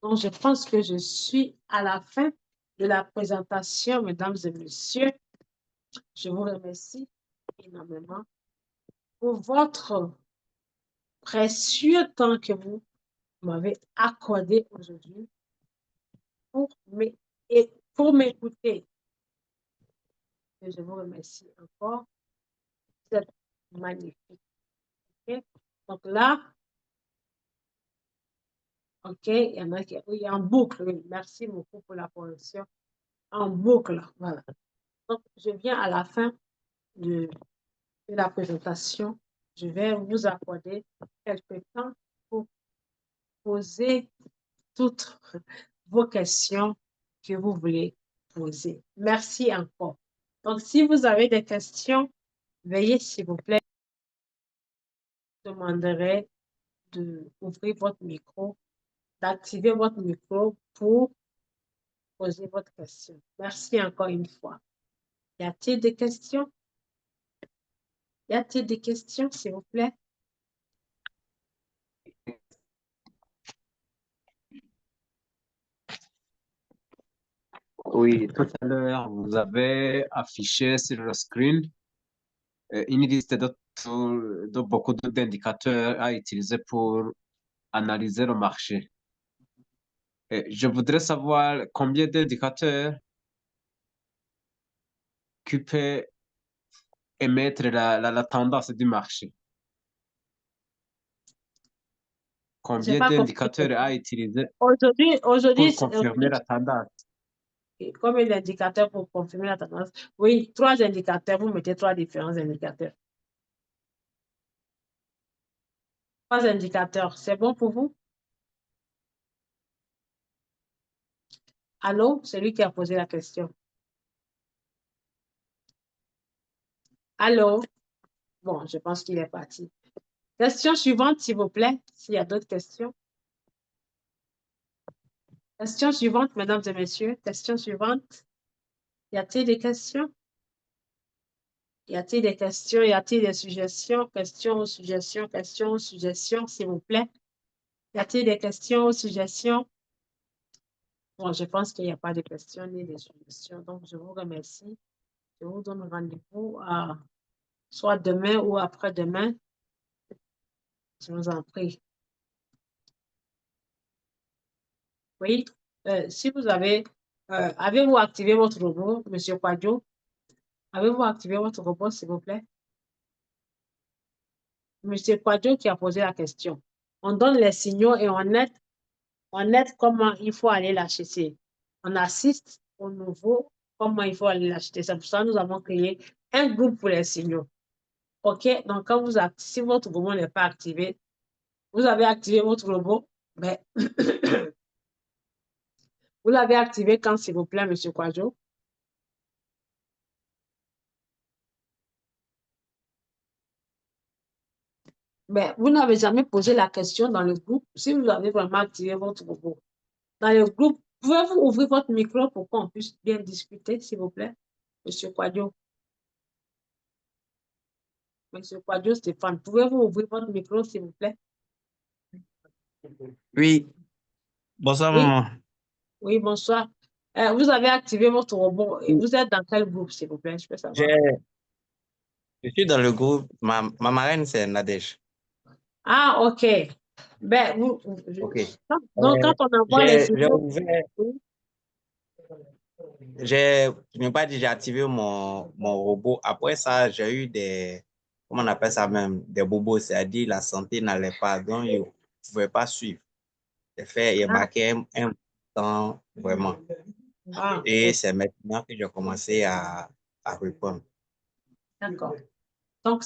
Donc, je pense que je suis à la fin de la présentation, mesdames et messieurs. Je vous remercie énormément pour votre précieux temps que vous m'avez accordé aujourd'hui pour m'écouter. Et je vous remercie encore. C'est magnifique. Okay? Donc là, OK, il y en a qui oui, en boucle. Oui. Merci beaucoup pour la correction. En boucle, voilà. Donc, je viens à la fin de la présentation. Je vais vous accorder quelques temps pour poser toutes vos questions que vous voulez poser. Merci encore. Donc, si vous avez des questions, veuillez, s'il vous plaît, je demanderai d'ouvrir votre micro, d'activer votre micro pour poser votre question. Merci encore une fois. Y a-t-il des questions? Y a-t-il des questions, s'il vous plaît? Oui, tout à l'heure, vous avez affiché sur le screen une liste de beaucoup d'indicateurs à utiliser pour analyser le marché. Je voudrais savoir combien d'indicateurs qui peut émettre la tendance du marché. Combien d'indicateurs à utiliser Aujourd'hui, pour confirmer la tendance? Combien d'indicateurs pour confirmer la tendance? Oui, 3 indicateurs. Vous mettez 3 différents indicateurs. 3 indicateurs. C'est bon pour vous? Allô? Celui qui a posé la question. Allô? Bon, je pense qu'il est parti. Question suivante, s'il vous plaît, s'il y a d'autres questions. Question suivante, mesdames et messieurs. Question suivante. Y a-t-il des questions? Y a-t-il des questions? Y a-t-il des suggestions? Questions, suggestions, questions, suggestions, s'il vous plaît. Y a-t-il des questions, suggestions? Bon, je pense qu'il n'y a pas de questions ni de suggestions. Donc, je vous remercie. Je vous donne rendez-vous soit demain ou après-demain. Je vous en prie. Oui, si vous avez-vous activé votre robot, Monsieur Quadio? Avez-vous activé votre robot, s'il vous plaît? Monsieur Quadio qui a posé la question. On donne les signaux et on aide comment il faut aller l'acheter. On assiste au nouveau, comment il faut aller l'acheter. C'est pour ça que nous avons créé un groupe pour les signaux. OK? Donc, quand si votre robot n'est pas activé, vous avez activé votre robot, mais vous l'avez activé quand, s'il vous plaît, Monsieur Quadio? Mais vous n'avez jamais posé la question dans le groupe si vous avez vraiment activé votre robot. Dans le groupe, pouvez-vous ouvrir votre micro pour qu'on puisse bien discuter, s'il vous plaît, Monsieur Quadio? Monsieur Quadio Stéphane, pouvez-vous ouvrir votre micro, s'il vous plaît? Oui, bonsoir, Oui, maman. oui, bonsoir. Vous avez activé votre robot. Vous êtes dans quel groupe, s'il vous plaît? Je peux savoir. Je suis dans le groupe, ma marraine, c'est Nadège. Ah, OK. Ben, OK. donc, quand on envoie les J'ai vidéos, ouvert, oui, je n'ai pas dit, j'ai activé mon robot. Après ça, j'ai eu des, comment on appelle ça même, des bobos, c'est-à-dire la santé n'allait pas, donc je ne pouvais pas suivre. J'ai fait, il y a ah, marqué un temps vraiment. Et ok, c'est maintenant que j'ai commencé à répondre. d'accord. Donc,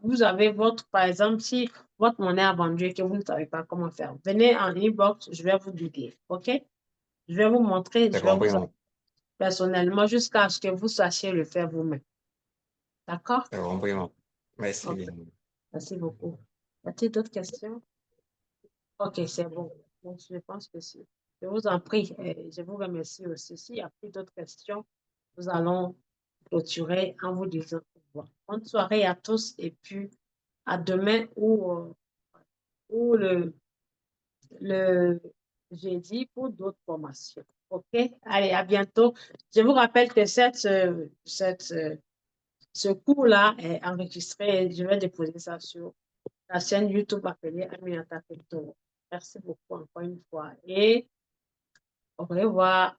vous avez votre, par exemple, si votre monnaie a vendu et que vous ne savez pas comment faire, venez en inbox, je vais vous guider, OK? Je vais vous montrer, C'est je vais compris, vous aider personnellement jusqu'à ce que vous sachiez le faire vous-même. D'accord? c'est compris. Merci OK, bien. merci beaucoup. Y a-t-il d'autres questions? OK, c'est bon. Donc, je pense que si. Je vous en prie, je vous remercie aussi. S'il n'y a plus d'autres questions, nous allons clôturer en vous disant au revoir. Bonne soirée à tous et puis à demain ou le jeudi pour d'autres formations. OK? Allez, à bientôt. Je vous rappelle que ce cours-là est enregistré. Je vais déposer ça sur la chaîne YouTube appelée Aminata Crypto. Merci beaucoup encore une fois et au revoir.